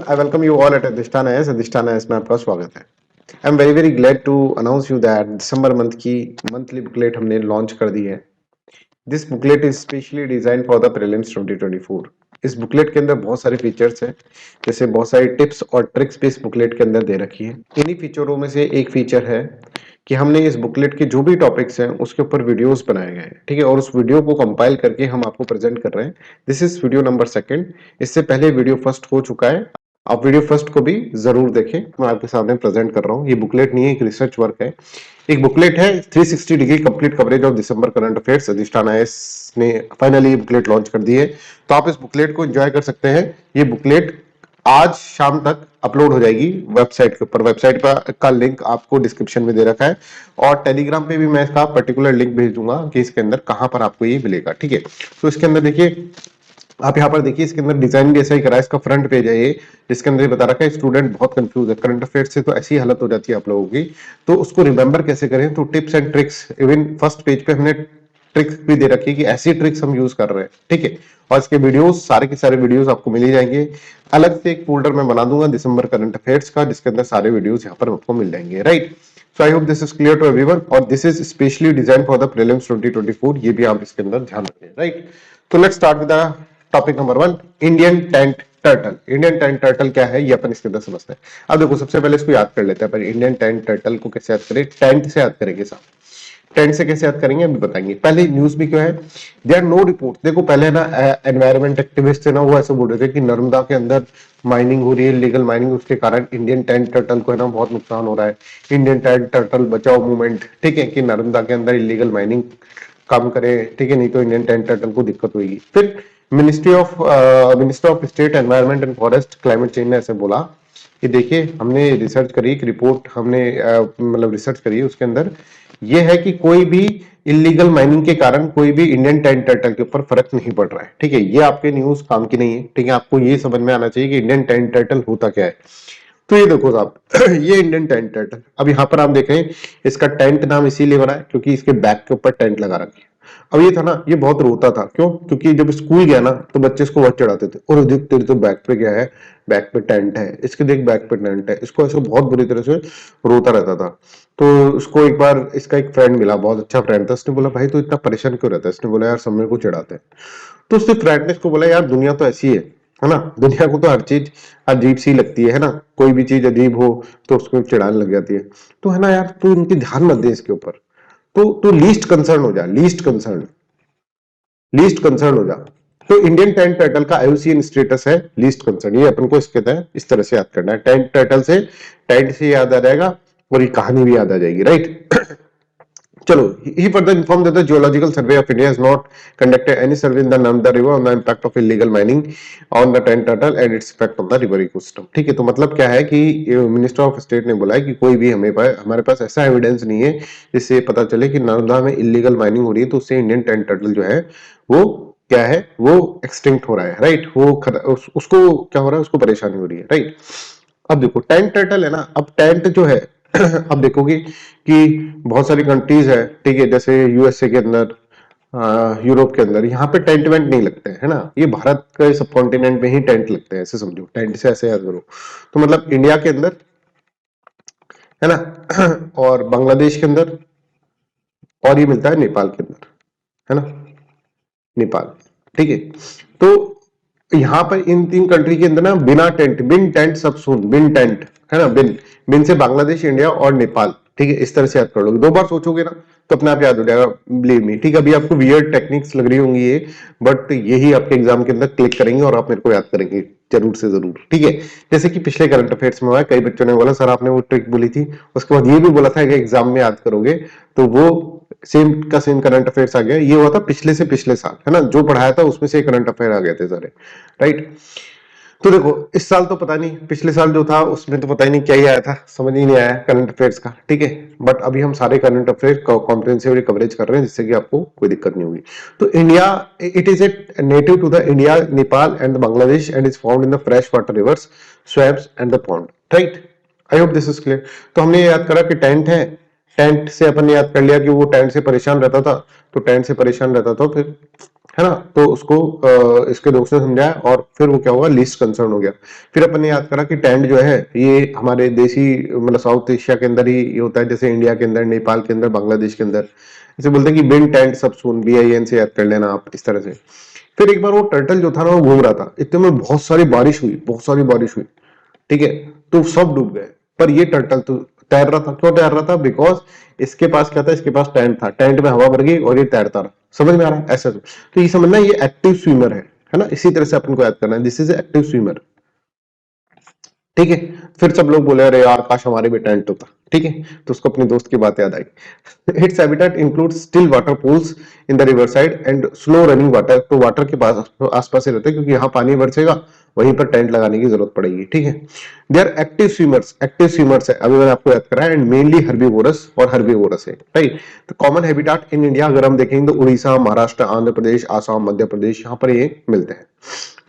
I welcome you all at Adhisthana S. Adhisthana S में आपका स्वागत है। I am very glad to announce you that दिसंबर month की मंथली बुकलेट हमने लॉन्च कर दी है। This booklet is specially design for the prelims 2024। इस बुकलेट के अंदर बहुत सारे फीचर्स हैं, जैसे बहुत सारी टिप्स और ट्रिक्स भी इस बुकलेट के अंदर दे रखी है। इन्हीं फीचरों में से एक फीचर है कि हमने इस बुकलेट के जो भी टॉपिक्स हैं उसके ऊपर वीडियोस बनाए गए हैं, ठीक है, और उस वीडियो को कंपाइल करके हम आपको प्रेजेंट कर रहे हैं। This is video number second. इससे पहले वीडियो फर्स्ट हो चुका है, आप वीडियो फर्स्ट को भी जरूर देखें। मैं आपके सामने प्रेजेंट कर रहा हूँ। ये बुकलेट नहीं है, एक रिसर्च वर्क है। एक बुकलेट है 360 degree complete coverage of December current affairs. अधिष्ठान आईएएस ने फाइनली ये बुकलेट लॉन्च कर दी है, तो आप इस बुकलेट को एंजॉय कर सकते हैं। ये बुकलेट आज शाम तक अपलोड हो जाएगी वेबसाइट के ऊपर। वेबसाइट का लिंक आपको डिस्क्रिप्शन में दे रखा है, और टेलीग्राम पे भी मैं इसका पर्टिकुलर लिंक भेज दूंगा कि इसके अंदर कहां पर आपको ये मिलेगा, ठीक है। तो इसके अंदर देखिए, आप यहाँ पर देखिए, इसके अंदर डिजाइन भी ऐसा ही करा है। इसका फ्रंट पेज है ये, जिसके अंदर बता रखा है स्टूडेंट बहुत कंफ्यूज है करंट अफेयर्स से, तो ऐसी हालत हो जाती है आप लोगों की, तो उसको रिमेंबर कैसे करें। तो tips and tricks, even first page पे हमने ट्रिक्स भी दे रखी है कि ऐसी ट्रिक्स हम यूज कर रहे हैं, ठीक है। और इसके वीडियोस, सारे के सारे वीडियोस आपको मिल ही जाएंगे। अलग से एक फोल्डर में बना दूंगा दिसंबर करंट अफेयर्स का, जिसके अंदर सारे वीडियोस यहाँ पर आपको मिल जाएंगे, right. So I hope this is clear to everyone, और this is specially design for the prelims 2024। ये भी आप इसके अंदर ध्यान रखें, राइट। तो let's start with the topic number 1, Indian tent turtle. Indian tent turtle क्या है ये अपन इसके अंदर समझते हैं। अब देखो, सबसे पहले इसको याद कर लेते हैं। पर इंडियन टेंट टर्टल को कैसे याद करें? टेंट से याद करेंगे साहब। टेंट से कैसे याद करेंगे अभी बताएंगे। पहले न्यूज भी क्यों है, देयर नो रिपोर्ट। देखो पहले ना एनवायरमेंट एक्टिविस्ट थे ना, वो ऐसे बोल रहे थे कि नर्मदा के अंदर माइनिंग हो रही है, लीगल माइनिंग, उसके कारण इंडियन टेंट टर्टल को है ना बहुत नुकसान हो रहा है। इंडियन टेंट टर्टल बचाओ मूवमेंट, ठीक है, कि नर्मदा के अंदर इलीगल माइनिंग कम करे, ठीक है, नहीं तो इंडियन टेंट टर्टल को दिक्कत होगी। फिर minister of state environment and forest climate change ने ऐसे बोला कि देखिए, हमने रिसर्च करी, एक रिपोर्ट हमने मतलब रिसर्च करी, उसके अंदर ये है कि कोई भी इलीगल माइनिंग के कारण कोई भी इंडियन टेंट टर्टल के ऊपर फर्क नहीं पड़ रहा है, ठीक है। ये आपके न्यूज काम की नहीं है, ठीक है। आपको ये समझ में आना चाहिए कि इंडियन टेंट टर्टल होता क्या है। तो ये देखो साहब ये इंडियन टेंट टर्टल, अब यहाँ पर आप देखें, इसका टेंट नाम इसीलिए बना है क्योंकि इसके बैक के ऊपर टेंट लगा रखी है। अब ये था ना, ये बहुत रोता था, क्यों? क्योंकि जब स्कूल गया ना तो बच्चे इसको बहुत चढ़ाते थे, और देख तेरे तो बैक पे क्या है, बैक पे टेंट है, इसके देख बैक पे टेंट है। इसको ऐसे बहुत बुरी तरह से रोता रहता था। तो उसको एक बार इसका एक फ्रेंड मिला, बहुत अच्छा फ्रेंड था। उसने बोला भाई तो इतना परेशान क्यों रहता है? इसने बोला यार सब मेरे को चिढ़ाते हैं। तो उसके फ्रेंड ने इसको बोला यार दुनिया तो ऐसी है ना, दुनिया को तो हर चीज अजीब सी लगती है ना, कोई भी चीज अजीब हो तो उसको चिढ़ाने लग जाती है। तो है ना यार, तू इनकी ध्यान मत दे इसके ऊपर, तो लीस्ट कंसर्न हो जा, लीस्ट कंसर्न हो जा। तो इंडियन टेंट टर्टल का आईयूसीएन स्टेटस है लीस्ट कंसर्न। ये अपन को इसके तहत इस तरह से याद करना है। टेंट टर्टल से, टेंट से याद आ जाएगा, और ये कहानी भी याद आ जाएगी, राइट। चलो, he further informed that the Geological Survey of India has not conducted any survey in the Narmada River on the impact of illegal mining on the tent turtle and its effect on the river ecosystem। ठीक है, तो मतलब क्या है कि minister of state ने बोला है कि कोई भी हमारे पास ऐसा एविडेंस नहीं है जिससे पता चले कि नर्मदा में इलीगल माइनिंग हो रही है, तो उससे इंडियन टेंट टर्टल जो है वो क्या है, वो एक्सटिंक्ट हो रहा है, राइट। वो उसको क्या हो रहा है, उसको परेशानी हो रही है, राइट। अब देखो टेंट टर्टल है ना, अब टेंट जो है अब देखोगे कि बहुत सारी कंट्रीज है, ठीक है, जैसे यूएसए के अंदर, यूरोप के अंदर, यहाँ पे टेंट वेंट नहीं लगते हैं, है ना। ये भारत के सब कॉन्टिनेंट में ही टेंट लगते हैं, ऐसे समझो। टेंट से ऐसे याद करो, तो मतलब इंडिया के अंदर, है ना, और बांग्लादेश के अंदर, और ये मिलता है नेपाल के अंदर, है ना, नेपाल, ठीक है। तो यहाँ पर इन तीन कंट्री के अंदर ना बिना टेंट, बिन टेंट, सब सुन, बिन टेंट, है ना, बिन, बिन से बांग्लादेश, इंडिया और नेपाल, ठीक है। इस तरह से याद कर लोगे, दो बार सोचोगे ना तो अपने आप याद हो जाएगा, बिलीव मी, ठीक है। अभी आपको वियर्ड टेक्निक्स लग रही होंगी ये, बट यही आपके एग्जाम के अंदर क्लिक करेंगे और आप मेरे को याद करेंगे जरूर से जरूर, ठीक है। जैसे कि पिछले करंट अफेयर्स में हुआ है, कई बच्चों ने बोला सर आपने वो ट्रिक बोली थी, उसके बाद ये भी बोला था कि एग्जाम में याद करोगे, तो वो सेम का सेम करंट अफेयर्स आ गया। ये हुआ था पिछले से पिछले साल, है ना, जो पढ़ाया था उसमें से करंट अफेयर आ गए थे सारे, राइट। तो देखो इस साल तो पता नहीं, पिछले साल जो था उसमें तो पता ही नहीं क्या ही आया था, समझ ही नहीं आया करंट अफेयर्स का, ठीक है। बट अभी हम सारे करंट अफेयर कॉम्प्रिहेंसिवली कवरेज कर रहे हैं, जिससे कि आपको कोई दिक्कत नहीं होगी। तो India, it is a native to the India, Nepal and Bangladesh, and is found in the fresh water rivers, swamps and the pond, right. I hope this is clear. तो हमने याद करा कि टेंट है, टेंट से अपन ने याद कर लिया कि वो टेंट से परेशान रहता था, तो टेंट से परेशान रहता था, फिर है ना। तो उसको इसके दोस्त ने समझाया और फिर वो क्या हुआ, लीस्ट कंसर्न हो गया। फिर अपन ने याद करा कि टेंट जो है ये हमारे देसी मतलब साउथ एशिया के अंदर ही ये होता है, जैसे इंडिया के अंदर, नेपाल के अंदर, बांग्लादेश के अंदर। जैसे बोलते हैं कि बिन टेंट सब सुन, BIN से याद कर लेना आप इस तरह से। फिर एक बार वो टर्टल जो था ना वो घूम रहा था, इतने में बहुत सारी बारिश हुई, बहुत सारी बारिश हुई, ठीक है। तो सब डूब गए, पर ये टर्टल तो तैर रहा था। क्यों तैर रहा था? बिकॉज इसके पास क्या था, इसके पास टेंट था, टेंट में हवा भर गई और ये तैरता रहा। समझ में आ रहा है? ऐसा तो ये समझना ये एक्टिव स्विमर है ना। इसी तरह से अपन को याद करना है, दिस इज एक्टिव स्विमर, ठीक है। फिर सब लोग बोले अरे यार काश हमारे भी टेंट होता, ठीक है। तो उसको अपने दोस्त की बात याद आई। Its habitat includes still water pools in the river side and slow running water. तो वाटर के पास आसपास ही रहते हैं, क्योंकि यहाँ पानी बरसेगा, वहीं पर टेंट लगाने की जरूरत पड़ेगी, ठीक है। They are active swimmers, active swimmers है, अभी मैंने आपको याद कराया, एंड मेनली हर्बीवोरस और हर्बीवोरस है, राइट। तो कॉमन हैबिटेट इन इंडिया अगर हम देखेंगे तो उड़ीसा, महाराष्ट्र, आंध्र प्रदेश, आसाम, मध्य प्रदेश, यहाँ पर ये मिलते हैं,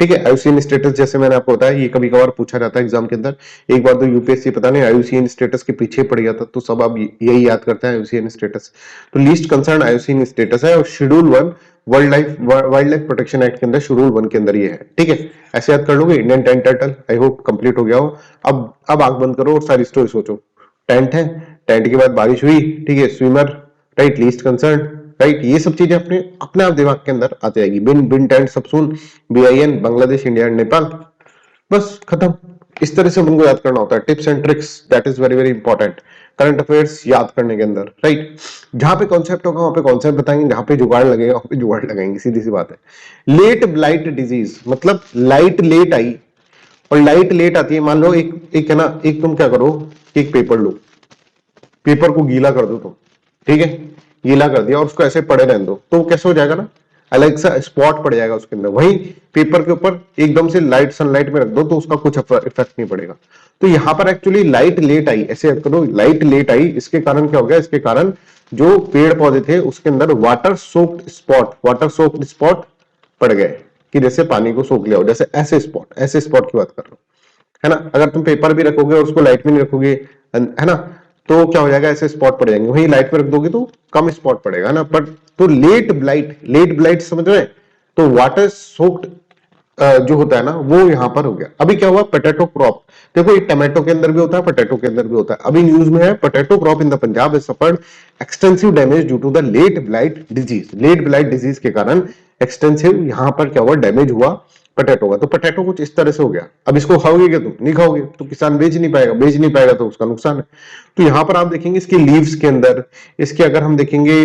ठीक है। आईयूसीएन स्टेटस जैसे मैंने आपको बताया, ये कभी कभार पूछा जाता है एग्जाम के अंदर। एक बार तो यूपीएससी पता नहीं आईयूसीएन स्टेटस के पीछे पड़ गया था, तो सब आप यही याद करते हैं आईयूसीएन स्टेटस। तो लीस्ट कंसर्न आईयूसीएन स्टेटस है, और schedule 1 wild life protection act के अंदर शेड्यूल 1 के अंदर ये है, ठीक है। ऐसे याद कर लोगे Indian tent turtle. I hope complete हो गया हो। अब आंख बंद करो और सारी स्टोरी सोचो। टेंट है, टेंट के बाद बारिश हुई, ठीक है, swimmer, right, least concern, right. ये सब चीजें अपने अपने आप दिमाग के अंदर आती जाएगी। बिन बिन टेंट सबसून, BIN, Bangladesh, India and Nepal, बस खत्म। इस तरह से हमको याद करना होता है, tips and tricks, that is very very important current affairs याद करने के अंदर, राइट। जहां पे कॉन्सेप्ट होगा वहां पे कॉन्सेप्ट बताएंगे, जहां पे जुगाड़ लगेगा वहां पे जुगाड़ लगाएंगे, सीधी सी बात है। लेट ब्लाइट डिजीज मतलब लाइट लेट आई, और लाइट लेट आती है। मान लो एक है ना, एक तुम क्या करो, एक पेपर लो, पेपर को गीला कर दो तुम, ठीक है, गीला कर दिया और उसको ऐसे पड़े रहने दो, तो कैसे हो जाएगा ना, अलग सा स्पॉट पड़ जाएगा उसके अंदर। वही पेपर के ऊपर एकदम से लाइट सनलाइट में रख दो तो उसका कुछ इफेक्ट नहीं पड़ेगा। तो यहाँ पर एक्चुअली लाइट लेट आई, ऐसे करो, लाइट लेट आई, इसके कारण क्या हो गया, इसके कारण जो पेड़ पौधे थे उसके अंदर वाटर सोक्ड स्पॉट पड़ गए, कि जैसे पानी को सोख लिया हो, जैसे ऐसे स्पॉट की बात कर रहा हूं, है ना। अगर तुम पेपर भी रखोगे और उसको लाइट में नहीं रखोगे, है ना, तो क्या हो जाएगा, ऐसे स्पॉट पड़ जाएंगे। वहीं लाइट में रख दोगे तो कम स्पॉट पड़ेगा ना। पर तो लेट ब्लाइट समझ रहे हैं। तो वाटर सोक्ड जो होता है ना वो यहां पर हो गया। अभी क्या हुआ, पोटैटो क्रॉप, देखो ये टमाटो के अंदर भी होता है, पोटैटो के अंदर भी होता है। अभी न्यूज में है, potato crop in the Punjab has suffered extensive damage due to the late blight disease. Late blight disease के कारण एक्सटेंसिव यहां पर क्या हुआ, डैमेज हुआ पोटैटो का। तो पोटैटो कुछ इस तरह से हो गया। अब इसको खाओगे क्या, तुम नहीं खाओगे तो किसान बेच नहीं पाएगा तो उसका नुकसान है। तो यहां पर आप देखेंगे इसके लीव्स के अंदर, इसके अगर हम देखेंगे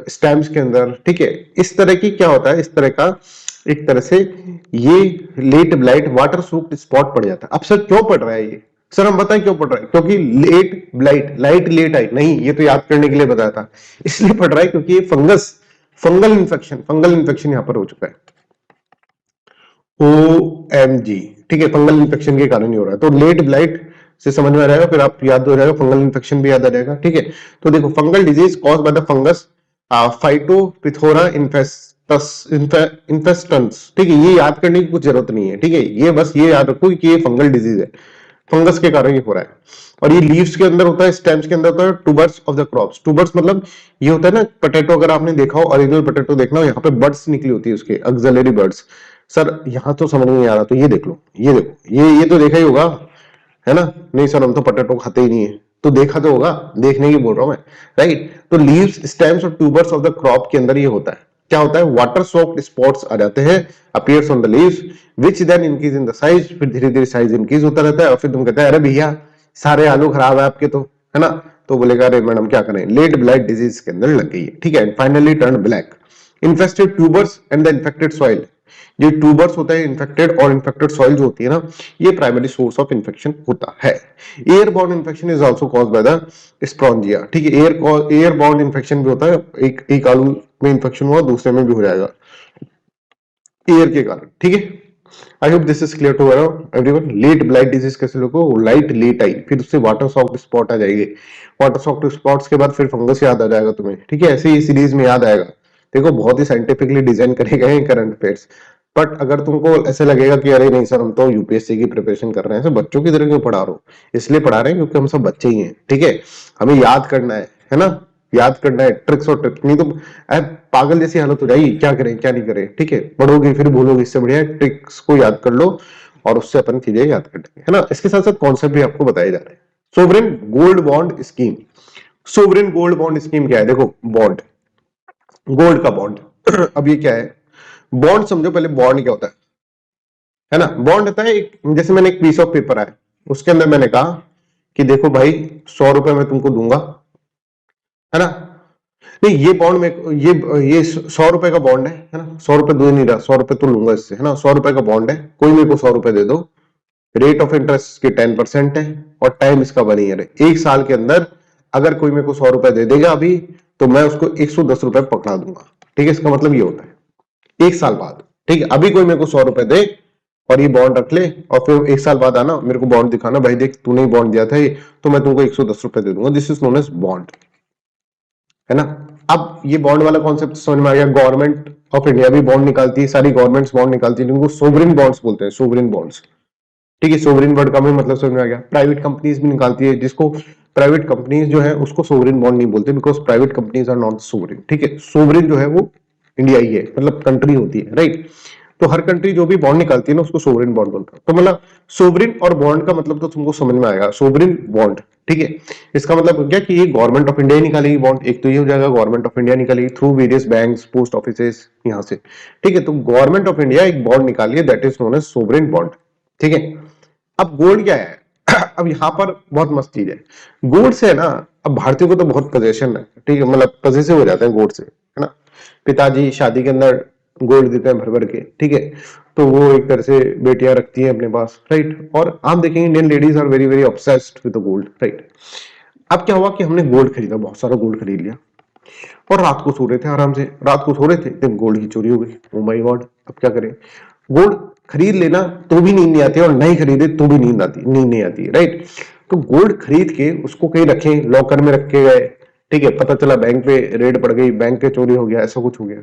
स्टेम्स के अंदर, ठीक है, इस तरह की क्या होता है, इस तरह का एक तरह से ये late blight water soaked spot पड़ जाता है। अब सर क्यों पड़ रहा है ये, सर हम बताएं क्यों पड़ रहा है, क्योंकि लेट ब्लाइट, लाइट लेट आई नहीं, ये तो याद करने के लिए बताया था, इसलिए पड़ रहा है क्योंकि ये फंगल इन्फेक्शन यहां पर हो चुका है। OMG, ठीक है, फंगल इन्फेक्शन के कारण ही हो रहा है। तो लेट ब्लाइट से समझ में आ जाएगा, फिर आप याद हो जाएगा, फंगल इन्फेक्शन भी याद आ जाएगा, ठीक है। तो देखो, fungal disease cause by the fungus Phytophthora infestans, ठीक है, ये याद करने की कुछ जरूरत नहीं है, ठीक है। ये बस ये याद रखो कि ये फंगल डिजीज है, फंगस के कारण ये हो रहा है। और ये लीव्स के अंदर होता है, स्टेम्स के अंदर होता है, tubers of the crops. Tubers मतलब ये होता है ना, पोटैटो अगर आपने देखा हो, ओरिजिनल पोटैटो देखना हो, यहाँ पे बर्ड्स निकली होती है उसके, ऑक्सिलरी बर्ड्स। सर यहाँ तो समझ में नहीं आ रहा, तो ये देख लो, ये देखो, ये तो देखा ही होगा, है ना। नहीं सर हम तो पोटैटो खाते ही नहीं है, तो देखा तो होगा, देखने की बोल रहा हूं मैं, राइट। तो लीव्स, स्टेम्स और ट्यूबर्स ऑफ द क्रॉप के अंदर ये होता है, क्या होता है, वाटर सोक्ड स्पॉट्स आ जाते हैं, appears on the leaves, which then increase in the size. फिर धीरे धीरे साइज इंक्रीज होता रहता है, और फिर तुम कहते हैं अरे भैया सारे आलू खराब है आपके, तो है ना। तो बोलेगा अरे मैडम क्या करें, लेट ब्लाइट डिजीज के अंदर लग गई है, ठीक है। Finally turn black, infested tubers and the infected soil. ये ट्यूबर्स होता है इन्फेक्टेड, और इन्फेक्टेड सॉइल जो होती है ना, ये प्राइमरी सोर्स ऑफ इन्फेक्शन होता है। Airborne infection is also caused by the spongia, ठीक है। एयरबॉर्न इन्फेक्शन भी होता है, एक आलू में इन्फेक्शन हुआ दूसरे में भी हो जाएगा एयर के कारण, ठीक है। I hope this is clear to everyone. Late blight disease कैसे लोगों को, लाइट लेट आई, फिर उससे वाटर सॉफ्ट स्पॉट आ जाएगी, वाटर सॉफ्ट स्पॉट्स के बाद फिर फंगस याद आ जाएगा तुम्हें, ठीक है। ऐसे ही सीरीज में याद आएगा। देखो बहुत ही साइंटिफिकली डिजाइन करे गए हैं करंट अफेयर्स। बट अगर तुमको ऐसे लगेगा कि अरे नहीं सर हम तो यूपीएससी की प्रिपरेशन कर रहे हैं, सर बच्चों की तरह क्यों पढ़ा रहे हो, इसलिए पढ़ा रहे हैं क्योंकि हम सब बच्चे ही हैं, ठीक है। हमें याद करना है ना। याद करना है, ट्रिक्स और ट्रिक्स, नहीं तो पागल जैसी हालत हो जाएगी, क्या करें क्या नहीं करें, ठीक है, पढ़ोगे फिर भूलोगे, इससे बढ़िया ट्रिक्स को याद कर लो और उससे अपन चीजें याद कर लेंगे, है ना। इसके साथ साथ कॉन्सेप्ट भी आपको बताए जा रहे हैं। Sovereign gold bond scheme, sovereign gold bond scheme क्या है, देखो बॉन्ड, गोल्ड का बॉन्ड अब ये क्या है, बॉन्ड समझो, पहले बॉन्ड क्या होता है ना, बॉन्ड होता है एक, जैसे मैंने एक पीस ऑफ पेपर है, उसके अंदर मैंने कहा कि देखो भाई 100 रुपए मैं तुमको दूंगा, है ना, नहीं ये बॉन्ड में ये 100 रुपए का बॉन्ड है ना, 100 रुपए दे नहीं रहा, 100 रुपए तो लूंगा इससे, है ना, 100 रुपए का बॉन्ड है, कोई मेरे को 100 रुपए दे दो, रेट ऑफ इंटरेस्ट की 10% है और टाइम इसका 1 ईयर है, 1 साल के अंदर अगर कोई मेरे को 100 रुपए दे देगा अभी, तो मैं उसको 110 रुपए पकड़ा दूंगा, ठीक है, इसका मतलब ये होता है 1 साल बाद, ठीक है, अभी कोई मेरे को 100 रुपए दे और ये बॉन्ड रख ले और फिर 1 साल बाद आना मेरे को बॉन्ड दिखाना, भाई देख तूने बॉन्ड दिया था ये, तो मैं तुमको 110 रुपए दे दूंगा, this is known as bond, है ना। अब ये बॉन्ड वाला कॉन्सेप्ट समझ में आ गया। गवर्नमेंट ऑफ इंडिया भी बॉन्ड निकालती है, सारी गवर्नमेंट्स बॉन्ड निकालती है, जिनको सोवरेन बॉन्ड्स बोलते हैं, सोवरेन बॉन्ड्स, ठीक है, सोवरेन वर्ड का भी मतलब समझ में आ गया। प्राइवेट कंपनीज भी निकालती है, जिसको प्राइवेट कंपनीज जो है उसको सोवरेन बॉन्ड नहीं बोलते, because private companies are not sovereign, ठीक है, सोवरेन जो है वो इंडिया ही है, मतलब कंट्री होती है, राइट। तो हर कंट्री जो भी बॉन्ड निकालती है ना उसको सोवरेन बॉन्ड बोलता है। तो मतलब सोवरेन और बॉन्ड का मतलब तो तुमको समझ में आएगा, सोवरेन बॉन्ड, ठीक है, इसका मतलब हो गया कि ये गवर्नमेंट ऑफ इंडिया ही निकालेगी बॉन्ड, एक तो ये हो जाएगा गवर्नमेंट ऑफ इंडिया निकालेगी through various banks, post offices, यहाँ से, ठीक है, तो गवर्नमेंट ऑफ इंडिया एक बॉन्ड निकाली है, that is known as sovereign bond, ठीक है। अब गोल्ड क्या है अब यहाँ पर बहुत मस्त चीज है, गोल्ड से है ना, अब भारतीयों को तो बहुत पोजेशन है, ठीक है, मतलब पजेसिव हो जाते हैं गोल्ड से, है ना, पिताजी शादी के अंदर गोल्ड देते हैं भर भर के, ठीक है, तो वो एक तरह से बेटियां रखती हैं अपने पास, राइट, और आप देखेंगे Indian ladies are very very obsessed with the gold, right. अब क्या हुआ कि हमने गोल्ड खरीदा, बहुत सारा गोल्ड खरीद लिया और रात को सो रहे थे आराम से, रात को सो रहे थे तो गोल्ड की चोरी हो गई, ओ माय गॉड, अब क्या करें। गोल्ड खरीद लेना तो भी नींद नहीं आती और नहीं खरीदे तो भी नींद नहीं आती, राइट। तो गोल्ड खरीद के उसको कहीं रखें, लॉकर में रख के गए, ठीक है, पता चला बैंक पे रेड पड़ गई, बैंक पे चोरी हो गया, ऐसा कुछ हो गया,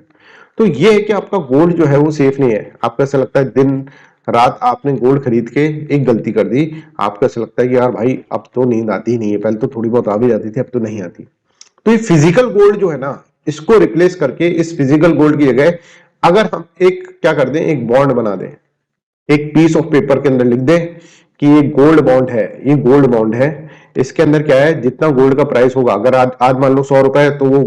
तो ये है कि आपका गोल्ड जो है वो सेफ नहीं है। आपको ऐसा लगता है दिन रात आपने गोल्ड खरीद के एक गलती कर दी, आपको ऐसा लगता है कि यार भाई अब तो नींद आती ही नहीं है, पहले तो थोड़ी बहुत आ भी जाती थी, अब तो नहीं आती। तो ये फिजिकल गोल्ड जो है ना, इसको रिप्लेस करके इस फिजिकल गोल्ड की जगह अगर हम एक क्या कर दें, एक बॉन्ड बना दें, एक पीस ऑफ पेपर के अंदर लिख दें कि ये गोल्ड बॉन्ड है, ये गोल्ड बॉन्ड है, इसके अंदर क्या है, जितना गोल्ड का प्राइस होगा, अगर आज आज मान लो 100 रुपए है, तो वो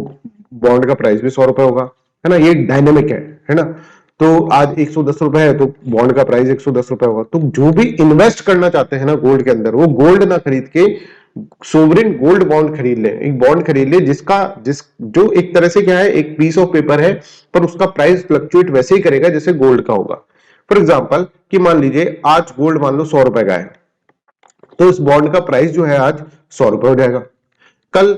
बॉन्ड का प्राइस भी 100 रुपए होगा, है ना, ये डायनेमिक है ना। तो आज 110 रुपए है तो बॉन्ड का प्राइस 110 रुपए होगा। तो जो भी इन्वेस्ट करना चाहते हैं ना गोल्ड के अंदर, वो गोल्ड ना खरीद के सोवरेन गोल्ड बॉन्ड खरीद ले, एक बॉन्ड खरीद ले जिस जो एक तरह से क्या है, एक पीस ऑफ पेपर है, पर उसका प्राइस फ्लक्चुएट वैसे ही करेगा जैसे गोल्ड का होगा। फॉर एग्जाम्पल कि मान लीजिए आज गोल्ड मान लो 100 रुपए का है, तो इस बॉन्ड का प्राइस जो है आज 100 रुपए हो जाएगा। कल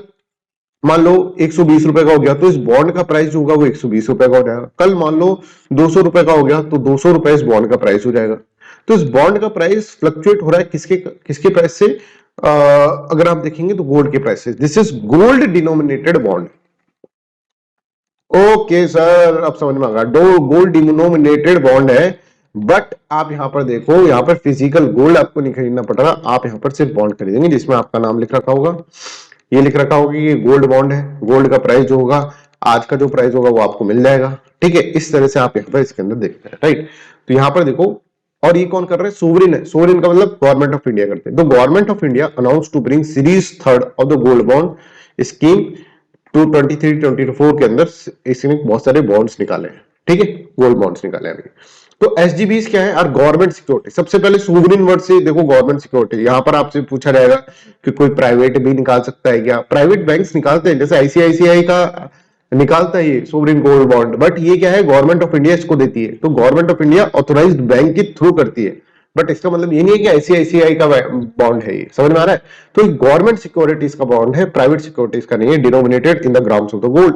मान लो 120 रुपए का हो गया, तो इस बॉन्ड का प्राइस जो होगा वो 120 रुपए का हो जाएगा। कल मान लो 200 रुपए का हो गया, तो 200 रुपए इस बॉन्ड का प्राइस हो जाएगा। तो इस बॉन्ड का प्राइस फ्लक्चुएट हो रहा है किसके किसके प्राइस से, अगर आप देखेंगे तो गोल्ड के प्राइस से, this is gold denominated bond. Okay sir, अब समझ में आ गया, दो गोल्ड डिनोमिनेटेड बॉन्ड है, बट आप यहां पर देखो, यहां पर फिजिकल गोल्ड आपको नहीं खरीदना पड़ रहा, आप यहां पर सिर्फ बॉन्ड खरीदेंगे जिसमें आपका नाम लिख रखा होगा, ये लिख रखा होगा कि ये गोल्ड बॉन्ड है, गोल्ड का प्राइस जो होगा, आज का जो प्राइस होगा वो आपको मिल जाएगा, ठीक है, इस तरह से आप यहां पर इसके अंदर देखते हैं, राइट। तो यहां पर देखो, और ये कौन कर रहा है, सोवरेन है, सोवरेन का मतलब गवर्नमेंट ऑफ इंडिया करते हैं। तो government of India announce to bring series third of the gold bond scheme to 23-24 के अंदर, इसने बहुत सारे बॉन्ड्स निकाले हैं, ठीक है, गोल्ड बॉन्ड्स निकाले हैं अभी। तो एसजीबीस क्या है, और गवर्नमेंट सिक्योरिटी, सबसे पहले सोवरेन वर्ड से देखो गवर्नमेंट सिक्योरिटी, यहां पर आपसे पूछा जाएगा कि कोई प्राइवेट भी निकाल सकता है क्या, प्राइवेट बैंक्स निकालते हैं, जैसे आईसीआईसीआई का निकालता है ये सोवरेन गोल्ड बॉन्ड, बट ये क्या है, गवर्नमेंट ऑफ इंडिया इसको देती है, तो government of India authorized bank के थ्रू करती है, बट इसका मतलब ये नहीं है कि आईसीआईसीआई का बॉन्ड है, ये समझ में आ रहा है। तो गवर्नमेंट सिक्योरिटीज का बॉन्ड है, प्राइवेट सिक्योरिटीज का नहीं है, denominated in the grams of the gold.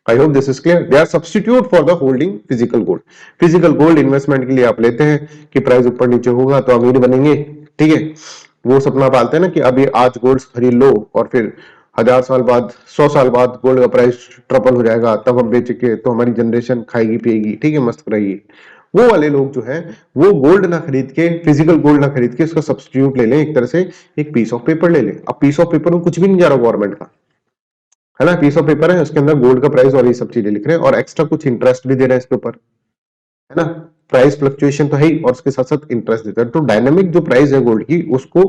I hope this is clear, they are substitute for the holding physical gold. Physical gold investment के लिए आप लेते हैं कि प्राइस ऊपर नीचे होगा तो अमीर बनेंगे, ठीक है, वो सपना पालते हैं ना कि अभी आज गोल्ड खरीद लो और फिर 1000 साल बाद, 100 साल बाद गोल्ड का प्राइस ट्रिपल हो जाएगा, तब हम बेच के तो हमारी जनरेशन खाएगी पिएगी, ठीक है, मस्त रहेगी। वो वाले लोग जो है वो गोल्ड ना खरीद के, फिजिकल गोल्ड ना खरीद के उसका सब्सटीट्यूट ले लें, एक तरह से एक पीस ऑफ पेपर ले लें। अब पीस ऑफ पेपर में कुछ भी नहीं जा रहा गवर्नमेंट का, है ना, पीस ऑफ पेपर है, उसके अंदर गोल्ड का प्राइस और ये सब चीजें लिख रहे हैं और एक्स्ट्रा कुछ इंटरेस्ट भी दे रहे हैं इसके ऊपर, है ना। प्राइस फ्लक्चुएशन तो है ही और उसके साथ साथ इंटरेस्ट देता है। तो डायनामिक जो प्राइस है गोल्ड की उसको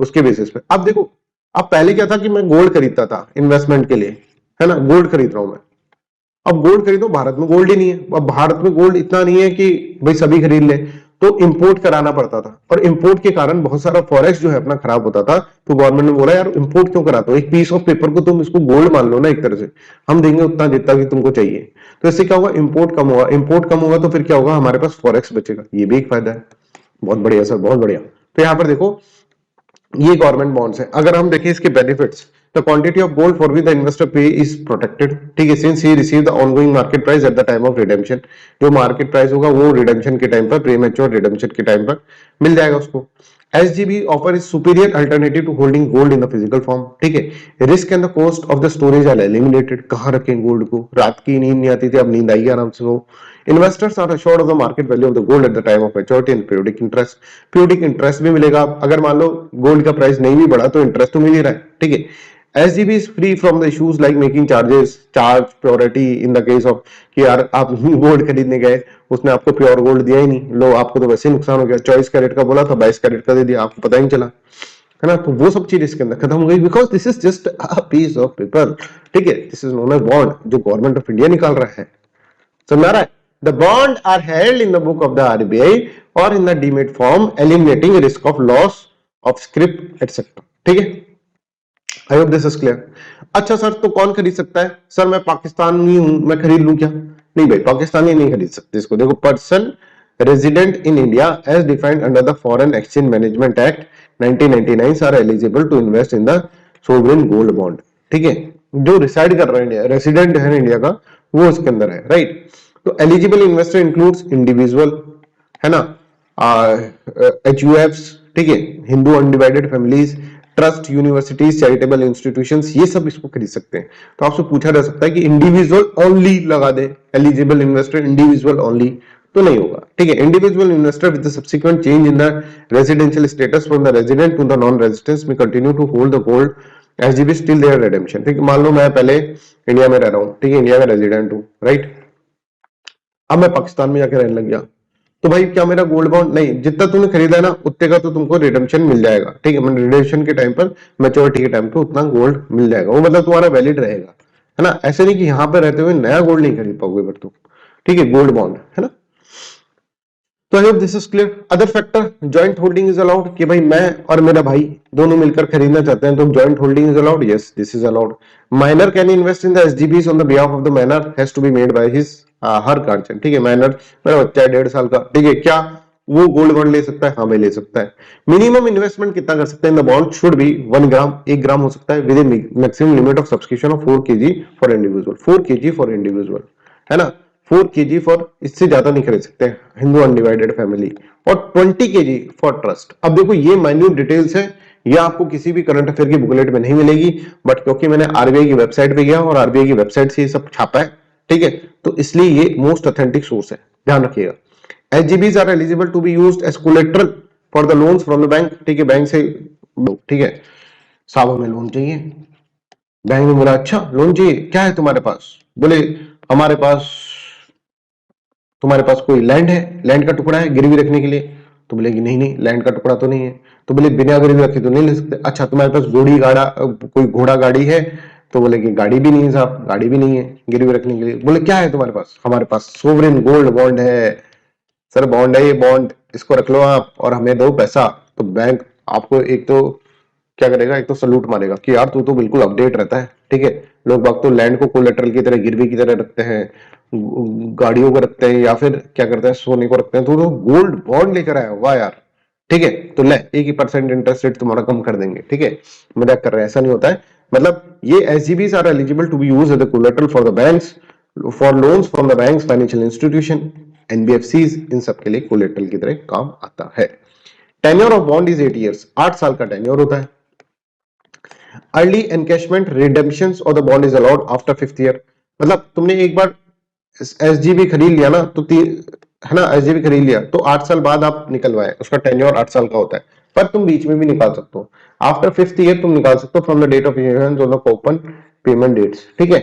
उसके बेसिस पे अब देखो, अब पहले क्या था कि मैं गोल्ड खरीदता था इन्वेस्टमेंट के लिए, है ना, गोल्ड खरीद रहा हूं मैं। अब गोल्ड खरीदो, भारत में गोल्ड ही नहीं है। अब भारत में गोल्ड इतना नहीं है कि भाई सभी खरीद ले, तो इंपोर्ट कराना पड़ता था और इंपोर्ट के कारण बहुत सारा फॉरेक्स जो है अपना खराब होता था। तो गवर्नमेंट ने बोला यार इंपोर्ट क्यों कराते हो, एक पीस ऑफ पेपर को तुम इसको गोल्ड मान लो ना, एक तरह से हम देंगे उतना जितना कि तुमको चाहिए। तो इससे क्या होगा, इंपोर्ट कम होगा, इंपोर्ट कम होगा तो फिर क्या होगा, हमारे पास फॉरेक्स बचेगा, ये भी एक फायदा है। बहुत बढ़िया सर, बहुत बढ़िया। तो यहाँ पर देखो ये गवर्नमेंट बॉन्ड्स है। अगर हम देखें इसके benefits, the quantity of gold for which the investor पे इज प्रोटेक्टेड, ठीक है, since he receive the ongoing market price at the time of redemption. जो मार्केट प्राइस होगा वो रिडेम्पशन के टाइम पर, प्रीमैच्योर रिडेम्पशन के टाइम पर मिल जाएगा उसको। SGB offer is superior alternative to holding gold in the physical form, ठीक है। Risk and the cost of the storage are eliminated. कहाँ रखें गोल्ड को, रात की नींद नहीं आती थी, अब नींद आई आराम से हो। Investors are assured of the market value of the gold at the time of maturity and periodic interest. Periodic interest भी मिलेगा, अगर मान लो गोल्ड का प्राइस नहीं भी बढ़ा तो इंटरेस्ट तो मिल ही रहा है, ठीक है। SGB is free from the issues like making charge purity in the case of कि यार आप गोल्ड खरीदने गए, उसने आपको प्योर गोल्ड दिया ही नहीं, लो आपको तो वैसे ही नुकसान हो गया, 24 कैरेट का बोला था 22 कैरेट का दे दिया, आपको पता ही नहीं चला, है ना। तो वो सब चीज इसके अंदर खत्म हो गई, because this is just a piece of paper, ठीक है। This is known as bond जो गवर्नमेंट ऑफ इंडिया निकाल रहा है, समझ आ रहा है। The bond are held in the book of the RBI और in the demat form, eliminating risk of loss of script etcetera, ठीक है। I hope this is clear. अच्छा सर, तो कौन खरीद सकता है? सर मैं पाकिस्तानी हूं, मैं खरीद लूं क्या? नहीं भाई, पाकिस्तानी नहीं खरीद सकते इसको। देखो, person resident in India as defined under the foreign exchange management act 1999 are eligible to invest in the sovereign gold bond, ठीक है। जो रिसाइड कर रहे हैं इंडिया, रेसिडेंट है इंडिया का, वो इसके अंदर है, राइट। तो एलिजिबल इन्वेस्टर इंक्लूड्स इंडिविजुअल, है ना, HUFs, ठीक है, Hindu undivided families, trust, universities, charitable institutions, ये सब इसको खरीद सकते हैं। तो आपसे पूछा जा सकता है कि इंडिविजुअल ओनली लगा दे, एलिजिबल इन्वेस्टर इंडिविजुअल ओनली, तो नहीं होगा, ठीक है। Individual investor with the subsequent change in the residential status from the resident to the non residence में continue to hold the gold SGB still their redemption, ठीक है। मान लो मैं पहले इंडिया में रह रहा हूँ, ठीक है, इंडिया का रेजिडेंट हूँ, राइट। अब मैं पाकिस्तान में जाकर रहने लग गया, तो भाई क्या मेरा गोल्ड बॉन्ड नहीं, जितना तूने खरीदा है ना उतने का तो तुमको रिडेम्पशन मिल जाएगा, ठीक है। मतलब रिडेम्पशन के टाइम पर, मैच्योरिटी के टाइम पे उतना गोल्ड मिल जाएगा, वो मतलब तुम्हारा वैलिड रहेगा, है ना। ऐसे नहीं कि यहाँ पे रहते हुए नया गोल्ड नहीं खरीद पाओगे फिर तुम, ठीक है, गोल्ड बॉन्ड, है ना। तो I hope this is clear. Other factor, joint holding is allowed, कि भाई मैं और मेरा भाई दोनों मिलकर खरीदना चाहते हैं तो joint holding is allowed, yes this is allowed. Minor can invest in the SGBs on the behalf of the minor, has to be made by his her guardian, ठीक है। माइनर मेरा बच्चा है 1.5 साल का, ठीक है, क्या वो गोल्ड बॉन्ड ले सकता है? हाँ भाई ले सकता है। मिनिमम इन्वेस्टमेंट कितना कर सकते हैं? द बॉन्ड शुड बी 1 ग्राम, 1 ग्राम हो सकता है, with in maximum limit of subscription of 4 kg for individual, 4 kg for individual, है ना। 4 kg फॉर, इससे ज्यादा नहीं खरीद सकते हिंदू अनडिवाइडेड फैमिली, और 20 kg फॉर ट्रस्ट। अब देखो ये माइन्यूट डिटेल्स है, ये आपको किसी भी करंट अफेयर की बुकलेट में नहीं मिलेगी, बट क्योंकि मैंने RBI की वेबसाइट पे गया और RBI की वेबसाइट से ये सब छापा है, ठीक है, तो इसलिए ये मोस्ट ऑथेंटिक सोर्स है, ध्यान रखिएगा। SGBs are eligible to be used as collateral for the loans from the bank, ठीक है, बैंक से, ठीक है। साहब हमें लोन चाहिए, बैंक में बोला अच्छा लोन चाहिए, क्या है तुम्हारे पास? बोले हमारे पास, तुम्हारे पास कोई लैंड है, लैंड का टुकड़ा है गिरवी रखने के लिए? तो बोले कि नहीं नहीं लैंड का टुकड़ा तो नहीं है। तो बोले बिना गिरवी रखे तो नहीं ले सकते। अच्छा तुम्हारे पास घोड़ी गाड़ा, कोई घोड़ा गाड़ी है? तो बोले कि गाड़ी भी नहीं है साहब, गाड़ी भी नहीं है गिरवी रखने के लिए। बोले क्या है तुम्हारे पास? हमारे पास सोवरेन गोल्ड बॉन्ड है। सर बॉन्ड है ये, बॉन्ड इसको रख लो आप और हमें दो पैसा। तो बैंक आपको एक तो क्या करेगा, एक तो सलूट मारेगा कि यार तू तो बिल्कुल अपडेट रहता है, ठीक है। लोग बाग तो लैंड को कोलेटरल की तरह, गिरवी की तरह रखते हैं, गाड़ियों को रखते हैं, या फिर क्या करते हैं सोने को रखते हैं, तो गोल्ड बॉन्ड लेकर आया, वाह यार, ठीक है। तो ले 1% इंटरेस्ट रेट तुम्हारा कम कर देंगे, ठीक है। मजाक कर रहे हैं, ऐसा नहीं होता है। मतलब ये SGBs are eligible to be used as the collateral for the banks, for loans from the banks, financial institution, NBFCs, इन सब के लिए कोलेटरल की तरह काम आता है। Tenure of bond is 8 years, 8 साल का टेन्योर होता है। अर्ली एनकैशमेंट रिडेम्पशन और the bond is allowed after 5th year. मतलब तुमने एक बार SGB खरीद लिया ना, तो है ना, SGB खरीद लिया तो 8 साल बाद आप निकलवाए, उसका टेन्योर 8 साल का होता है, पर तुम बीच में भी निकाल सकते हो। आफ्टर 5th ईयर तुम निकाल सकते हो from the date of issuance of the coupon payment dates, ठीक है।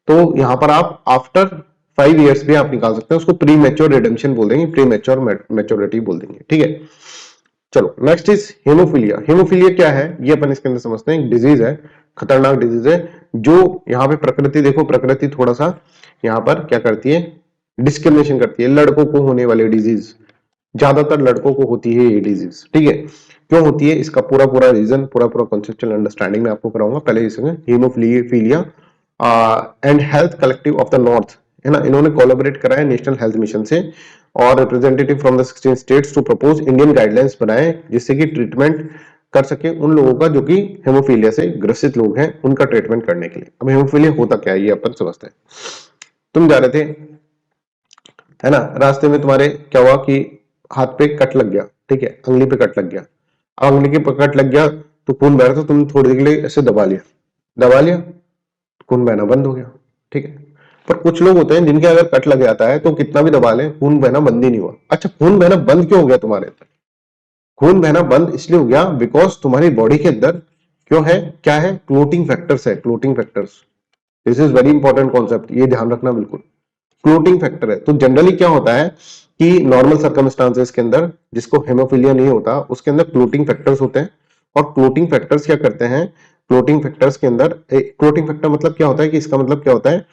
तो यहां पर आप आफ्टर 5 years भी आप निकाल सकते हैं, उसको प्री मैच्योर रिडेम्पशन बोल देंगे, प्री मैच्योर मैच्योरिटी बोल देंगे, ठीक है। चलो नेक्स्ट इज हेमोफीलिया। हेमोफीलिया क्या है ये अपन इसके अंदर समझते हैं। एक डिजीज है, खतरनाक डिजीज है, जो यहाँ पे प्रकृति देखो, प्रकृति थोड़ा सा यहाँ पर क्या करती है, डिस्क्रिमिनेशन करती है। लड़कों को होने वाली डिजीज, ज्यादातर लड़कों को होती है ये डिजीज, ठीक है। क्यों होती है इसका पूरा पूरा रीजन, पूरा पूरा कॉन्सेप्चुअल अंडरस्टैंडिंग में आपको कराऊंगा। पहले इसमें haemophilia and health collective of the north, है ना, इन्होंने कोलैबोरेट करा है नेशनल हेल्थ मिशन से और representative from the 16 states to propose Indian guidelines बनाए, जिससे कि ट्रीटमेंट कर सके उन लोगों का जो कि हेमोफीलिया से ग्रसित लोग हैं, उनका ट्रीटमेंट करने के लिए। अब हेमोफीलिया होता क्या है ये अपन समझते हैं। तुम जा रहे थे, है ना, रास्ते में तुम्हारे क्या हुआ कि हाथ पे कट लग गया, ठीक है, अंगली पे कट लग गया। अब अंगली के कट लग गया तो खून बह रहा था, तुमने थोड़ी देर के लिए ऐसे दबा लिया, दबा लिया, खून बहना बंद हो गया, ठीक है। पर कुछ लोग होते हैं जिनके अगर कट लग जाता है तो कितना भी दबा लें खून बहना बंद ही नहीं हुआ। अच्छा, खून बहना बंद क्यों हो गया तुम्हारे अंदर? खून बहना बंद इसलिए हो गया बिकॉज तुम्हारी बॉडी के अंदर क्यों है, क्या है, क्लोटिंग फैक्टर्स है, clotting factors. This is very important concept, ये ध्यान रखना बिल्कुल। क्लोटिंग फैक्टर है। तो जनरली क्या होता है कि नॉर्मल सर्कमस्टांसेस के अंदर जिसको हेमोफीलिया नहीं होता उसके अंदर क्लोटिंग फैक्टर्स होते हैं। और क्लोटिंग फैक्टर्स क्या करते हैं, क्लोटिंग फैक्टर्स के अंदर क्लोटिंग फैक्टर मतलब क्या होता है कि इसका मतलब क्या होता है,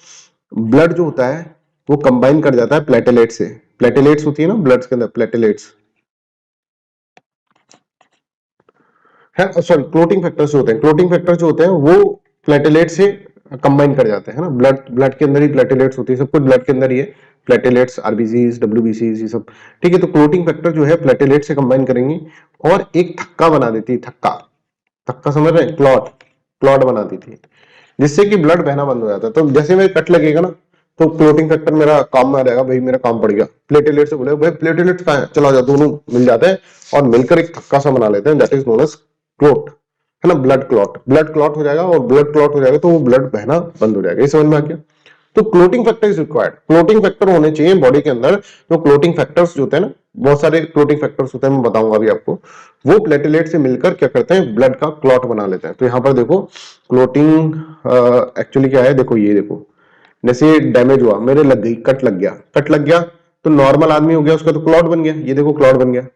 ब्लड जो होता है वो कंबाइन कर जाता है प्लेटेलेट से। प्लेटेलेट्स होती है ना ब्लड के अंदर, प्लेटेलेट्स है, सॉरी, क्लोटिंग फैक्टर्स जो होते हैं, क्लोटिंग फैक्टर्स जो होते हैं वो प्लेटेलेट से कंबाइन कर जाते हैं, है ना। ब्लड ब्लड के अंदर ही प्लेटेलेट्स होती है, सब कुछ ब्लड के अंदर ही है, प्लेटेलेट्स, आरबीसीज, डब्ल्यूबीसीज, ये सब, ठीक है। तो क्लोटिंग फैक्टर जो है प्लेटेलेट से कंबाइन करेंगे और एक थक्का बना देती है, थक्का, थक्का समझ रहे हैं, क्लॉट, क्लॉट बना देती है, जिससे कि ब्लड बहना बंद हो जाता है। तो जैसे मेरे कट लगेगा ना तो क्लोटिंग फैक्टर मेरा काम में आ जाएगा, भाई मेरा काम पड़ गया। प्लेटेलेट से बोले भाई प्लेटेलेट कहाँ है, चला जाओ, दोनों मिल जाते हैं और मिलकर एक थक्का सा बना लेते हैं, that is known as clot, है ना, ब्लड क्लॉट। ब्लड क्लॉट हो जाएगा और ब्लड क्लॉट हो जाएगा तो वो ब्लड बहना बंद हो जाएगा। ये समझ में आ गया। तो clotting factor is required, clotting factor होने चाहिए बॉडी के अंदर। तो क्लोटिंग फैक्टर्स जो होते हैं ना, बहुत सारे क्लोटिंग फैक्टर्स होते हैं, मैं बताऊंगा अभी आपको। वो प्लेटेलेट से मिलकर क्या करते हैं, ब्लड का क्लॉट बना लेते हैं। तो यहां पर देखो क्लोटिंग एक्चुअली क्या है, देखो ये देखो, जैसे डैमेज हुआ, मेरे लग गई, कट लग गया, कट लग गया तो नॉर्मल आदमी हो गया, उसका तो क्लॉट बन गया, ये देखो क्लॉट बन गया।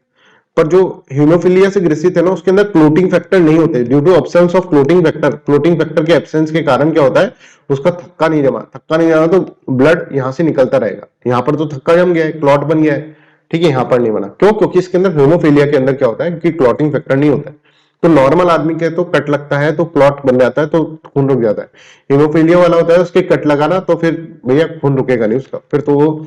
पर जो हीमोफीलिया से ग्रसित है ना उसके अंदर क्लोटिंग फैक्टर नहीं होते, due to absence of clotting factor. Clotting factor के एब्सेंस के कारण क्या होता है, उसका थक्का नहीं जमा, थक्का नहीं जमा तो ब्लड यहां से निकलता रहेगा। यहां पर तो थक्का जम गया है, क्लॉट बन गया है, ठीक है, यहां पर नहीं बना। क्यों? क्योंकि इसके अंदर हीमोफीलिया के अंदर क्या होता है कि क्लॉटिंग फैक्टर नहीं होता है। तो नॉर्मल आदमी के तो कट लगता है तो क्लॉट बन जाता है तो खून रुक जाता है। हीमोफीलिया वाला होता है उसके कट लगाना तो फिर भैया खून रुकेगा नहीं उसका, फिर तो वो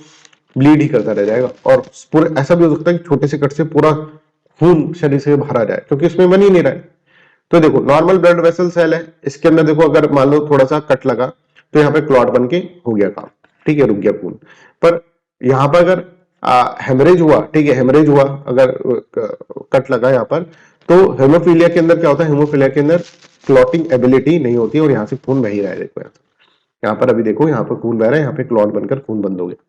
ब्लीड ही करता रह जाएगा। और पूरे ऐसा भी हो सकता है कि छोटे से कट से पूरा खून शरीर से बाहर आ जाए, क्योंकि इसमें बन ही नहीं रहा है। तो देखो नॉर्मल ब्लड वेसल सेल है, इसके अंदर देखो अगर मान लो थोड़ा सा कट लगा तो यहाँ पे क्लॉट बन के हो गया काम, ठीक है, रुक गया खून। पर यहाँ पर अगर हेमरेज हुआ, ठीक है, हेमरेज हुआ अगर कट लगा यहाँ पर, तो हेमोफीलिया के अंदर क्या होता है, हेमोफीलिया के अंदर क्लॉटिंग एबिलिटी नहीं होती और यहाँ से खून बह ही रहा है। देखो यहाँ पर अभी देखो, यहाँ पर खून बह रहा है, यहाँ पे क्लॉट बनकर खून बंद हो गया।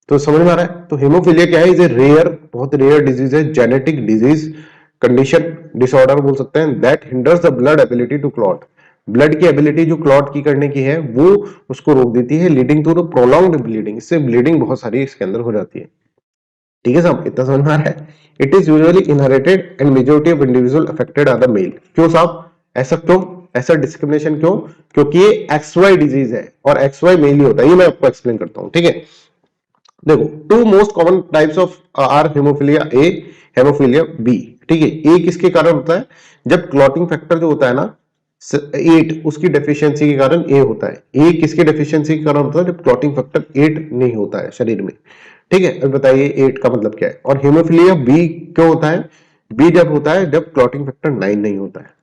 तो समझ में आ रहा है। तो हेमोफीलिया क्या है, इज ए रेयर, बहुत रेयर डिजीज है, जेनेटिक डिजीज, कंडीशन, डिसऑर्डर बोल सकते हैं, that hinders the blood ability to clot. Blood की एबिलिटी जो क्लॉट की करने की है वो उसको रोक देती है, leading to the prolonged bleeding. इससे ब्लीडिंग बहुत सारी इसके अंदर हो जाती है, ठीक है साहब, इतना समझ में आ रहा है। It is usually inherited and majority of individual affected are the male. क्यों साहब, ऐसा क्यों, ऐसा डिस्क्रिमिनेशन क्यों? क्योंकि ये एक्स वाई डिजीज है और एक्स वाई मेल ही होता है, ये मैं आपको एक्सप्लेन करता हूं, ठीक है। देखो two most common types of are haemophilia A, haemophilia B, ठीक है। ए किसके कारण होता है, जब क्लॉटिंग फैक्टर जो होता है ना 8, उसकी डेफिशिएंसी के कारण ए होता है। ए किसके डेफिशिएंसी के कारण होता है, जब क्लॉटिंग फैक्टर 8 नहीं होता है शरीर में, ठीक है। अब बताइए 8 का मतलब क्या है। और हेमोफीलिया बी क्यों होता है, बी जब होता है जब क्लॉटिंग फैक्टर 9 नहीं होता है।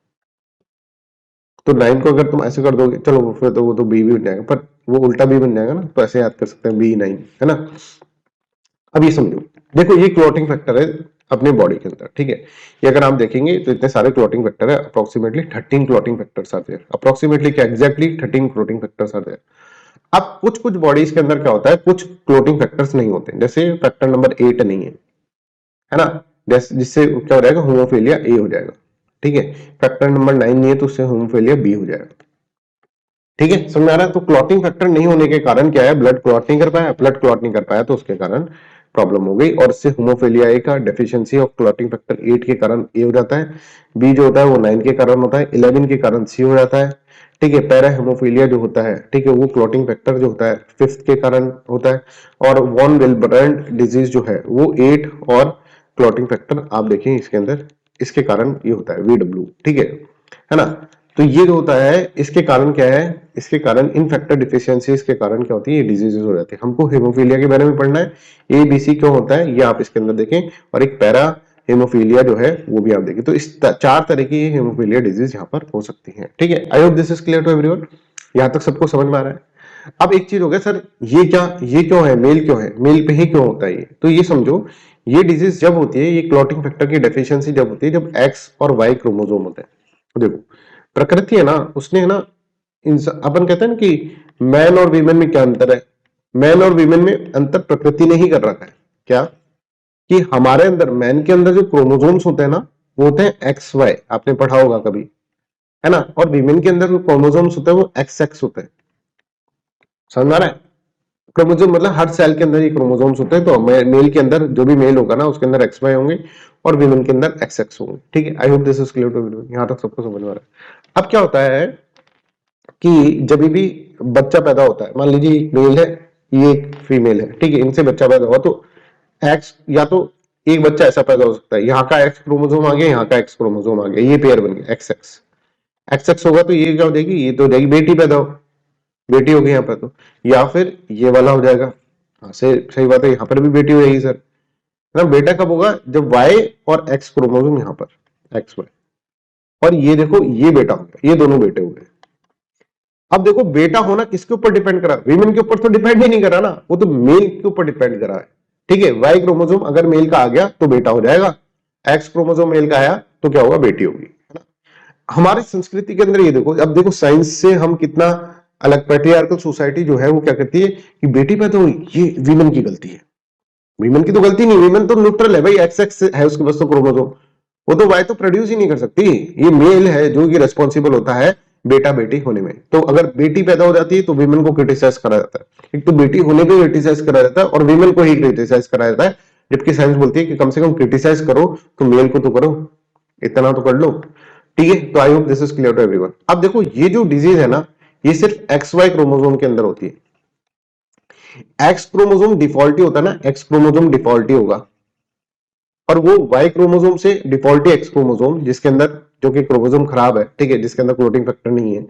तो 9 को अगर तुम ऐसे कर दोगे, चलो फिर तो वो तो बी भी बन जाएगा, पर वो उल्टा भी बन जाएगा ना, तो ऐसे याद कर सकते हैं बी 9, है ना। अब ये समझो, देखो ये क्लॉटिंग फैक्टर है अपने बॉडी के अंदर, ठीक है। ये अगर आप देखेंगे तो इतने सारे क्लॉटिंग फैक्टर है, approximately 13 clotting factors are there, approximately क्या, exactly 13 clotting factors are there. अब कुछ कुछ बॉडीज के अंदर क्या होता है, कुछ क्लॉटिंग फैक्टर्स नहीं होते, जैसे फैक्टर नंबर 8 नहीं है ना, जैसे जिससे क्या हो जाएगा, होमोफिलिया ए हो जाएगा, ठीक है। फैक्टर नंबर 9 नहीं है तो उससे होमोफिलिया बी हो जाएगा। ठीक है, समझ में आ रहा है। तो क्लॉटिंग फैक्टर नहीं होने के कारण क्या है, ब्लड क्लॉट नहीं कर पाया, ब्लड क्लॉट नहीं कर पाया तो उसके कारण प्रॉब्लम हो गई, और इससे होमोफिलिया ए का डेफिशिएंसी ऑफ क्लॉटिंग फैक्टर 8 के कारण ए हो जाता है, बी जो होता है वो 9 के कारण होता है, 11 के कारण सी हो जाता है। ठीक है, पैरा हेमोफिलिया जो होता है, ठीक है, वो क्लॉटिंग फैक्टर जो होता है 5th के कारण होता है, और वॉन विल्ब्रेंड डिजीज जो है वो 8 और क्लॉटिंग फैक्टर आप देखें इसके अंदर, इसके कारण ये होता है VW। ठीक है ना। तो ये जो होता है इसके कारण क्या है, इसके कारण इन फैक्टर डिफिशियंसीज के कारण क्या होती है, ये डिजीजेस हो जाती है। हमको हेमोफीलिया के बारे में पढ़ना है, ABC क्यों होता है ये आप इसके अंदर देखें, और एक पैरा हेमोफीलिया जो है वो भी आप देखें। तो इस 4 तरह की हेमोफीलिया डिजीज यहाँ पर हो सकती है। ठीक है, I hope this is clear to everyone, यहाँ तक सबको समझ में आ रहा है। अब एक चीज हो गया सर, ये क्यों है, मेल क्यों है, मेल पे ही क्यों होता है ये, तो ये समझो, ये डिजीज जब होती है, ये क्लॉटिंग फैक्टर की डेफिशिएंसी जब होती है, जब एक्स और वाई क्रोमोसोम होते हैं। तो देखो प्रकृति है ना, उसने है ना, अपन कहते हैं ना कि मैन और वीमेन में क्या अंतर है, मैन और वीमेन में अंतर प्रकृति ने ही कर रखा है। क्या कि हमारे अंदर, मैन के अंदर जो क्रोमोसोम्स होते हैं ना, वो होते हैं एक्स वाई, आपने पढ़ा होगा कभी, है ना, और वीमेन के अंदर जो क्रोमोसोम्स होते हैं वो एक्स एक्स होते हैं। समझ आ रहा है। क्रोमोसोम मतलब हर सेल के अंदर ये क्रोमोसोम्स होते हैं, तो मेल के अंदर जो भी मेल होगा ना उसके अंदर एक्स वाई होंगे, और वीमेन के अंदर एक्स एक्स होंगे। ठीक है, I hope this is clear to everyone, यहां तक सबको समझ में आ रहा है। अब क्या होता है कि जब भी बच्चा पैदा होता है, मान लीजिए एक मेल है, ये एक फीमेल है, ठीक है, इनसे बच्चा पैदा हुआ, तो एक्स, या तो एक बच्चा ऐसा पैदा हो सकता है, यहाँ का एक्स क्रोमोसोम आ गया, यहाँ का एक्स क्रोमोसोम आ गया, ये पेयर बन गया एक्स एक्स, एक्स एक्स होगा तो ये क्या हो जाएगी, ये तो हो जाएगी बेटी पैदा हो, बेटी हो गई यहाँ पर, तो या फिर ये वाला हो जाएगा। हाँ सही बात है, यहाँ पर भी बेटी हो जाएगी सर, है ना। बेटा कब होगा, जब वाई और एक्स क्रोमोसोम यहाँ पर एक्स वाई, और ये देखो ये बेटा हो गया, ये दोनों बेटे हो गए। अब देखो बेटा होना किसके ऊपर डिपेंड करा, वीमेन के ऊपर तो डिपेंड ही नहीं करा ना, वो तो मेल के ऊपर डिपेंड करा है। ठीक है, वाई क्रोमोसोम अगर मेल का आ गया तो बेटा हो जाएगा, एक्स क्रोमोसोम मेल का आया तो क्या होगा, बेटी होगी, है ना। हमारी संस्कृति के अंदर ये देखो, अब देखो साइंस से हम कितना अलग, पैट्रियार्कल सोसाइटी जो है वो क्या करती है कि बेटी पैदा हुई ये वीमेन की गलती है, वीमेन की तो गलती नहीं, वीमेन तो न्यूट्रल है भाई, एक्स एक्स है उसके पास तो क्रोमोसोम, वो तो वाई तो प्रोड्यूस ही नहीं कर सकती, ये मेल है जो कि रेस्पॉन्सिबल होता है बेटा बेटी होने में। तो अगर बेटी पैदा हो जाती है तो वीमेन को क्रिटिसाइज करा जाता है, एक तो बेटी होने पे क्रिटिसाइज करा जाता है और वीमेन को ही क्रिटिसाइज करा जाता है, जबकि साइंस बोलती है कि कम से कम क्रिटिसाइज करो तो मेल को तो करो, इतना तो कर लो। ठीक है, तो I hope this is clear to everyone. अब देखो ये जो डिजीज है ना, ये सिर्फ एक्स वाई क्रोमोसोम के अंदर होती है। एक्स क्रोमोसोम डिफॉल्टी होता है ना, एक्स क्रोमोसोम डिफॉल्टी होगा, और वो वाई क्रोमोसोम से डिफॉल्टी एक्स क्रोमोसोम जिसके अंदर, जो कि क्रोमोसोम खराब है, ठीक है, जिसके अंदर क्लोटिंग फैक्टर नहीं है,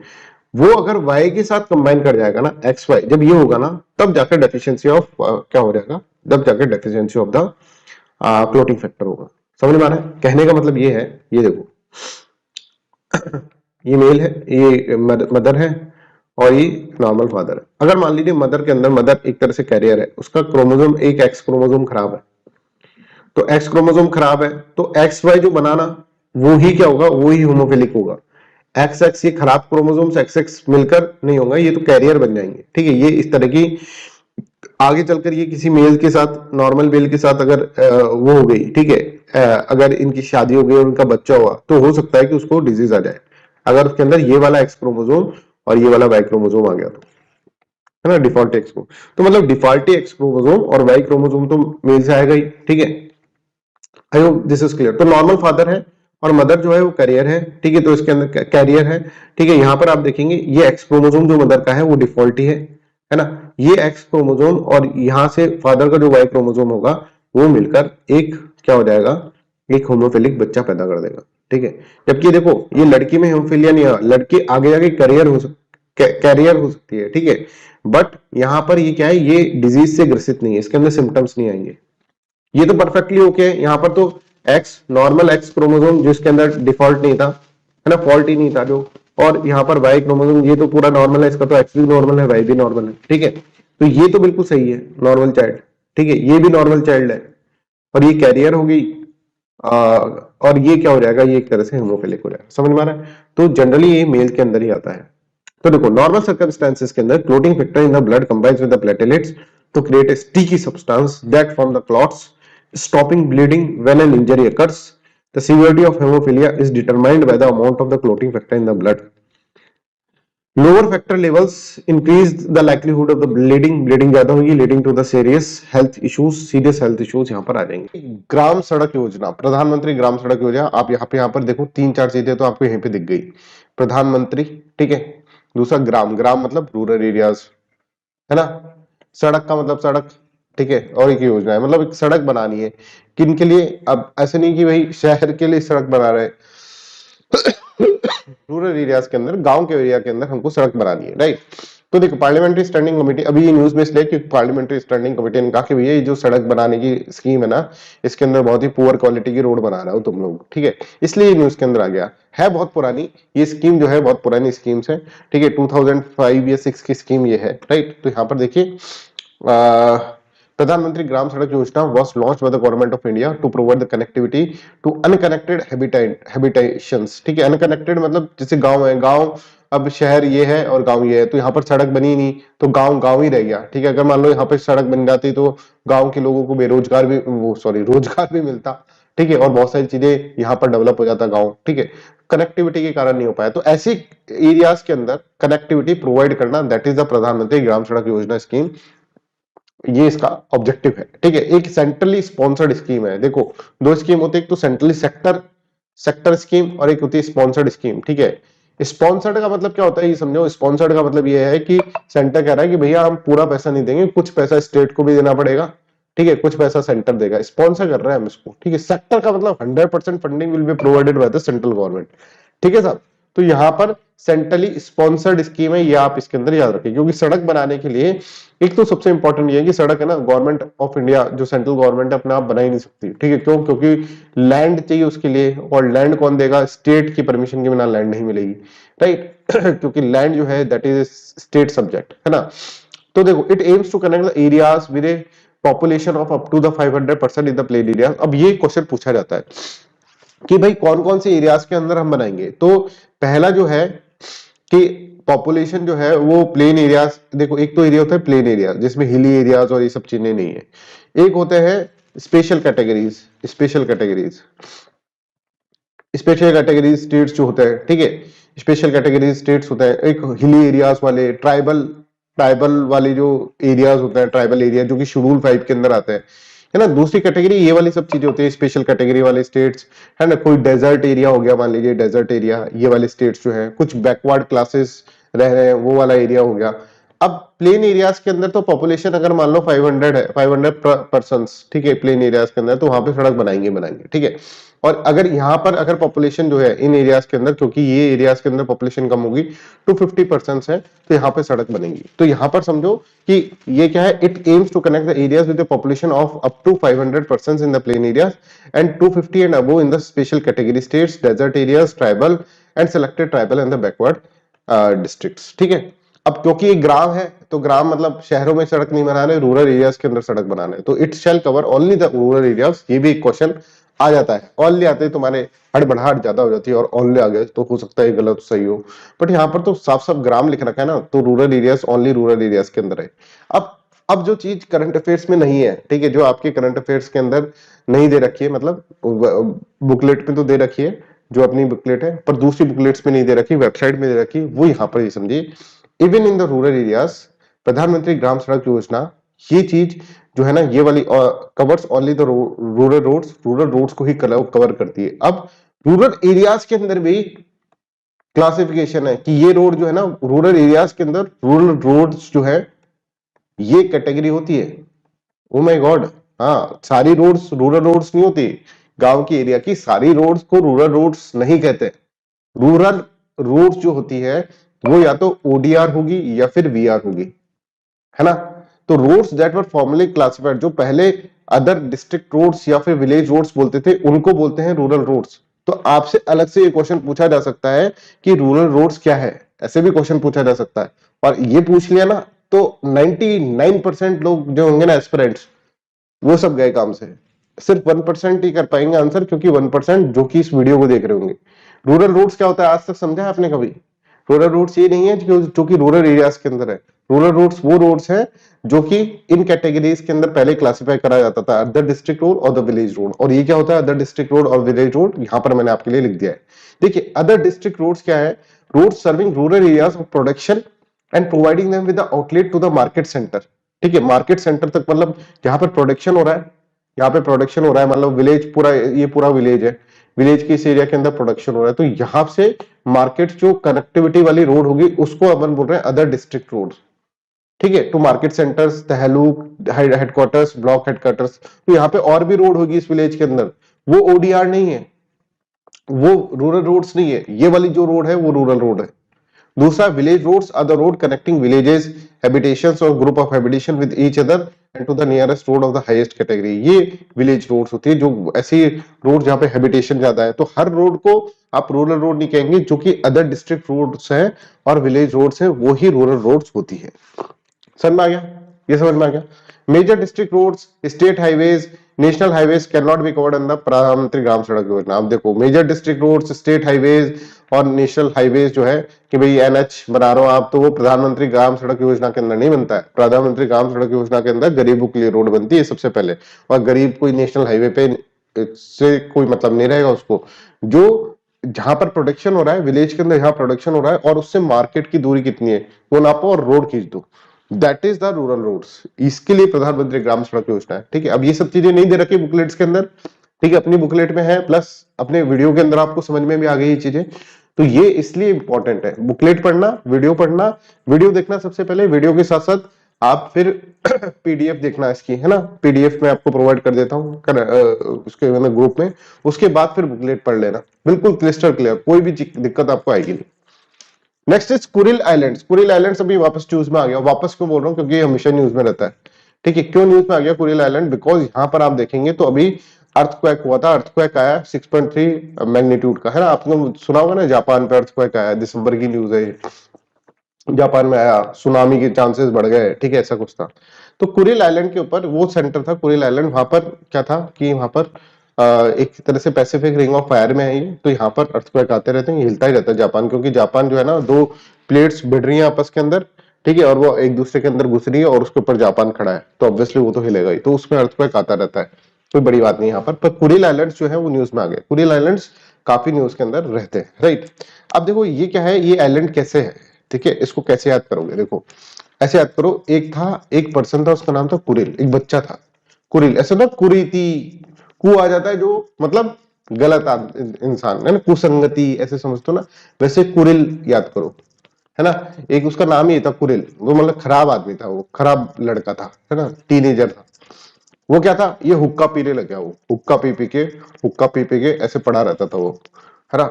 वो अगर वाई के साथ कंबाइन कर जाएगा ना, एक्स वाई जब ये होगा ना, तब जाकर डेफिशिएंसी ऑफ क्या हो जाएगा, तब जाकर deficiency of the clotting factor होगा। समझ में आ रहा है, कहने का मतलब ये है, ये देखो ये मेल है, ये मदर है, और ये नॉर्मल फादर है। अगर मान लीजिए मदर के अंदर, मदर एक तरह से कैरियर है, उसका क्रोमोसोम, एक एक्स क्रोमोसोम खराब है, तो एक्स क्रोमोसोम खराब है, तो एक्स वाई जो बनाना वो ही क्या होगा, वो ही होमोफिलिक होगा। एक्स एक्स ये खराब क्रोमोसोम्स एक्स एक्स मिलकर नहीं होगा, ये तो कैरियर बन जाएंगे। ठीक है, ये इस तरह की, आगे चलकर ये किसी मेल के साथ, नॉर्मल मेल के साथ अगर वो हो गई, ठीक है, अगर इनकी शादी हो गई और उनका बच्चा हुआ, तो हो सकता है कि उसको डिजीज आ जाए, अगर उसके अंदर ये वाला एक्स क्रोमोसोम और ये वाला वाई क्रोमोसोम आ गया तो, है ना, डिफॉल्ट एक्स को। तो मतलब डिफॉल्टी एक्स क्रोमोसोम और वाई क्रोमोसोम तो मेल से आएगा ही। ठीक है, I hope this is clear. तो नॉर्मल फादर है और मदर जो है वो कैरियर है। ठीक है, तो इसके अंदर कैरियर है। ठीक है, यहाँ पर आप देखेंगे ये एक्स क्रोमोसोम जो मदर का है वो डिफॉल्ट ही है ना, ये एक्स क्रोमोसोम और यहाँ से फादर का जो वाई क्रोमोसोम होगा वो मिलकर एक क्या हो जाएगा, एक होमोफिलिक बच्चा पैदा कर देगा। ठीक है, जबकि देखो ये लड़की में होमोफिलिया नहीं है, लड़की आगे जाके कैरियर हो सकती है। ठीक है, बट यहाँ पर ये क्या है, ये डिजीज से ग्रसित नहीं है, इसके अंदर सिम्टम्स नहीं आएंगे, ये तो परफेक्टली ओके है। यहाँ पर तो एक्स, नॉर्मल एक्स क्रोमोसोम जिसके अंदर डिफॉल्ट नहीं था, है ना, फॉल्ट ही नहीं था जो, और यहाँ पर वाई क्रोमोसोम ये तो पूरा नॉर्मल है, इसका तो एक्स भी नॉर्मल है, वाई भी नॉर्मल है। ठीक है, तो ये तो बिल्कुल सही है, नॉर्मल चाइल्ड। ठीक है, ये भी नॉर्मल चाइल्ड है, और ये कैरियर होगी, और ये क्या हो जाएगा, ये एक तरह से होमोफिलिक हो जाएगा। समझ में आ रहा है, तो जनरली ये मेल के अंदर ही आता है। तो देखो नॉर्मल सर्कमस्टेंसेस के अंदर clotting factor in the blood combines with the platelets to create a sticky substance that form the clots, stopping bleeding when an injury occurs. The severity of hemophilia is determined by the amount of the clotting factor in the blood. Lower factor levels increase the likelihood of the bleeding ज्यादा होगी, leading to the serious health issues यहाँ पर आ जाएंगे। ग्राम सड़क योजना, प्रधानमंत्री ग्राम सड़क योजना, आप यहाँ पर देखो 3-4 चीजें तो आपको यहीं पे दिख गई। प्रधानमंत्री, ठीक है, दूसरा ग्राम, ग्राम मतलब रूरल एरियाज, है ना, सड़क का मतलब सड़क, ठीक है, और एक योजना है, मतलब एक सड़क बनानी है किन के लिए। अब ऐसे नहीं कि भाई शहर के लिए सड़क बना रहे, रूरल एरियाज के अंदर, गांव के एरिया के अंदर हमको सड़क बनानी है, राइट। तो देखो पार्लियामेंट्री स्टैंडिंग कमेटी, अभी ये न्यूज में इसलिए कि पार्लियामेंट्री स्टैंडिंग कमेटी ने कहा कि भैया ये जो सड़क बनाने की स्कीम है ना, इसके अंदर बहुत ही पुअर क्वालिटी की रोड बना रहा हो तुम लोग, ठीक है, इसलिए ये न्यूज के अंदर आ गया है। बहुत पुरानी ये स्कीम जो है, बहुत पुरानी स्कीम्स है, ठीक है, 2005 या 6 की स्कीम ये है, राइट। तो यहाँ पर देखिए प्रधानमंत्री ग्राम सड़क योजना was launched by the government of India to provide the connectivity to unconnected habitations, ठीक है, अनकनेक्टेड मतलब जैसे गांव है, गांव अब शहर ये है और गांव ये है, तो यहाँ पर सड़क बनी नहीं तो गांव गांव ही रह गया, ठीक है। अगर मान लो यहाँ पर सड़क बन जाती तो गांव के लोगों को बेरोजगार भी, वो सॉरी रोजगार भी मिलता, ठीक है, और बहुत सारी चीजें यहाँ पर डेवलप हो जाता गांव, ठीक है। कनेक्टिविटी के कारण नहीं हो पाया, तो ऐसी एरियाज के अंदर कनेक्टिविटी प्रोवाइड करना, दैट इज द प्रधानमंत्री ग्राम सड़क योजना स्कीम, ये इसका ऑब्जेक्टिव है, ठीक है। एक सेंट्रली स्पॉन्सर्ड स्कीम है, देखो दो स्कीम होती है, एक तो सेंट्रली सेक्टर स्कीम और एक होती है स्पॉन्सर्ड स्कीम, ठीक है। स्पॉन्सर्ड का मतलब क्या होता है ये समझो, स्पॉन्सर्ड का मतलब ये है कि सेंटर कह रहा है कि भैया हम पूरा पैसा नहीं देंगे, कुछ पैसा स्टेट को भी देना पड़ेगा, ठीक है, कुछ पैसा सेंटर देगा, स्पॉन्सर कर रहे हैं हम इसको, ठीक है। सेक्टर का मतलब 100% funding will be provided by the central government, ठीक है साहब। तो यहाँ पर सेंट्रली स्पॉन्सर्ड स्कीम है, ये आप इसके अंदर याद रखें, क्योंकि सड़क बनाने के लिए एक तो सबसे इंपॉर्टेंट ये है कि सड़क है ना, गवर्नमेंट ऑफ इंडिया जो सेंट्रल गवर्नमेंट है अपना आप बना ही नहीं सकती, ठीक है। क्यों? क्योंकि लैंड चाहिए उसके लिए, और लैंड कौन देगा? स्टेट की परमिशन के बिना लैंड नहीं मिलेगी, राइट। क्योंकि लैंड जो है दैट इज स्टेट सब्जेक्ट, है ना। तो देखो it aims to connect the areas with a population of up to the 500% in the plain area. अब ये क्वेश्चन पूछा जाता है कि भाई कौन कौन से एरियाज के अंदर हम बनाएंगे। तो पहला जो है कि पॉपुलेशन जो है वो प्लेन एरियाज, देखो एक तो एरिया होता है प्लेन एरिया जिसमें हिली एरियाज और ये सब चीजें नहीं है, एक होते हैं special categories, special categories special categories states जो होते हैं, ठीक है, स्पेशल कैटेगरीज स्टेट्स होते हैं। एक हिली एरियाज वाले, ट्राइबल ट्राइबल वाले जो एरियाज होते हैं, ट्राइबल एरिया जो कि शेड्यूल 5 के अंदर आते हैं, है ना। दूसरी कैटेगरी ये वाली सब चीजें होती है स्पेशल कैटेगरी वाले स्टेट्स, है ना। कोई डेजर्ट एरिया हो गया, मान लीजिए डेजर्ट एरिया, ये वाले स्टेट्स जो है, कुछ बैकवर्ड क्लासेस रह रहे हैं वो वाला एरिया हो गया। अब प्लेन एरियाज के अंदर तो पॉपुलेशन अगर मान लो 500 है, 500 पर्सन, ठीक है, प्लेन एरियाज के अंदर, तो वहां पे सड़क बनाएंगे, ठीक है। और अगर यहाँ पर अगर पॉपुलेशन जो है इन एरियाज के अंदर, क्योंकि ये एरियाज के अंदर पॉपुलेशन कम होगी, 250% है, तो यहाँ पे सड़क बनेगी। तो यहाँ पर समझो कि ये क्या है, it aims to connect the areas with the population of up to 500% in the plain areas and 250 and above in the special category states, desert areas, tribal and selected tribal and the backward districts, ठीक है। अब क्योंकि ये ग्राम है, तो ग्राम मतलब शहरों में सड़क नहीं बनाना है, रूरल एरियाज के अंदर सड़क बनाना है, तो it shall cover only the rural areas. ये भी एक क्वेश्चन आ जाता है, ओनली आते ही तुम्हारे हड़बड़ाहट ज्यादा हो जाती है, और ओनली आ गए तो हो सकता है गलत सही हो, बट यहाँ पर तो साफ साफ ग्राम लिख रखा है ना, तो rural areas only rural areas के अंदर है। अब जो चीज करंट अफेयर्स में नहीं है, ठीक है, जो आपके करंट अफेयर्स के अंदर नहीं दे रखी है, मतलब बुकलेट में तो दे रखी है जो अपनी बुकलेट है, पर दूसरी बुकलेट्स में नहीं दे रखी, वेबसाइट में दे रखी, वो यहाँ पर ये समझिए। Even in the rural areas प्रधानमंत्री ग्राम सड़क योजना, ये चीज जो है ना, ये वाली covers only the rural roads को ही कवर करती है। अब रूरल एरियाज के अंदर भी क्लासिफिकेशन है कि ये रोड जो है ना, रूरल एरियाज के अंदर रूरल रोड्स जो है ये कैटेगरी होती है। ओ माय गॉड, हाँ, सारी रोड्स रूरल रोड्स नहीं होती, गांव की एरिया की सारी रोड्स को रूरल रोड्स नहीं कहते। रूरल रोड्स जो होती है वो या तो ओडीआर होगी या फिर वीआर होगी, है ना। तो roads that were formerly classified, जो पहले अदर डिस्ट्रिक्ट रोड्स या फिर विलेज रोड्स बोलते थे, उनको बोलते हैं रूरल रोड्स। तो आपसे अलग से ये क्वेश्चन पूछा जा सकता है कि रूरल रोड्स क्या है, ऐसे भी क्वेश्चन पूछा जा सकता है। और ये पूछ लिया ना तो 99% लोग जो होंगे ना एस्पिरेंट्स, वो सब गए काम से। सिर्फ 1% ही कर पाएंगे आंसर, क्योंकि 1% जो कि इस वीडियो को देख रहे होंगे। रूरल रोड्स क्या होता है आज तक समझा है आपने कभी? रूरल रोड्स ये नहीं है जो कि रूरल एरियाज के अंदर है। रूरल रोड्स वो रोड्स हैं जो कि इन कैटेगरीज के अंदर पहले क्लासिफाई करा जाता था, अदर डिस्ट्रिक्ट रोड और द विलेज रोड। और ये क्या होता है अदर डिस्ट्रिक्ट रोड और विलेज रोड, यहां पर मैंने आपके लिए लिख दिया है। देखिए अदर डिस्ट्रिक्ट रोड्स क्या है, road serving rural areas of production and providing them with the outlet to the market centre. ठीक है, मार्केट सेंटर तक, मतलब जहां पर प्रोडक्शन हो रहा है, यहाँ पे प्रोडक्शन हो रहा है, मतलब विलेज पूरा, ये पूरा विलेज है, विलेज के इस एरिया के अंदर प्रोडक्शन हो रहा है, तो यहां से मार्केट जो कनेक्टिविटी वाली रोड होगी उसको अपन बोल रहे हैं अदर डिस्ट्रिक्ट रोड। ठीक है, to market centres, taluk, headquarters, block headquarters. तो यहाँ पे और भी रोड होगी इस विलेज के अंदर, वो ओडीआर नहीं है, वो रूरल रोड्स नहीं है, ये वाली जो रोड है वो रूरल रोड है। दूसरा, village roads are the road connecting villages, habitations और group of habitation with each other and to the nearest road of the highest category. ये विलेज रोड्स होती है, जो ऐसी रोड जहां पे हैबिटेशन ज्यादा है। तो हर रोड को आप रूरल रोड नहीं कहेंगे, जो कि अदर डिस्ट्रिक्ट रोड्स हैं और विलेज रोड्स हैं, वो ही रूरल रोड्स होती है। समझ में आ गया, ये समझ में आ गया। Major district roads, state highways, national highways can not be covered under Pradhan Mantri Gram Sadak Yojana. आप देखो major district roads, state highways और नेशनल हाईवेज जो है कि भाई एनएच बना रहे हो आप, तो वो प्रधानमंत्री ग्राम सड़क योजना के अंदर नहीं बनता है। प्रधानमंत्री ग्राम सड़क योजना के अंदर गरीबों के लिए रोड बनती है सबसे पहले, और गरीब कोई नेशनल हाईवे पे से कोई मतलब नहीं रहेगा उसको। जो जहां पर प्रोडक्शन हो रहा है विलेज के अंदर, जहां प्रोडक्शन हो रहा है और उससे मार्केट की दूरी कितनी है वो नापो और रोड खींच दो, that is the rural roads. इसके लिए प्रधानमंत्री ग्राम सड़क योजना है। ठीक है, अब ये सब चीजें नहीं दे रखी बुकलेट्स के अंदर, ठीक है, अपनी बुकलेट में है, प्लस अपने वीडियो के अंदर आपको समझ में भी आ गई ये चीजें। तो ये इसलिए इंपॉर्टेंट है, बुकलेट पढ़ना, वीडियो पढ़ना, वीडियो देखना सबसे पहले, वीडियो के साथ साथ आप फिर पीडीएफ देखना इसकी, है ना, पीडीएफ में आपको प्रोवाइड कर देता हूँ उसके मैंने ग्रुप में, उसके बाद फिर बुकलेट पढ़ लेना, बिल्कुल क्लिस्टर क्लियर, कोई भी दिक्कत आपको आएगी नहीं। Next is Kuril islands. Kuril islands अभी वापस न्यूज में आ गया, वापस क्यों बोल रहा हूँ, क्योंकि ये हमेशा न्यूज में रहता है। ठीक है, क्यों न्यूज में आ गया कुरिल आइलैंड, बिकॉज यहाँ पर आप देखेंगे तो अभी अर्थक्वेक हुआ था, अर्थक्वेक आया 6.3 मैग्नीट्यूड का, है ना, आपने सुना होगा ना, जापान पे अर्थक्वेक आया, दिसंबर की न्यूज है ये, जापान में आया, सुनामी के चांसेस बढ़ गए, ठीक है, ऐसा कुछ था। तो कुरिल आइलैंड के ऊपर वो सेंटर था कुरिल आइलैंड, वहां पर क्या था कि वहां पर एक तरह से पैसिफिक रिंग ऑफ फायर में है ये, तो यहाँ पर अर्थक्वेक आते रहते हैं, हिलता ही रहता है जापान, क्योंकि जापान जो है ना, दो प्लेट्स भिड़ रही हैं आपस के अंदर, ठीक है, और वो एक दूसरे के अंदर घुस रही है और उसके ऊपर जापान खड़ा है, तो ऑब्वियसली वो तो हिलेगा ही, तो उसमें अर्थक्वेक आता रहता है, कोई बड़ी बात नहीं यहाँ पर कुरिल आइलैंड्स जो है वो न्यूज में आ गए। कुरिल आइलैंड्स काफी न्यूज के अंदर रहते हैं, राइट। अब देखो ये क्या है, ये आइलैंड कैसे है, ठीक है, इसको कैसे याद करोगे, देखो ऐसे याद करो, एक था, एक पर्सन था, उसका नाम था कुरिल, एक बच्चा था कुरिल, ऐसे ना कुरीति, कु आ जाता है जो मतलब गलत इंसान है ना, कुसंगति ऐसे समझते हो ना, वैसे कुरिल याद करो, है ना। एक उसका नाम ही था कुरिल, वो मतलब खराब आदमी था, वो खराब लड़का था, है ना, टीनेजर था। वो क्या था, ये हुक्का पीने लग गया, वो हुक्का पी पी के ऐसे पड़ा रहता था वो, है ना।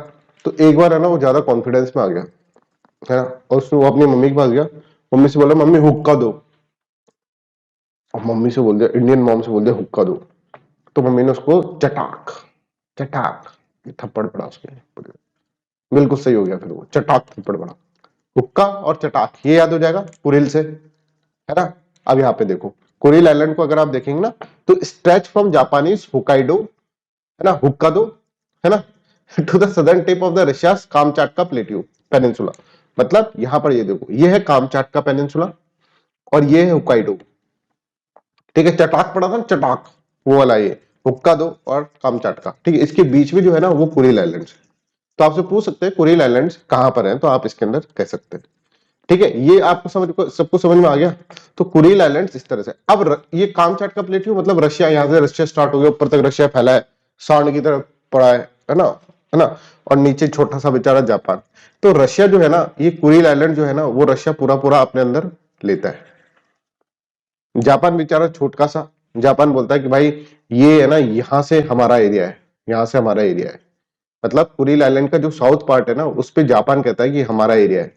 तो एक बार है ना वो ज्यादा कॉन्फिडेंस में आ गया, है ना, और उसने वो अपनी मम्मी के पास गया, मम्मी से बोला मम्मी हुक्का दो, और मम्मी से बोल दिया, इंडियन मॉम से बोल दिया हुक्का दो, तो मम्मी ने उसको चटाक चटाक थप्पड़ पड़ा उसके, बिल्कुल सही हो गया, फिर वो चटाक थप्पड़ पड़ा, हुक्का और चटाक ये याद हो जाएगा कुरिल से, है ना। अब यहाँ पे देखो कुरिल आइलैंड को अगर आप देखेंगे ना, तो स्ट्रेच फ्रॉम जापानीज हुकाइडो, है ना, हुक्का दो, है ना, to the southern tip of the Russia Kamchatka plateau peninsula. मतलब यहां पर ये देखो, ये है कामचाटका पेनिनसुला और ये है हुकाइडो, ठीक है, चटाक पड़ा था ना, चटाक वो वाला, ये हुक्का दो और कामचाटका, ठीक है, इसके बीच में जो है ना वो कुरिल आइलैंड्स है। तो आपसे पूछ सकते हैं कुरिल आइलैंड्स कहां पर हैं, तो आप इसके अंदर कह सकते हैं, ठीक है, ये आपको सबको समझ में आ गया। तो कुरिल आइलैंड्स इस तरह से। अब ये कामचाटका प्लेट्यू मतलब रशिया, यहां से रशिया स्टार्ट हो गया, ऊपर तक रशिया फैला है, सांड की तरफ पड़ा है ना, है ना, और नीचे छोटा सा बेचारा जापान। तो रशिया जो है ना, ये कुरिल आइलैंड जो है ना, वो रशिया पूरा पूरा अपने अंदर लेता है। जापान बेचारा छोटका सा, जापान बोलता है कि भाई ये है ना, यहां से हमारा एरिया है, यहां से हमारा एरिया है, मतलब कुरिल आइलैंड का जो साउथ पार्ट है ना, उस पे जापान कहता है कि हमारा एरिया है।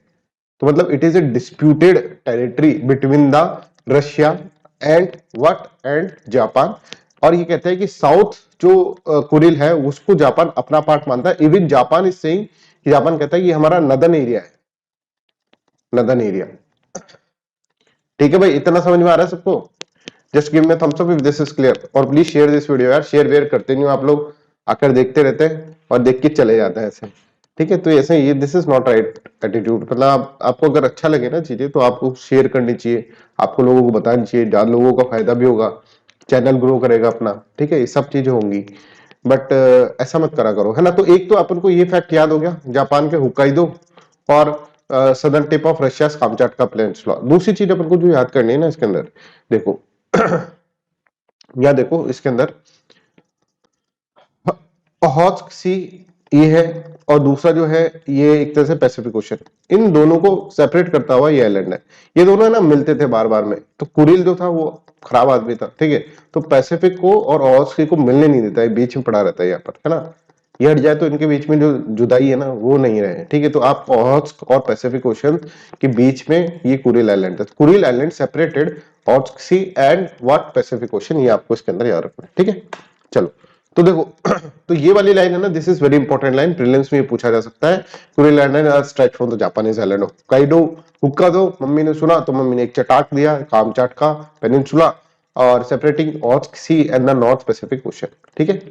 तो मतलब it is A disputed territory between the Russia and what and Japan. और ये कहते हैं कि साउथ जो कुरिल है उसको जापान अपना पार्ट मानता है। इवन जापान इज सेइंग कि जापान कहता है कि हमारा नदन एरिया है, नदन एरिया। ठीक है भाई, इतना समझ में आ रहा है सबको? Just give me thumbs up if this is clear, और प्लीज शेयर दिस वीडियो यार, शेयर वेयर करते नहीं हो आप लोग, आकर देखते रहते हैं और देख के चले जाते हैं ऐसे। ठीक है। तो ऐसे ये this is not right attitude. मतलब आपको अगर अच्छा लगे ना चीजें तो आपको शेयर करनी चाहिए, आपको लोगों को बतानी चाहिए, जहाँ लोगों का फायदा भी होगा, चैनल ग्रो करेगा अपना, ठीक है, ये सब चीजें होंगी। बट ऐसा मत करा करो, है ना। तो एक तो अपन को ये फैक्ट याद हो गया, जापान के हुकाइदो और सदर्न टिप ऑफ रशिया कामचाटका प्लेन्सुला। दूसरी चीज अपन को जो याद करनी है ना इसके अंदर, देखो या देखो इसके अंदर हॉच सी ये है, और दूसरा जो है ये एक तरह से पैसिफिक ओशन, इन दोनों को सेपरेट करता हुआ ये आइलैंड है। ये दोनों है ना मिलते थे बार बार में, तो कुरिल जो था वो खराब आदमी था, ठीक है। तो पैसिफिक को और हॉच को मिलने नहीं देता है, बीच में पड़ा रहता है यहाँ पर, है ना। ये हट जाए तो इनके बीच में जो जुदाई है ना वो नहीं रहे, ठीक है। तो आप ऑस्क और पैसिफिक ओशन के बीच में ये कुरिल आइलैंड है। Kuril island separated Okhotsk sea and what Pacific Ocean, ये आपको इसके अंदर याद रखना है, ठीक है। चलो, तो देखो तो ये वाली लाइन है ना, this is very important line, prelims में ये पूछा जा सकता है। Kuril island are stretch from the Japanese island of Hokkaido. हुक्का दो, मम्मी ने सुना तो मम्मी ने एक चटाक दिया, काम चाट का पेनिनसुला, और separating Okhotsk sea and the North Pacific Ocean, ठीक है।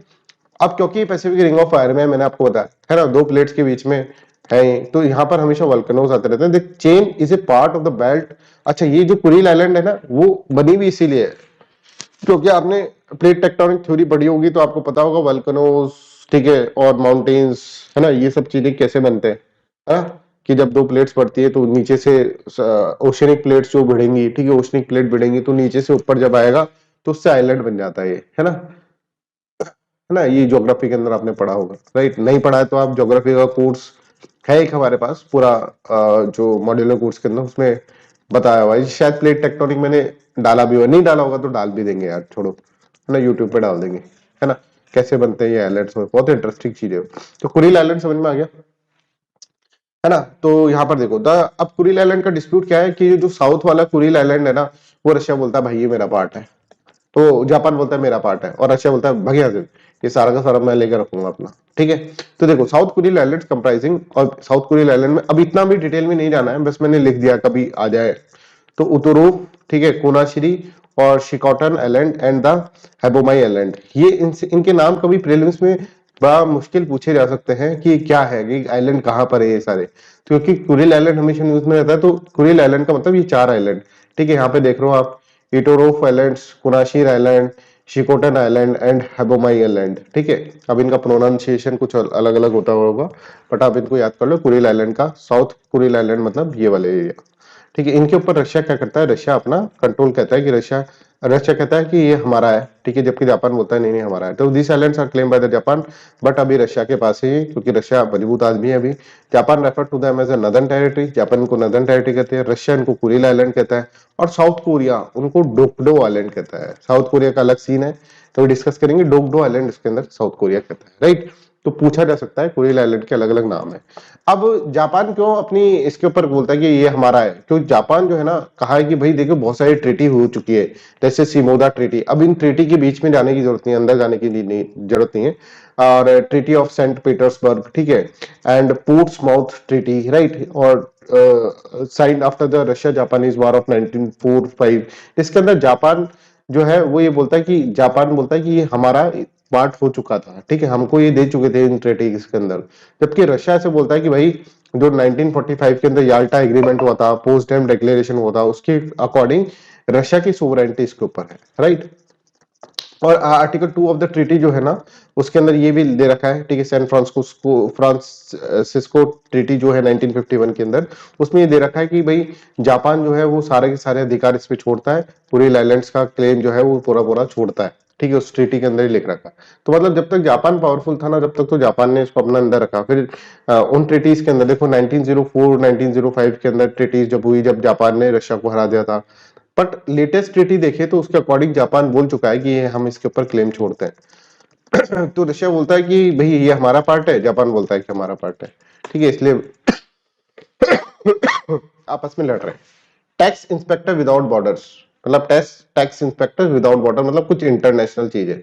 अब क्योंकि पैसिफिक रिंग ऑफ फायर में मैंने आपको बताया है ना, दो प्लेट्स के बीच में है, तो यहाँ पर हमेशा वल्केनोज आते रहते हैं। The chain is a part of the belt. अच्छा, ये जो कुरिल आइलैंड है ना वो बनी भी इसीलिए है क्योंकि आपने प्लेट टेक्टोनिक थ्योरी पढ़ी होगी, तो आपको पता होगा वल्केनोज, ठीक है, और माउंटेन्स, है ना, ये सब चीजें कैसे बनते हैं, हाँ? कि जब दो प्लेट्स पड़ती है तो नीचे से ओशनिक प्लेट्स जो भिड़ेंगी, ठीक है, ओशनिक प्लेट भिड़ेंगी तो नीचे से ऊपर जब आएगा तो उससे आइलैंड बन जाता है ये, है ना। है ना, ये ज्योग्राफी के अंदर आपने पढ़ा होगा, राइट। नहीं पढ़ा है तो आप ज्योग्राफी का कोर्स है एक हमारे पास पूरा, जो मॉड्यूलर कोर्स के अंदर उसमें बताया हुआ है। शायद प्लेट टेक्टोनिक मैंने डाला भी होगा, नहीं डाला होगा तो डाल भी देंगे यार, छोड़ो, है ना, यूट्यूब पे डाल देंगे, है ना, कैसे बनते हैं ये आइलैंड्स में, बहुत इंटरेस्टिंग चीज है। तो कुरिल आइलैंड समझ में आ गया, है ना। तो यहाँ पर देखो अब कुरिल आइलैंड का डिस्प्यूट क्या है कि ये जो साउथ वाला कुरिल आइलैंड है ना, वो रशिया बोलता है भाई ये मेरा पार्ट है, तो जापान बोलता है मेरा पार्ट है, और रशिया बोलता है भाग यहाँ से, ये सारा का सारा मैं लेकर रखूंगा अपना, ठीक है। तो देखो साउथ कुरिल आइलैंड कंप्राइजिंग, और साउथ कुरिल आइलैंड में अब इतना भी डिटेल में नहीं जाना है, बस मैंने लिख दिया कभी आ जाए। तो उतोरो, ठीक है, कोनाशिरी और शिकॉटन आइलैंड एंड द हैबोमाई आइलैंड, ये इनके नाम कभी प्रीलिम्स में बड़ा मुश्किल पूछे जा सकते हैं कि क्या है, कि आइलैंड कहाँ पर है ये सारे। तो क्योंकि कुरिल आइलैंड हमेशा न्यूज में रहता है, तो कुरिल आइलैंड का मतलब ये चार आइलैंड, ठीक है। यहाँ पे देख रहे हो आप, Etorofu islands, Kunashir island, Shikotan island and Habomai island, ठीक है। अब इनका प्रोनाउंसिएशन कुछ अलग अलग होता होगा, बट आप इनको याद कर लो। कुरिल आइलैंड का साउथ कुरिल आइलैंड मतलब ये वाले एरिया, ठीक है। इनके ऊपर रशिया क्या करता है, रशिया अपना कंट्रोल कहता है कि रशिया रशिया कहता है कि ये हमारा है, ठीक है, जबकि जापान बोलता है नहीं नहीं हमारा है। तो this islands are claim by the Japan, but अभी रशिया के पास ही है, क्योंकि रशिया मजबूत आदमी है अभी। Japan refer to them as a northern territory, Japan इनको नदर्न टेरिटरी कहते हैं, रशिया इनको कुरिल आइलैंड कहता है, और साउथ कोरिया उनको डोकडो आइलैंड कहता है। साउथ कोरिया का अलग सीन है, तो डिस्कस करेंगे। डोकडो आइलैंड इसके अंदर साउथ कोरिया कहता है, राइट। तो पूछा जा सकता है कुरिल आइलैंड के अलग अलग नाम है। अब जापान क्यों अपनी इसके ऊपर बोलता है कि ये हमारा है, क्योंकि जापान जो है ना, कहा है कि भाई देखो बहुत सारी ट्रीटी हो चुकी है, जैसे सिमोदा ट्रीटी, अब इन ट्रीटी के बीच में जाने की जरूरत नहीं, अंदर जाने की नहीं जरूरत नहीं है। और ट्रीटी ऑफ सेंट पीटर्सबर्ग, ठीक है, एंड पोर्ट्समाउथ ट्रीटी, राइट, और signed after the Russia Japanese war of 1945। इसके अंदर जापान जो है वो ये बोलता है कि जापान बोलता है कि ये हमारा पार्ट हो चुका था, ठीक है, हमको ये दे चुके थे इन ट्रीटीज के अंदर। जबकि रशिया से बोलता है कि भाई जो 1945 के अंदर याल्टा एग्रीमेंट हुआ था, पोस्ट डैम डिक्लेरेशन हुआ था, उसके अकॉर्डिंग रशिया की सोवरेंटी इसके ऊपर है, राइट। और आर्टिकल 2 ऑफ द ट्रीटी जो है ना, उसके अंदर ये भी दे रखा है, ठीक है, सैन फ्रांसिस्को ट्रीटी जो है 1951 के अंदर, उसमें ये दे रखा है कि भाई जापान जो है वो सारे के सारे अधिकार इस पे छोड़ता है, पूरे आइलैंड्स का क्लेम जो है वो पूरा पूरा छोड़ता है, ठीक है, उस ट्रीटी के अंदर ही लिख रखा। तो मतलब जब तक जापान पावरफुल था ना, जब तक तो जापान ने इसको अपना अंदर रखा। फिर उन ट्रीटीज के अंदर देखो 1904 1905 के अंदर ट्रीटीज जब हुई, जब जापान ने रशिया को हरा दिया था, बट लेटेस्ट ट्रीटी देखे तो उसके अकॉर्डिंग जापान बोल चुका है कि ये हम इसके ऊपर क्लेम छोड़ते हैं। तो रशिया बोलता है कि भाई ये हमारा पार्ट है, जापान बोलता है कि हमारा पार्ट है, ठीक है, इसलिए आपस में लड़ रहे हैं। टैक्स इंस्पेक्टर विदाउट बॉर्डर्स, मतलब tax tax inspector without border मतलब कुछ इंटरनेशनल चीज है।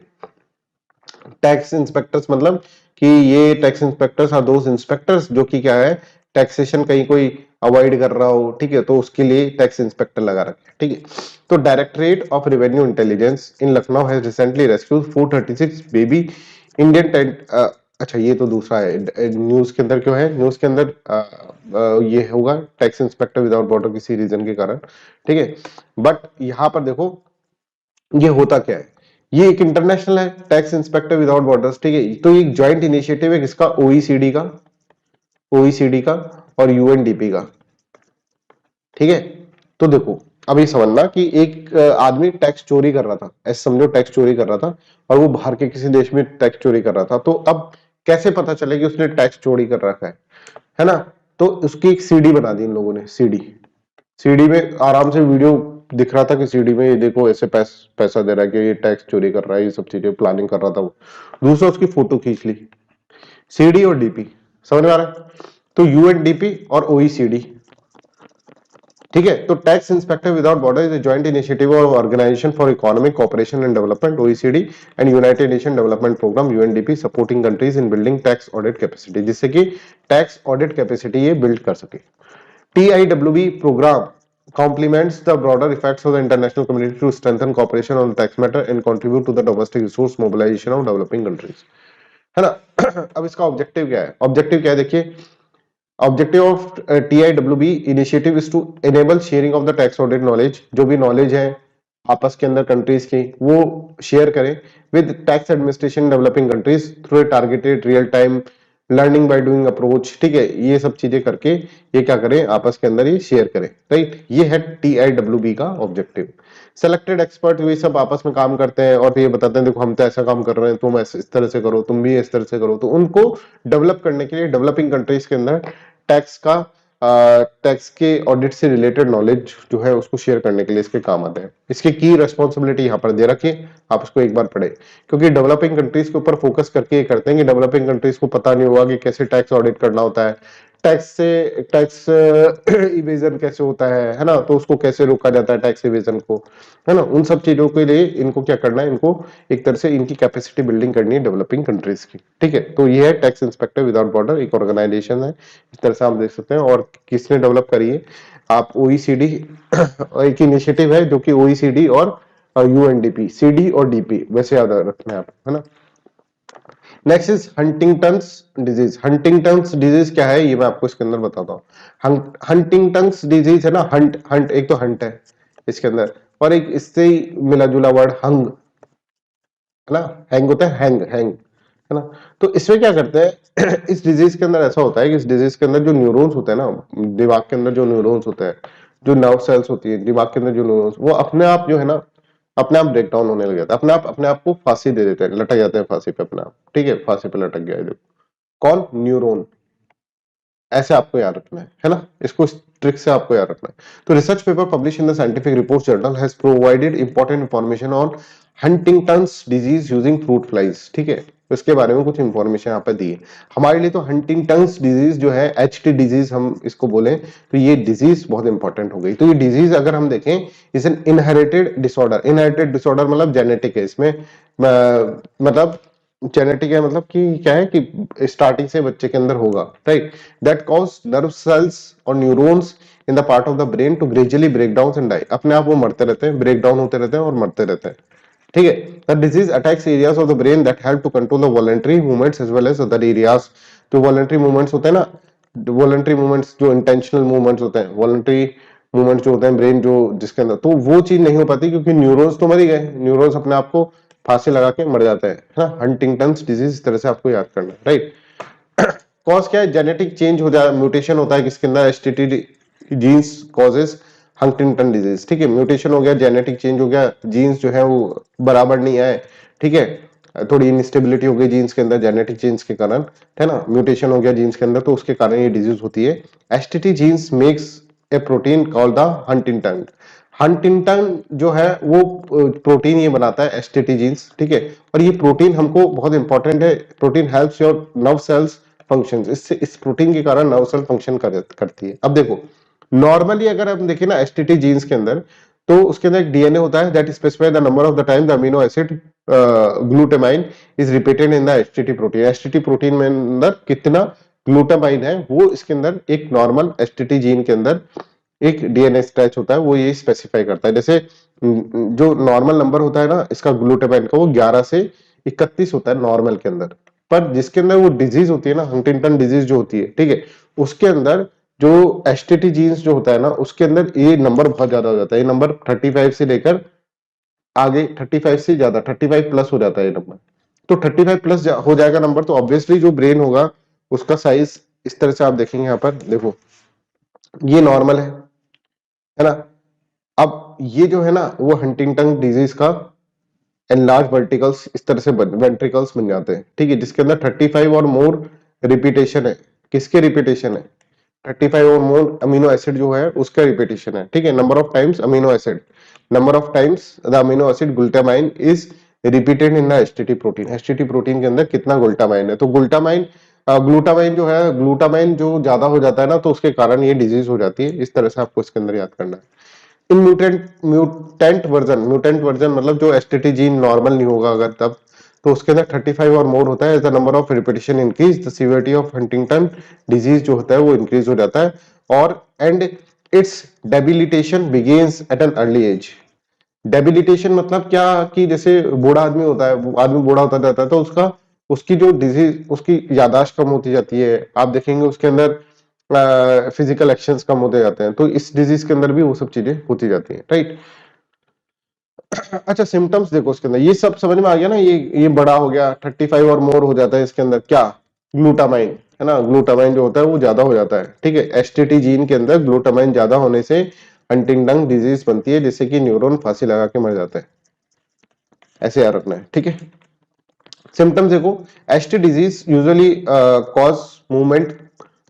टैक्स इंस्पेक्टर्स मतलब कि ये tax inspectors are those inspectors जो कि क्या है, टैक्सेशन कहीं कोई अवॉइड कर रहा हो, ठीक है, तो उसके लिए टैक्स इंस्पेक्टर लगा रखे हैं, ठीक है। तो directorate of revenue intelligence in Lucknow has recently rescued 436 baby Indian अच्छा ये तो दूसरा है न्यूज के अंदर, क्यों है न्यूज के अंदर ये होगा टैक्स इंस्पेक्टर विदाउट बॉर्डर किसी रीजन के कारण, ठीक है। बट यहाँ पर देखो ये होता क्या है, ये एक इंटरनेशनल है टैक्स इंस्पेक्टर विदाउट बॉर्डर्स, ठीक है। तो ये एक ज्वाइंट इनिशिएटिव है किसका, ओईसीडी का और यूएनडीपी का, ठीक है। तो देखो अब ये समझना कि एक आदमी टैक्स चोरी कर रहा था, ऐसे समझो टैक्स चोरी कर रहा था और वो बाहर के किसी देश में टैक्स चोरी कर रहा था, तो अब कैसे पता चले कि उसने टैक्स चोरी कर रखा है ना। तो उसकी एक सीडी बना दी इन लोगों ने, सीडी, सीडी में आराम से वीडियो दिख रहा था कि सीडी में ये देखो ऐसे पैसा दे रहा है कि ये टैक्स चोरी कर रहा है, ये सब चीजें प्लानिंग कर रहा था वो। दूसरा उसकी फोटो खींच ली, सीडी और डीपी, समझ में आ रहा है। तो यूएनडीपी और ओईसीडी, ठीक है। तो tax inspector without border is a joint initiative of Organisation for Economic Cooperation and Development, OECD, and United Nation Development Programme UNDP, supporting countries in building tax audit capacity, जिससे कि tax audit capacity ये build कर सके। TIWB program complements the broader effects of the international community to strengthen cooperation on tax matter and contribute to the domestic resource mobilization of developing countries, है ना। अब इसका objective क्या है, objective क्या है देखिए, objective of TIWB initiative is to enable sharing of the tax audit knowledge, जो भी नॉलेज है आपस के अंदर कंट्रीज की वो शेयर करें with tax administration developing countries through a targeted real time learning by doing approach, ठीक है। ये सब चीजें करके ये क्या करें, आपस के अंदर ये शेयर करें, राइट। ये है TIWB का ऑब्जेक्टिव। सेलेक्टेड एक्सपर्ट वे सब आपस में काम करते हैं और ये बताते हैं देखो हम तो ऐसा काम कर रहे हैं, तुम ऐसे इस तरह से करो, तुम भी इस तरह से करो। तो उनको डेवलप करने के लिए डेवलपिंग कंट्रीज के अंदर टैक्स का टैक्स के ऑडिट से रिलेटेड नॉलेज जो है उसको शेयर करने के लिए इसके काम आते हैं। इसकी की रेस्पॉन्सिबिलिटी यहाँ पर दे रखी है, आप इसको एक बार पढ़े, क्योंकि डेवलपिंग कंट्रीज के ऊपर फोकस करके ये करते हैं कि डेवलपिंग कंट्रीज को पता नहीं होगा कि कैसे टैक्स ऑडिट करना होता है, टैक्स इवेजन कैसे होता है ना, तो उसको कैसे रोका जाता है टैक्स इवेजन को, है ना। उन सब चीजों के लिए इनको क्या करना है, इनको एक तरह से इनकी कैपेसिटी बिल्डिंग करनी है डेवलपिंग कंट्रीज की, ठीक है। तो ये है टैक्स इंस्पेक्टर विदाउट बॉर्डर, एक ऑर्गेनाइजेशन है इस तरह से आप देख सकते हैं। और किसने डेवलप करी है, आप ओईसीडी एक इनिशिएटिव है जो कि ओईसीडी और यूएनडीपी, सीडी और डीपी वैसे याद रखना है आप, है ना। Next is Huntington's disease. Huntington's disease क्या है ये मैं आपको इसके अंदर बताता हूँ। हंटिंगटन्स डिजीज है ना, हंट हंट एक तो हंट है इसके अंदर, और एक इससे ही मिला जुला वर्ड हंग, है ना। हैंग होता है, हैंग हैंग, है ना। तो इसमें क्या करते हैं इस डिजीज के अंदर ऐसा होता है कि इस डिजीज के अंदर जो न्यूरॉन्स होते हैं ना, दिमाग के अंदर जो न्यूरॉन्स होते हैं, जो नर्व सेल्स होती है दिमाग के अंदर, जो न्यूरॉन्स वो अपने आप जो है ना अपने आप ब्रेक डाउन होने लग जाता है, अपने आप को फांसी दे देते हैं, लटक जाते हैं फांसी पे अपने आप, ठीक है। फांसी पे लटक गया है देखो, कौन, न्यूरॉन। ऐसे आपको याद रखना है ना, इसको इस ट्रिक से आपको याद रखना है। तो research paper publish in the scientific report journal has provided important information on Huntington's disease using fruit flies, ठीक है। तो इसके बारे में कुछ इंफॉर्मेशन यहाँ पे दी है हमारे लिए। तो हंटिंगटन्स डिजीज जो है, HT डिजीज हम इसको बोले, तो ये डिजीज बहुत इंपॉर्टेंट हो गई। तो ये डिजीज अगर हम देखें is an inherited disorder, inherited disorder मतलब जेनेटिक है इसमें, मतलब जेनेटिक है मतलब कि क्या है कि स्टार्टिंग से बच्चे के अंदर होगा, right. That cause nerve cells और neurons in the part of the brain to gradually break down and die, अपने आप वो मरते रहते हैं, ब्रेक डाउन होते रहते हैं और मरते रहते हैं, ठीक है। The disease attacks areas of the brain that help to control the voluntary movements as well as other areas. जो वॉलंटरी मूवमेंट्स होते हैं ना, वॉलंटरी मूवमेंट्स जो इंटेंशनल मूवमेंट्स होते हैं, वॉलंटरी मूवमेंट्स जो होते हैं ब्रेन जो जिसके अंदर, तो वो चीज नहीं हो पाती क्योंकि न्यूरॉन्स तो मर ही गए, न्यूरॉन्स अपने आप को फांसी लगा के मर जाते हैं, है ना। हंटिंगटन्स डिजीज इस तरह से आपको याद करना है, राइट। कॉज क्या है, जेनेटिक चेंज हो जाए, म्यूटेशन होता है किसके अंदर, STT genes causes Huntington disease, ठीक है। म्यूटेशन हो गया, जेनेटिक चेंज हो गया, जीन्स जो है वो बराबर नहीं आए, ठीक है। थोड़ी इनस्टेबिलिटी हो गई जीन्स के अंदर जेनेटिक चेंज के कारण, है ना। म्यूटेशन हो गया जीन्स के अंदर तो उसके कारण ये डिजीज होती है। STT genes makes a protein called the Huntington. Huntington जो है वो प्रोटीन ये बनाता है एसटीटी जीन्स, ठीक है। और ये प्रोटीन हमको बहुत इंपॉर्टेंट है, protein helps your nerve cells functions, इससे इस प्रोटीन के कारण नर्व सेल फंक्शन करती है। अब देखो नॉर्मली अगर हम देखें ना एसटीटी जीन्स के अंदर, तो उसके अंदर एक डीएनए होता है that specify the number of the time the amino acid glutamine is repeated in the STT protein. STT protein में अंदर कितना ग्लूटामाइन है वो इसके अंदर एक नॉर्मल एसटीटी जीन के अंदर एक डीएनए स्ट्रेच होता है वो ये स्पेसिफाई करता है। जैसे जो नॉर्मल नंबर होता है ना इसका ग्लूटामाइन का वो 11 से 31 होता है नॉर्मल के अंदर, पर जिसके अंदर वो डिजीज होती है ना, हंटिंगटन डिजीज जो होती है, ठीक है, उसके अंदर जो एसटीटी जीन्स जो होता है ना, उसके अंदर ये नंबर बहुत ज्यादा हो जाता है। ये नंबर 35 से लेकर आगे 35 से ज्यादा 35 प्लस हो जाता है ये नंबर। तो 35 प्लस हो जाएगा नंबर, तो ऑब्वियसली जो ब्रेन होगा उसका साइज इस तरह से आप देखेंगे यहाँ पर, देखो ये नॉर्मल है ना। अब ये जो है ना वो हंटिंगटन डिजीज का एनलार्ज वर्टिकल्स इस तरह से वेंट्रिकल्स बन जाते हैं, ठीक है, जिसके अंदर 35 और मोर रिपीटेशन है। किसके रिपीटेशन है? 35 और मोर अमीनो एसिड जो है उसका रिपीटेशन है, ठीक है। Number of times amino acid, number of times the amino acid glutamine is repeated in the STT protein. STT protein के अंदर कितना ग्लूटामाइन है? तो ग्लूटामाइन ग्लूटामाइन जो है, ग्लूटामाइन जो ज्यादा हो जाता है ना, तो उसके कारण ये डिजीज हो जाती है। इस तरह से आपको इसके अंदर याद करना है। इन म्यूटेंट वर्जन मतलब जो एसटीटी जीन नॉर्मल नहीं होगा अगर, तब तो उसके अंदर 35 और मोर होता है। As the number of repetition increase the severity of Huntington disease जो होता है वो इंक्रीज हो जाता है। और and its debilitation begins at an early age. Debilitation मतलब क्या कि जैसे बूढ़ा आदमी होता है, वो आदमी बूढ़ा होता जाता है तो उसका उसकी जो डिजीज, उसकी यादाश्त कम होती जाती है। आप देखेंगे उसके अंदर फिजिकल एक्शंस कम होते जाते हैं, तो इस डिजीज के अंदर भी वो सब चीजें होती जाती हैं, राइट। अच्छा, सिम्टम्स देखो इसके अंदर, ये सब समझ में आ गया ना। ये बड़ा हो गया, 35 और मोर हो जाता है इसके अंदर, क्या? ग्लूटामाइन, है ना। ग्लूटामाइन जो होता है वो ज्यादा हो जाता है, ठीक है। एसटीटी जीन के अंदर ग्लूटामाइन ज्यादा होने से हंटिंगटन डिजीज बनती है, जिससे कि न्यूरॉन फांसी लगा के मर जाता है। ऐसे याद रखना है, ठीक है। सिम्टम्स देखो, ST disease usually cause movement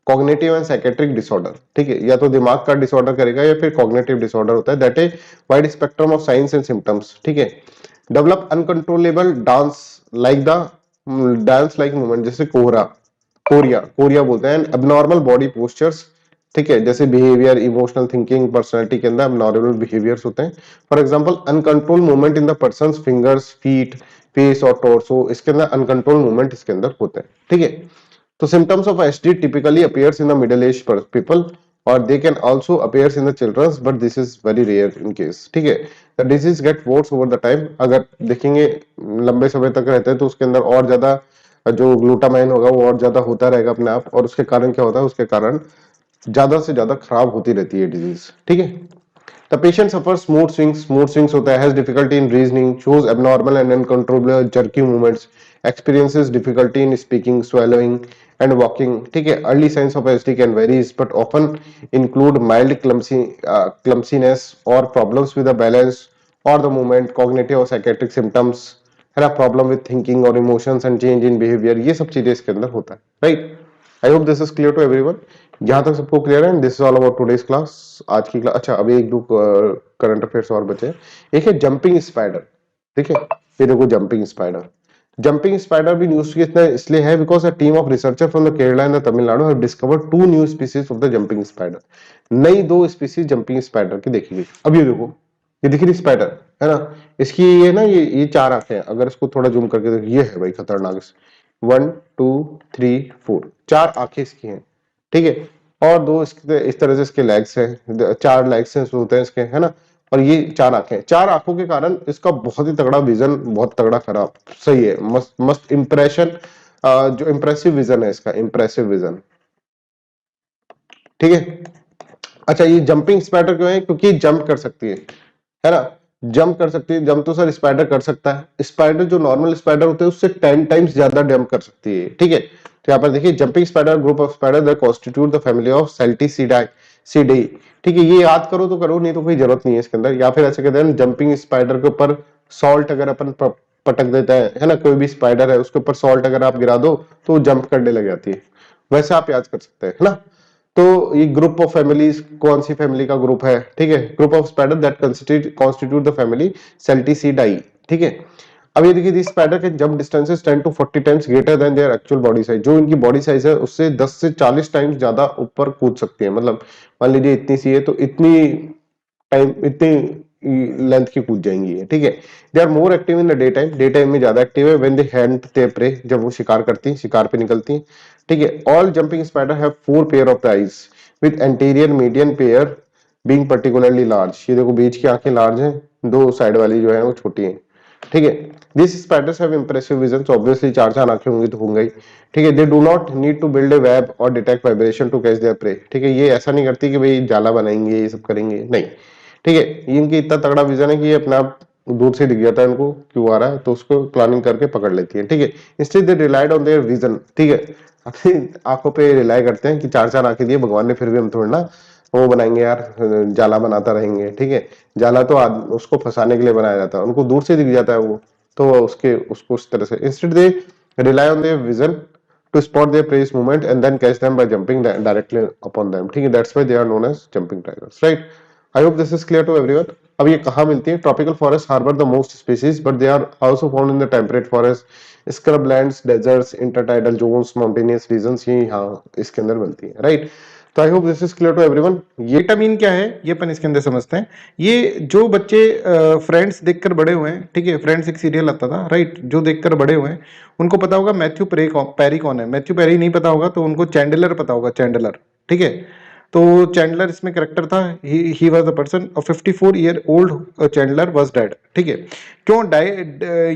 cognitive and psychiatric disorder, ठीक है। या तो दिमाग का डिसऑर्डर करेगा या फिर कॉग्निटिव डिसऑर्डर होता है। That is wide spectrum of science and symptoms, ठीक है। Develop uncontrollable dance like movement, जैसे कोरिया कोरिया बोलते हैं। एबनॉर्मल बॉडी पोस्चर्स, ठीक है, जैसे बिहेवियर, इमोशनल थिंकिंग, पर्सनैलिटी के अंदर एबनॉर्मल बिहेवियर्स होते हैं। For example uncontrol movement in the person fingers, feet, face और टोर्सो, इसके अंदर अनकंट्रोल मूवमेंट इसके अंदर होते हैं, ठीक है। तो symptoms of SD typically appears in the middle-aged people or they can also appears in the children, but this is very rare in case, ठीक है। The disease get worse over the time। अगर देखेंगे लंबे समय तक रहते हैं तो उसके अंदर और ज्यादा जो ग्लूटामाइन होगा वो और ज्यादा होता रहेगा अपने आप, और उसके कारण क्या होता है, उसके कारण ज्यादा से ज्यादा खराब होती रहती है डिजीज, ठीक है। The patient suffers mood swings होता है, has difficulty in reasoning, shows abnormal and uncontrollable jerky movements, experiences difficulty in speaking, swallowing and walking, ठीक है। Early signs of ASD can varies but often include mild clumsiness or problems with the balance or the movement, cognitive or psychiatric symptoms, है ना, problem with thinking और emotions and change in behaviour, ये सब चीजें इसके अंदर होता है, right. I hope this is clear to everyone. जहां तक सबको क्लियर है, this is all about today's class, आज की क्लास। अच्छा, अभी एक दो करंट अफेयर्स और बचे हैं। एक है जंपिंग स्पाइडर, ठीक है। ये देखो जंपिंग स्पाइडर। जंपिंग स्पाइडर भी न्यूज की इसलिए है because a team of researcher from the Kerala and the Tamil Nadu have discovered two new species of the jumping spider. नई दो स्पीसीज जंपिंग स्पाइडर की देखी गई। अब ये देखो, ये दिख रही स्पाइडर, है ना। इसकी ये ना, ये चार आंखें हैं। अगर इसको थोड़ा जूम करके देखो, ये है भाई खतरनाक। 1 2 3 4 चार आंखें इसकी हैं, ठीक है। और दो इसके इस तरह से इसके लेग्स हैं, चार लेग्स हैं होते हैं इसके, है ना। और ये चार आंखें, चार आंखों के कारण इसका बहुत ही तगड़ा विजन, बहुत तगड़ा खराब, सही है, मस्त मस्त इंप्रेशन, जो इंप्रेसिव विजन है इसका, इंप्रेसिव विजन, ठीक है। अच्छा, ये जंपिंग स्पाइडर क्यों है? क्योंकि जंप कर सकती है ना। जंप कर सकती है, जंप तो सर स्पाइडर कर सकता है। स्पाइडर जो नॉर्मल स्पाइडर होते हैं उससे 10 टाइम्स ज्यादा जंप कर सकती है, ठीक है। तो यहाँ पर देखिए, jumping spider group of spider that constitute the family of Salticidae, CD, ठीक है। ये याद करो तो करो, नहीं तो कोई जरूरत नहीं है इसके अंदर। या फिर ऐसे कहते हैं, जंपिंग स्पाइडर के ऊपर सॉल्ट अगर अपन पटक देता है ना, कोई भी स्पाइडर है उसके ऊपर सॉल्ट अगर आप गिरा दो तो जंप करने लग जाती है, वैसे आप याद कर सकते हैं, है ना। तो ये ग्रुप ऑफ फैमिलीज, कौन सी फैमिली का ग्रुप है, ठीक है। Group of spider that constitute the family Salticidae, ठीक है। अब ये देखिए, this spider can jump distances 10 to 40 times greater than their actual body size. जो इनकी बॉडी साइज है उससे 10 से 40 टाइम्स ज्यादा ऊपर कूद सकती है। मतलब मान लीजिए इतनी सी है तो इतनी टाइम, इतनी लेंथ की कूद जाएंगी, ठीक है। They are more active in the day time में ज्यादा एक्टिव है। When they hunt their prey, जब वो शिकार करती हैं, शिकार पे निकलती हैं, ठीक है। All jumping spider have 4 pair of the eyes with anterior median pair being particularly large. ये देखो बीच की आंखें लार्ज हैं, दो साइड वाली जो है वो छोटी हैं, ठीक है। This spiders have impressive vision, obviously चार चार आंखें होंगी तो होंगे ही। ठीक है। They do not need to build a web or detect vibration to catch their prey. ठीक है, ये ऐसा नहीं करती कि भाई जाला बनाएंगे ये सब करेंगे, नहीं। ठीक है, इनकी इतना तगड़ा विजन है कि ये अपने आप दूर से दिख जाता है इनको क्यों आ रहा है, तो उसको प्लानिंग करके पकड़ लेती है। ठीक है। Instead they relied on their vision. ठीक है, अपनी आंखों पे रिलाई करते हैं कि चार चार आंखें दी भगवान ने, फिर भी हम थोड़ा ना वो बनाएंगे यार, जाला बनाता रहेंगे। ठीक है, जाला तो उसको फंसाने के लिए बनाया जाता है, उनको दूर से दिख जाता है वो, तो उसके उसको उस तरह से instead they rely on their vision to spot their prey's movement and then catch them by jumping directly upon them. ठीक है, that's why they are known as jumping tigers, right? I hope this is clear to everyone. अब ये कहाँ मिलती है? Tropical forests harbor the most species, but they are also found in the temperate forests, scrublands, deserts, intertidal zones, mountainous regions, ये यहाँ इसके अंदर मिलती है, right? तो I hope this is clear to everyone. ये विटामिन क्या है ये अपन इसके अंदर समझते हैं। ये जो बच्चे फ्रेंड्स देखकर बड़े हुए हैं, ठीक है, फ्रेंड्स एक सीरियल आता था, राइट, जो देखकर बड़े हुए हैं उनको पता होगा मैथ्यू पेरी कौन है। मैथ्यू पेरी नहीं पता होगा तो उनको चैंडलर पता होगा, चैंडलर। ठीक है, तो चैंडलर इसमें करेक्टर था। He was the person, 54 year old Chandler was dead. ठीक है, क्यों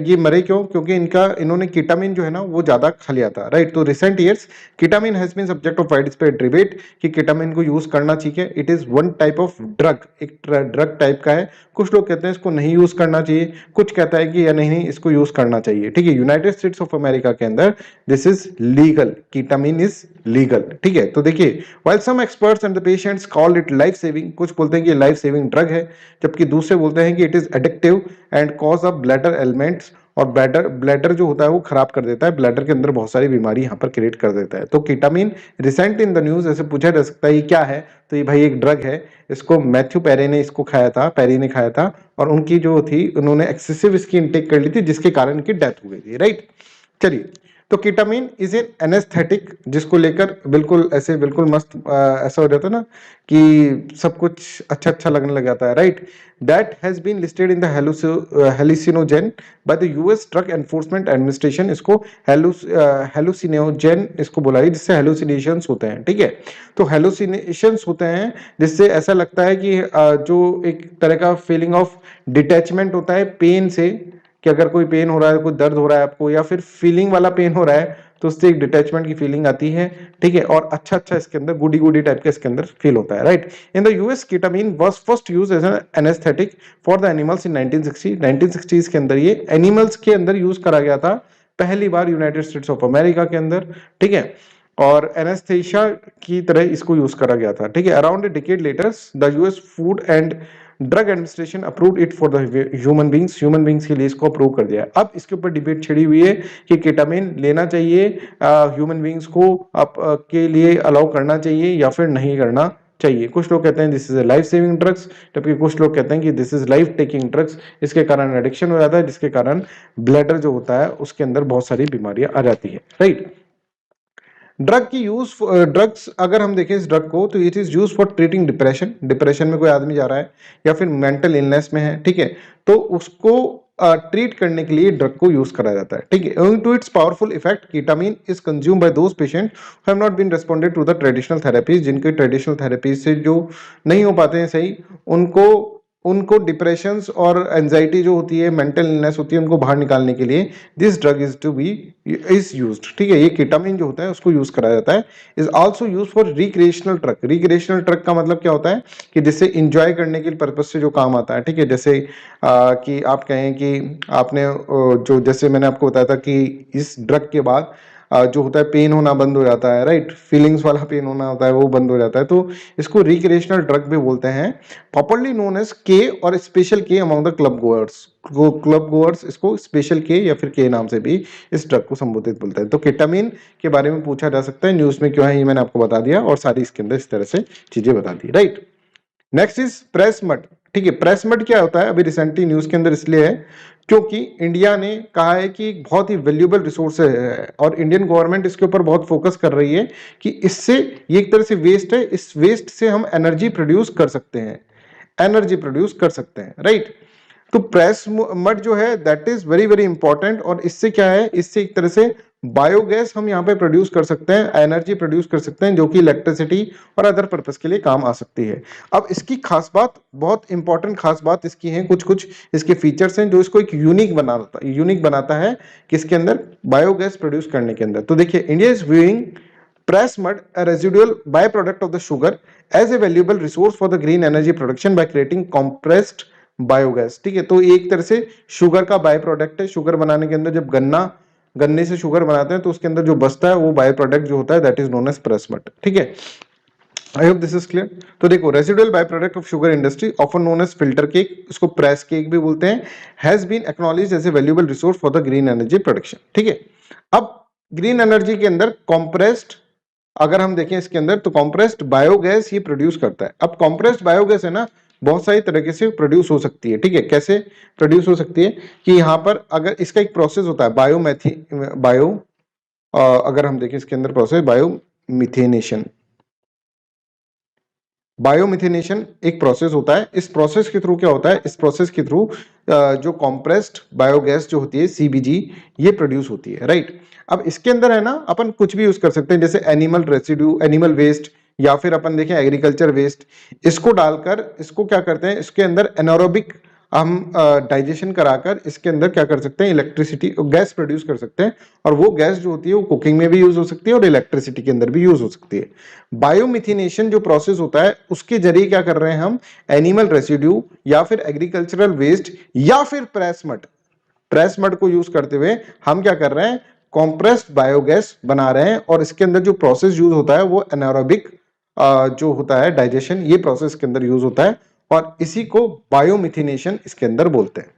ये मरे क्यों? क्योंकि इन्होंने कीटामिन जो है ना वो ज्यादा खा लिया था, राइट। तो recent years ketamine has been subject of wide spread debate कि कीटामिन को यूज करना चाहिए। It is one type of drug, एक ड्रग टाइप का है। कुछ लोग कहते हैं इसको नहीं यूज करना चाहिए, कुछ कहता है कि या नहीं इसको यूज करना चाहिए। ठीक है, यूनाइटेड स्टेट्स ऑफ अमेरिका के अंदर this is legal, ketamine is legal. ठीक है, तो देखिए, while some experts and the patients call it life saving, कुछ बोलते हैं कि लाइफ सेविंग ड्रग है, जबकि दूसरे बोलते हैं कि it is addictive and cause of bladder elements, और ब्लैडर जो होता है वो खराब कर देता है, ब्लैडर के अंदर बहुत सारी बीमारी यहाँ पर क्रिएट कर देता है। तो कीटामिन रिसेंट इन द न्यूज, ऐसे पूछा जा सकता है ये क्या है, तो ये भाई एक ड्रग है। इसको मैथ्यू पेरी ने इसको खाया था, पेरी ने खाया था, और उनकी जो थी उन्होंने एक्सेसिव इसकी इनटेक कर ली थी, जिसके कारण इनकी डेथ हो गई थी, राइट। चलिए, तो कीटामिन इज एन एनेस्थेटिक, जिसको लेकर बिल्कुल ऐसे बिल्कुल मस्त ऐसा हो जाता है ना कि सब कुछ अच्छा अच्छा लगने लग जाता है, right. That has been listed in the hallucinogen by the US drug enforcement administration. इसको हेलुसिनोजेन इसको बोला है, जिससे हेलुसिनेशंस होते हैं। ठीक है, तो हेलुसिनेशंस होते हैं जिससे ऐसा लगता है कि जो एक तरह का फीलिंग ऑफ डिटैचमेंट होता है पेन से, कि अगर कोई पेन हो रहा है, कोई दर्द हो रहा है आपको, या फिर फीलिंग वाला पेन हो रहा है, तो उससे एक डिटैचमेंट की फीलिंग आती है। ठीक है, और अच्छा अच्छा इसके अंदर गुडी गुडी टाइप का इसके अंदर फील होता है, right. In the US ketamine was first used as an anaesthetic for the animals in 1960s के अंदर ये एनिमल्स के अंदर यूज करा गया था पहली बार यूनाइटेड स्टेट्स ऑफ अमेरिका के अंदर। ठीक है, और एनेस्थेशिया की तरह इसको यूज करा गया था। ठीक है, around a decade later the US Food and Drug Administration approved it for the human beings के लिए इसको अप्रूव कर दिया। अब इसके ऊपर डिबेट छिड़ी हुई है कि कीटामिन लेना चाहिए ह्यूमन बींग्स को के लिए अलाउ करना चाहिए या फिर नहीं करना चाहिए। कुछ लोग कहते हैं this is a life saving drugs, जबकि कुछ लोग कहते हैं कि this is life taking drugs. इसके कारण एडिक्शन हो जाता है, जिसके कारण ब्लैडर जो होता है उसके अंदर बहुत सारी बीमारियां आ जाती है, राइट। ड्रग की यूज, ड्रग्स अगर हम देखें इस ड्रग को, तो it is use for treating depression. Depression में कोई आदमी जा रहा है या फिर मेंटल इलनेस में है, ठीक है, तो उसको ट्रीट करने के लिए ड्रग को यूज करा जाता है। ठीक है, owing to its powerful effect ketamine is consume by those patient who have not been responded to the traditional therapies. जिनके ट्रेडिशनल थेरेपीज से जो नहीं हो पाते हैं सही, उनको उनको डिप्रेशन और एंजाइटी जो होती है, मेंटल इलनेस होती है, उनको बाहर निकालने के लिए दिस ड्रग इज यूज्ड। ठीक है, ये कीटामिन जो होता है उसको यूज कराया जाता है। Is also use for recreational drug. Recreational drug का मतलब क्या होता है कि जिससे इंजॉय करने के पर्पज से जो काम आता है। ठीक है, जैसे कि आप कहें कि आपने जो जैसे मैंने आपको बताया था कि इस ड्रग के बाद जो होता है पेन होना बंद हो जाता है, राइट, फीलिंग्स वाला पेन होना होता है वो बंद हो जाता है, तो इसको रिक्रिएशनल ड्रग भी बोलते हैं। पॉपुलरली नोन एज के और स्पेशल के among the club goers. Club goers इसको स्पेशल के या फिर के नाम से भी इस ड्रग को संबोधित बोलते हैं। तो केटामिन के बारे में पूछा जा सकता है, न्यूज में क्यों है ये मैंने आपको बता दिया, और सारी इसके अंदर इस तरह से चीजें बता दी, right. Next is press mud. ठीक है, प्रेस मड क्या होता है, अभी रिसेंटली न्यूज के अंदर इसलिए है क्योंकि इंडिया ने कहा है कि बहुत ही वैल्यूएबल रिसोर्स है, और इंडियन गवर्नमेंट इसके ऊपर बहुत फोकस कर रही है कि इससे, ये एक तरह से वेस्ट है, इस वेस्ट से हम एनर्जी प्रोड्यूस कर सकते हैं, एनर्जी प्रोड्यूस कर सकते हैं, राइट। तो प्रेस मड जो है that is very very important, और इससे क्या है, इससे एक तरह से बायोगैस हम यहाँ पे प्रोड्यूस कर सकते हैं, एनर्जी प्रोड्यूस कर सकते हैं जो कि इलेक्ट्रिसिटी और अदर पर्पस के लिए काम आ सकती है। अब इसकी खास बात, बहुत इंपॉर्टेंट खास बात इसकी है, कुछ कुछ इसके फीचर्स हैं जो इसको एक यूनिक बनाता है किसके अंदर, बायोगैस प्रोड्यूस करने के अंदर। तो देखिए, India is viewing press mud, a residual byproduct of the sugar, as a valuable resource for the green energy production by creating compressed biogas. ठीक है, तो एक तरह से शुगर का बाय प्रोडक्ट है। शुगर बनाने के अंदर जब गन्ने से शुगर बनाते हैं तो उसके अंदर जो बचता है वो बाय प्रोडक्ट जो होता है that is known as press mud. ठीक है, I hope this is clear. तो देखो, residual by product of sugar industry often known as filter cake, इसको प्रेस केक भी बोलते हैं, has been acknowledged as a valuable resource for the green energy production. ठीक है, अब ग्रीन एनर्जी के अंदर कॉम्प्रेस्ड, अगर हम देखें इसके अंदर तो कॉम्प्रेस्ड बायोगैस ये प्रोड्यूस करता है। अब कॉम्प्रेस्ड बायोगैस है ना, बहुत सारी तरीके से प्रोड्यूस हो सकती है। ठीक है, कैसे प्रोड्यूस हो सकती है कि यहाँ पर अगर इसका एक प्रोसेस होता है बायो अगर हम देखें इसके अंदर प्रोसेस बायोमिथेनेशन, बायोमिथेनेशन एक प्रोसेस होता है। इस प्रोसेस के थ्रू क्या होता है, इस प्रोसेस के थ्रू जो कॉम्प्रेस्ड बायोगैस जो होती है सीबीजी ये प्रोड्यूस होती है, राइट। अब इसके अंदर है ना अपन कुछ भी यूज कर सकते हैं, जैसे एनिमल रेसिड्यू, एनिमल वेस्ट, या फिर अपन देखें एग्रीकल्चर वेस्ट, इसको डालकर इसको क्या करते हैं, इसके अंदर एनारोबिक हम डाइजेशन कराकर इसके अंदर क्या कर सकते हैं, इलेक्ट्रिसिटी गैस प्रोड्यूस कर सकते हैं। और वो गैस जो होती है वो कुकिंग में भी यूज हो सकती है और इलेक्ट्रिसिटी के अंदर भी यूज हो सकती है। बायोमिथिनेशन जो प्रोसेस होता है उसके जरिए क्या कर रहे हैं हम, एनिमल रेसिड्यू या फिर एग्रीकल्चरल वेस्ट या फिर प्रेस मड को यूज करते हुए हम क्या कर रहे हैं, कॉम्प्रेस्ड बायोगैस बना रहे हैं। और इसके अंदर जो प्रोसेस यूज होता है वो एनारोबिक जो होता है डाइजेशन, ये प्रोसेस के अंदर यूज होता है और इसी को बायोमिथिनेशन इसके अंदर बोलते हैं।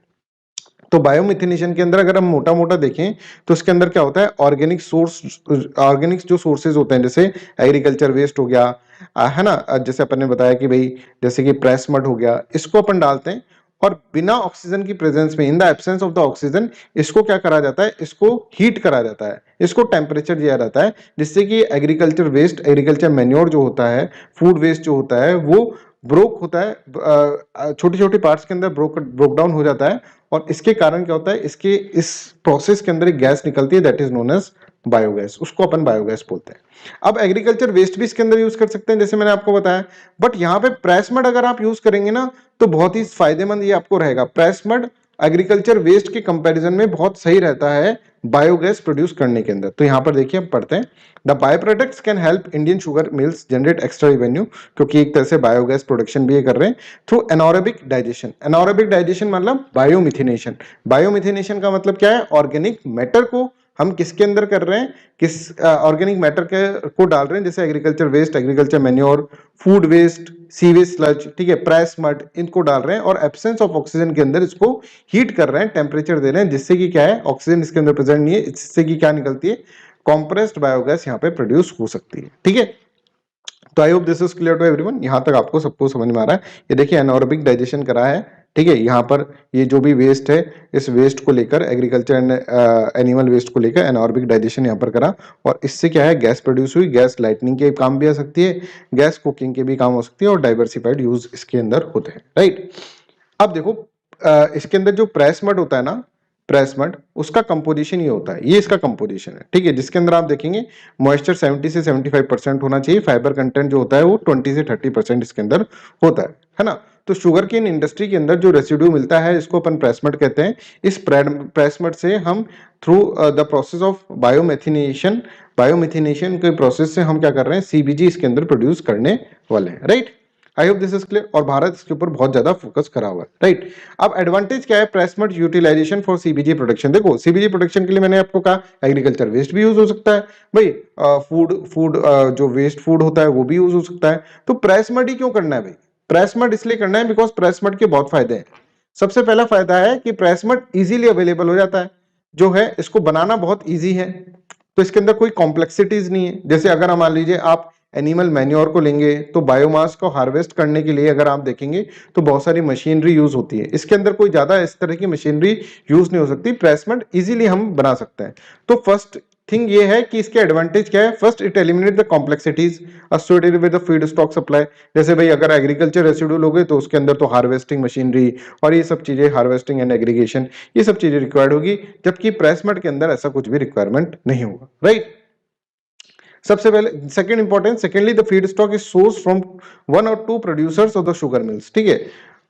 तो बायोमिथिनेशन के अंदर अगर हम मोटा मोटा देखें तो इसके अंदर क्या होता है, ऑर्गेनिक जो सोर्सेज होते हैं, जैसे एग्रीकल्चर वेस्ट हो गया, है ना, जैसे अपन ने बताया कि भाई जैसे कि प्रेस मड हो गया, इसको अपन डालते हैं और बिना ऑक्सीजन की प्रेजेंस में, in the absence of the oxygen, इसको क्या करा जाता है, इसको हीट करा जाता है, इसको टेम्परेचर दिया जाता है, जिससे कि एग्रीकल्चर वेस्ट, एग्रीकल्चर मैन्योर जो होता है, फूड वेस्ट जो होता है वो ब्रोक होता है, छोटी छोटी पार्ट्स के अंदर ब्रोक डाउन हो जाता है। और इसके कारण क्या होता है, इसके इस प्रोसेस के अंदर एक गैस निकलती है that is known as biogas, उसको अपन बायोगैस बोलते हैं। अब एग्रीकल्चर वेस्ट भी इसके अंदर यूज कर सकते हैं जैसे मैंने आपको बताया, बट यहाँ पे प्रेस मड अगर आप यूज करेंगे ना तो बहुत ही फायदेमंद ये आपको रहेगा। प्रेस मड एग्रीकल्चर वेस्ट के कंपैरिजन में बहुत सही रहता है बायोगैस प्रोड्यूस करने के अंदर। तो यहाँ पर देखिए हम पढ़ते हैं, the by products can help Indian sugar mills generate extra revenue, क्योंकि एक तरह से बायोगैस प्रोडक्शन भी ये कर रहे हैं through anaerobic digestion. Anaerobic digestion मतलब बायोमिथिनेशन। बायोमिथिनेशन का मतलब क्या है, ऑर्गेनिक मैटर को हम किसके अंदर कर रहे हैं, किस ऑर्गेनिक मैटर के को डाल रहे हैं, जैसे agriculture waste, agriculture manure, food waste, sewage sludge, ठीक है, प्रेस मड, इनको डाल रहे हैं और एब्सेंस ऑफ ऑक्सीजन के अंदर इसको हीट कर रहे हैं, टेम्परेचर दे रहे हैं, जिससे कि क्या है, ऑक्सीजन इसके अंदर प्रेजेंट नहीं है, इससे कि क्या निकलती है, कॉम्प्रेस्ड बायोगैस यहाँ पे प्रोड्यूस हो सकती है। ठीक है, तो I hope this is clear to everyone, यहाँ तक आपको सबको समझ में आ रहा है। ये देखिए एनारोबिक डाइजेशन करा है, ठीक है, यहाँ पर ये जो भी वेस्ट है इस वेस्ट को लेकर, एग्रीकल्चर एंड एनिमल वेस्ट को लेकर एनारोबिक डाइजेशन यहाँ पर करा और इससे क्या है, गैस प्रोड्यूस हुई। गैस लाइटनिंग के काम भी आ सकती है, गैस कुकिंग के भी काम हो सकती है और डाइवर्सिफाइड यूज इसके अंदर होते हैं, राइट। अब देखो इसके अंदर जो प्रेस मड होता है ना, प्रेस मड, उसका कंपोजिशन ये होता है, ये इसका कंपोजिशन है, ठीक है, जिसके अंदर आप देखेंगे मॉइस्चर 70 से 75% होना चाहिए, फाइबर कंटेंट जो होता है वो 20 से 30% इसके अंदर होता है ना। तो शुगर केन इंडस्ट्री के अंदर जो रेसिड्यू मिलता है इसको अपन प्रेस मड कहते हैं। इस प्रेस मड से हम थ्रू द प्रोसेस ऑफ बायोमिथिनेशन के प्रोसेस से हम क्या कर रहे हैं, सीबीजी इसके अंदर प्रोड्यूस करने वाले हैं, right. I hope this is clear, और भारत इसके ऊपर बहुत ज्यादा फोकस करा हुआ है, राइट। अब एडवांटेज क्या है press mud utilisation for CBG production. देखो सीबीजी प्रोडक्शन के लिए मैंने आपको कहा एग्रीकल्चर वेस्ट भी यूज हो सकता है भाई, फूड जो वेस्ट फूड होता है वो भी यूज हो सकता है। तो प्रेस मड ही क्यों करना है भाई, प्रेस मड इसलिए करना है बिकॉज प्रेस मड के बहुत फायदे हैं। सबसे पहला फायदा है कि प्रेस मड इजीली अवेलेबल हो जाता है, जो है इसको बनाना बहुत इजी है, तो इसके अंदर कोई कॉम्प्लेक्सिटीज नहीं है। जैसे अगर हम मान लीजिए आप एनिमल मैन्योर को लेंगे तो बायोमास को हार्वेस्ट करने के लिए अगर आप देखेंगे तो बहुत सारी मशीनरी यूज होती है, इसके अंदर कोई ज्यादा इस तरह की मशीनरी यूज नहीं हो सकती, प्रेस मड इजीली हम बना सकते हैं। तो फर्स्ट थिंग ये है कि इसके एडवांटेज क्या है। First, it eliminate the complexities associated with the feed stock supply. जैसे भाई अगर एग्रीकल्चर रेसिड्यू लोगे तो उसके अंदर तो हार्वेस्टिंग मशीनरी और ये सब चीजें, हार्वेस्टिंग एंड एग्रीगेशन, ये सब चीजें रिक्वायर्ड होगी, जबकि प्रेस मड के अंदर ऐसा कुछ भी रिक्वायरमेंट नहीं होगा, राइट। सबसे पहले second important, secondly the feed stock is source from one or two producers of the sugar mills, ठीक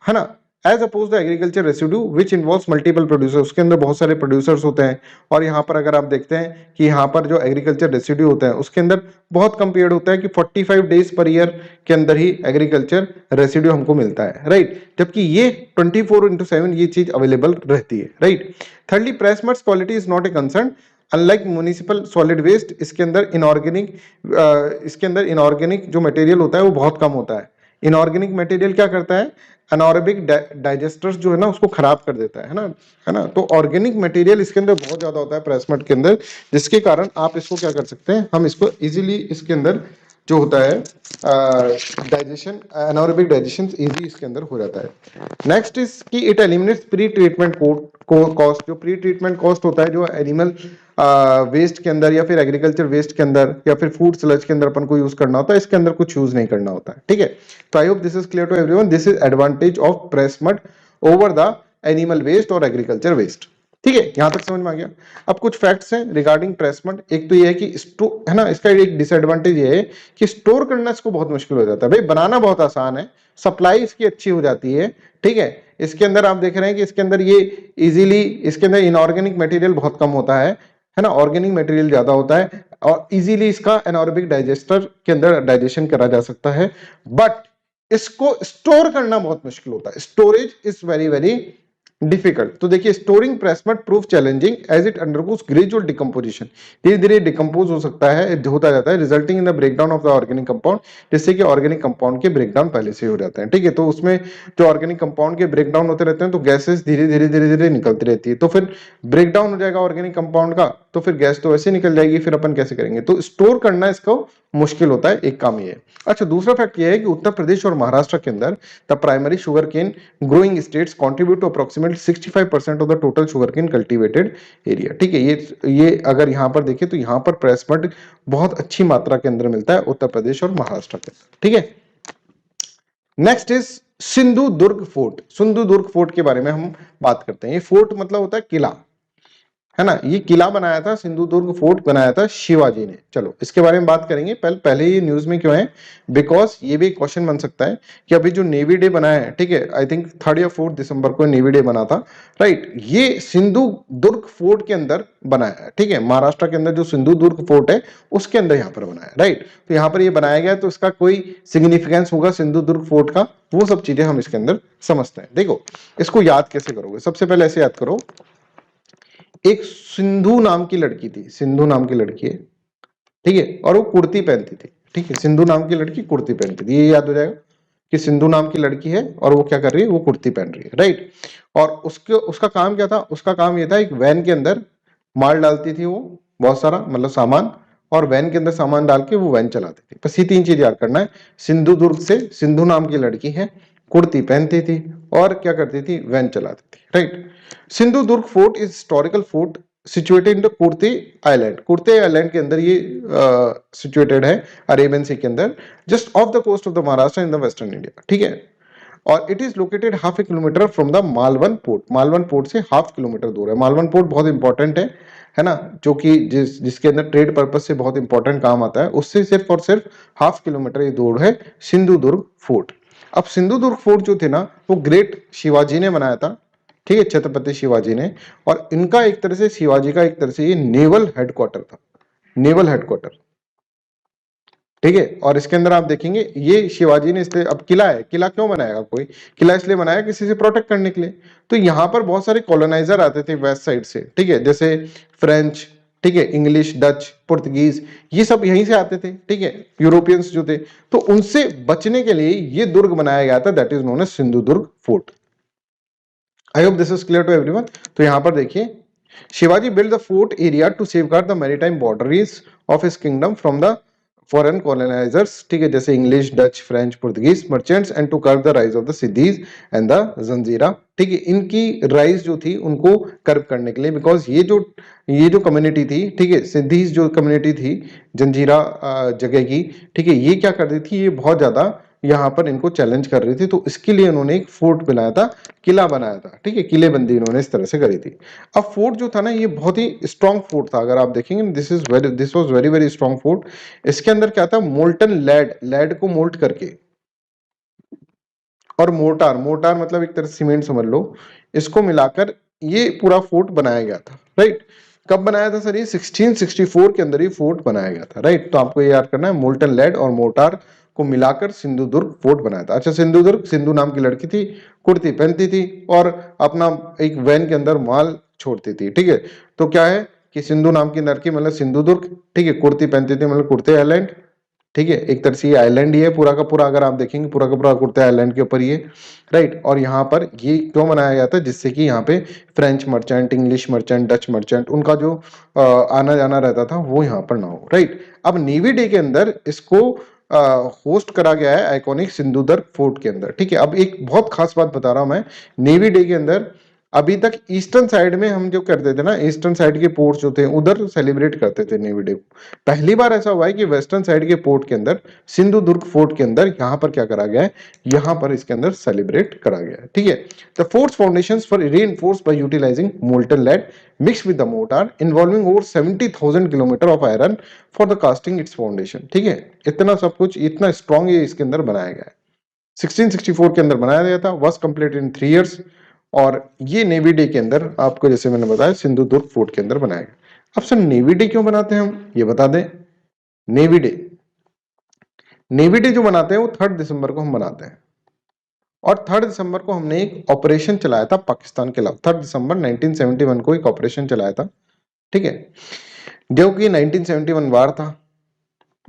है ना। As oppose the agriculture residue which involves multiple producers, उसके अंदर बहुत सारे प्रोड्यूसर्स होते हैं। और यहाँ पर अगर आप देखते हैं कि यहाँ पर जो एग्रीकल्चर रेसिड्यू होता है उसके अंदर बहुत कम पीरियड होता है कि 45 डेज पर ईयर के अंदर ही एग्रीकल्चर रेसिड्यू हमको मिलता है, राइट। जबकि ये 24/7 ये चीज अवेलेबल रहती है, right. Thirdly, press mud's quality is not a concern. Unlike municipal solid waste, इसके अंदर इनऑर्गेनिक जो मटेरियल होता है वो बहुत कम होता है। इनऑर्गेनिक मटेरियल क्या करता है, अनऑरोबिक डाइजेस्टर्स जो है ना उसको खराब कर देता है ना। तो ऑर्गेनिक मटेरियल इसके अंदर बहुत ज्यादा होता है प्रेस मड के अंदर, जिसके कारण आप इसको क्या कर सकते हैं, हम इसको इजीली इसके अंदर जो होता है डाइजेशन, एनारोबिक डाइजेशन इजी इसके अंदर हो जाता है। नेक्स्ट इज कि it eliminates pre treatment cost. जो प्री ट्रीटमेंट कॉस्ट होता है जो एनिमल वेस्ट के अंदर या फिर एग्रीकल्चर वेस्ट के अंदर या फिर फूड स्लज के अंदर अपन को यूज करना होता है, इसके अंदर कुछ यूज नहीं करना होता है, ठीक है। तो I hope this is clear to everyone. This is advantage of press mud over the animal waste और एग्रीकल्चर वेस्ट, ठीक है। यहां तक समझ में आ गया। अब कुछ फैक्ट्स हैं रिगार्डिंग प्रेस मड। एक तो ये है कि है ना, इसका एक डिसएडवांटेज ये है कि स्टोर करना इसको बहुत मुश्किल हो जाता है। भाई बनाना बहुत आसान है, सप्लाई इसकी अच्छी हो जाती है, ठीक है। इसके अंदर आप देख रहे हैं कि इसके अंदर ये इजीली, इसके अंदर इनऑर्गेनिक मटेरियल बहुत कम होता है ना, ऑर्गेनिक मटेरियल ज्यादा होता है और इजीली इसका एनारोबिक डाइजेस्टर के अंदर डाइजेशन करा जा सकता है। बट इसको स्टोर करना बहुत मुश्किल होता है, storage is very very difficult. तो देखिए, storing press mud prove challenging as it undergoes gradual decomposition. धीरे धीरे डिकम्पोज हो सकता है, होता जाता है, resulting in the breakdown of the organic compound, जिससे कि ऑर्गेनिक कंपाउंड के ब्रेकडाउन पहले से हो जाते हैं, ठीक है। तो उसमें जो ऑर्गेनिक कंपाउंड के ब्रेकडाउन होते रहते हैं तो गैसेस धीरे धीरे धीरे धीरे निकलती रहती है। तो फिर ब्रेकडाउन हो जाएगा ऑर्गेनिक कंपाउंड का, तो फिर गैस तो वैसे निकल जाएगी, फिर अपन कैसे करेंगे। तो स्टोर करना इसको मुश्किल होता है, एक काम ये है। अच्छा, दूसरा फैक्ट ये है कि उत्तर प्रदेश और महाराष्ट्र के अंदर the primary sugar cane growing states contribute to approximately 65% of the total sugar cane cultivated area, ठीक है। ये अगर यहाँ पर देखें तो यहाँ पर प्रेस मड बहुत अच्छी मात्रा के अंदर मिलता है उत्तर प्रदेश और महाराष्ट्र के अंदर, ठीक है। Next is Sindhu Durg fort. Sindhu Durg fort के बारे में हम बात करते हैं। ये फोर्ट मतलब होता है किला, है ना। ये किला बनाया था, सिंधु दुर्ग फोर्ट बनाया था शिवाजी ने। चलो इसके बारे में बात करेंगे। पहले ये न्यूज में क्यों है, बिकॉज ये भी एक क्वेश्चन बन सकता है कि अभी जो नेवी डे बना है, ठीक है, आई थिंक 3rd या 4th दिसंबर को नेवी डे बना था, राइट। ये सिंधु दुर्ग फोर्ट के अंदर बनाया है, ठीक है। महाराष्ट्र के अंदर जो सिंधु दुर्ग फोर्ट है उसके अंदर यहाँ पर बनाया है, राइट। तो यहाँ पर ये बनाया गया तो इसका कोई सिग्निफिकेंस होगा सिंधु दुर्ग फोर्ट का, वो सब चीजें हम इसके अंदर समझते हैं। देखो इसको याद कैसे करोगे, सबसे पहले ऐसे याद करो, एक सिंधु नाम की लड़की थी, सिंधु नाम की लड़की है, ठीक है, और वो कुर्ती पहनती थी, ठीक है। सिंधु नाम की लड़की कुर्ती पहनती थी, ये याद हो जाएगा कि सिंधु नाम की लड़की है और वो क्या कर रही है, वो कुर्ती पहन रही है, राइट। और उसका काम क्या था, उसका काम ये था, एक वैन के अंदर माल डालती थी वो, बहुत सारा मतलब सामान, और वैन के अंदर सामान डाल के वो वैन चलाती थी। बस ये 3 चीज याद करना है। सिंधु दुर्ग से सिंधु नाम की लड़की है, कुर्ती पहनती थी और क्या करती थी, वैन चलाती थी, right. Sindhudurg fort is historical fort situated in the Kurte island. Kurte island के अंदर ये सिचुएटेड है, अरेबियन सी के अंदर, just off the coast of the Maharashtra in the western India, ठीक है। और it is located ½ kilometre from the Malvan port. Malvan port से ½ किलोमीटर दूर है। मालवन पोर्ट बहुत इंपॉर्टेंट है ना, जो कि जिसके अंदर ट्रेड पर्पज से बहुत इंपॉर्टेंट काम आता है, उससे सिर्फ और सिर्फ ½ किलोमीटर ही दूर है सिंधु दुर्ग फोर्ट। अब सिंधु दुर्ग फोर्ट जो थे ना, वो ग्रेट शिवाजी ने बनाया था, ठीक है, छत्रपति शिवाजी ने। और इनका एक तरह से, शिवाजी का एक तरह से ये नेवल हेडक्वार्टर था, नेवल हेडक्वार्टर, ठीक है। और इसके अंदर आप देखेंगे ये शिवाजी ने, इसलिए अब किला है, किला क्यों बनाएगा कोई, किला इसलिए बनाया किसी से प्रोटेक्ट करने के लिए। तो यहाँ पर बहुत सारे कॉलोनाइजर आते थे वेस्ट साइड से, ठीक है, जैसे फ्रेंच, ठीक है, इंग्लिश, डच, पुर्तगीज, ये सब यहीं से आते थे, ठीक है, यूरोपियंस जो थे। तो उनसे बचने के लिए ये दुर्ग बनाया गया था, that is known as Sindhudurg fort. I hope this is clear to everyone. तो यहां पर देखिए, Shivaji build the fort area to safeguard the maritime boundaries of his kingdom foreign colonisers, ठीक है, जैसे English, Dutch, French, Portuguese merchants and to curb the rise of the Siddis and the Janjira, ठीक है, इनकी राइज जो थी उनको कर्ब करने के लिए, बिकॉज ये जो कम्युनिटी थी, ठीक है, सिद्धीज जो कम्युनिटी थी जंजीरा जगह की, ठीक है, ये क्या कर रही थी, ये बहुत ज्यादा यहाँ पर इनको चैलेंज कर रही थी, तो इसके लिए उन्होंने एक फोर्ट बनाया था, किला बनाया था, ठीक है, किलेबंदी इन्होंने इस तरह से करी थी। अब फोर्ट जो था ना, ये बहुत ही स्ट्रॉन्ग फोर्ट था, अगर आप देखेंगे this was very very strong fort. इसके अंदर क्या था, मोल्टन लेड को मोल्ट करके, और मोर्टार, मोर्टार मतलब एक तरह से सीमेंट समझ लो, इसको मिलाकर ये पूरा फोर्ट बनाया गया था, राइट। कब बनाया था सर, ये 1664 के अंदर ये फोर्ट बनाया गया था, राइट। तो आपको ये याद करना है, मोल्टन लेड और मोर्टार को मिलाकर सिंधुदुर्ग फोर्ट बनाया था। अच्छा, सिंधुदुर्ग, सिंधु नाम की लड़की थी, कुर्ती पहनती थी और अपना एक वैन के अंदर माल छोड़ती थी, ठीक है। तो क्या है कि सिंधु नाम की लड़की मतलब सिंधुदुर्ग, ठीक है, कुर्ती पहनती थी मतलब कुर्ते आइलैंड, ठीक है, एक तरह से ये आइलैंड ही है पूरा का पूरा, अगर आप देखेंगे पूरा का पूरा कुर्ते आइलैंड के ऊपर ये, राइट। और यहाँ पर ये क्यों बनाया गया था, जिससे कि यहाँ पे French merchant, English merchant, Dutch merchant, उनका जो आना जाना रहता था वो यहाँ पर ना हो, राइट। अब नेवी डे के अंदर इसको होस्ट करा गया है आइकॉनिक सिंधुदुर्ग फोर्ट के अंदर, ठीक है। अब एक बहुत खास बात बता रहा हूं मैं, नेवी डे के अंदर अभी तक ईस्टर्न साइड में हम जो करते थे ना, ईस्टर्न साइड के पोर्ट्स जो थे उधर सेलिब्रेट करते थे नेवी डे को। पहली बार ऐसा हुआ है कि वेस्टर्न साइड के पोर्ट के अंदर, सिंधुदुर्ग फोर्ट के अंदर, यहाँ पर क्या करा गया है, यहाँ पर इसके अंदर सेलिब्रेट करा गया है, ठीक है। The fort's foundations for reinforced by utilising molten lead mix with the mortar involving over 70,000 kilometre of iron for the casting its foundation, ठीक है। इतना सब कुछ, इतना स्ट्रॉन्ग ये इसके अंदर बनाया गया है। 1664 के अंदर बनाया गया था, वॉज कंप्लीटेड इन 3 इयर्स। और ये नेवी डे के अंदर आपको, जैसे मैंने बताया, सिंधुदुर्ग फोर्ट के अंदर बनाया गया। अब सर नेवी डे क्यों बनाते हैं हम, ये बता दें। नेवी डे, नेवी डे जो मनाते हैं वो 3 दिसंबर को हम मनाते हैं, और 3 दिसंबर को हमने एक ऑपरेशन चलाया था पाकिस्तान के खिलाफ। 3 दिसंबर 1971 को एक ऑपरेशन चलाया था, ठीक है, जो कि 1971 वार था,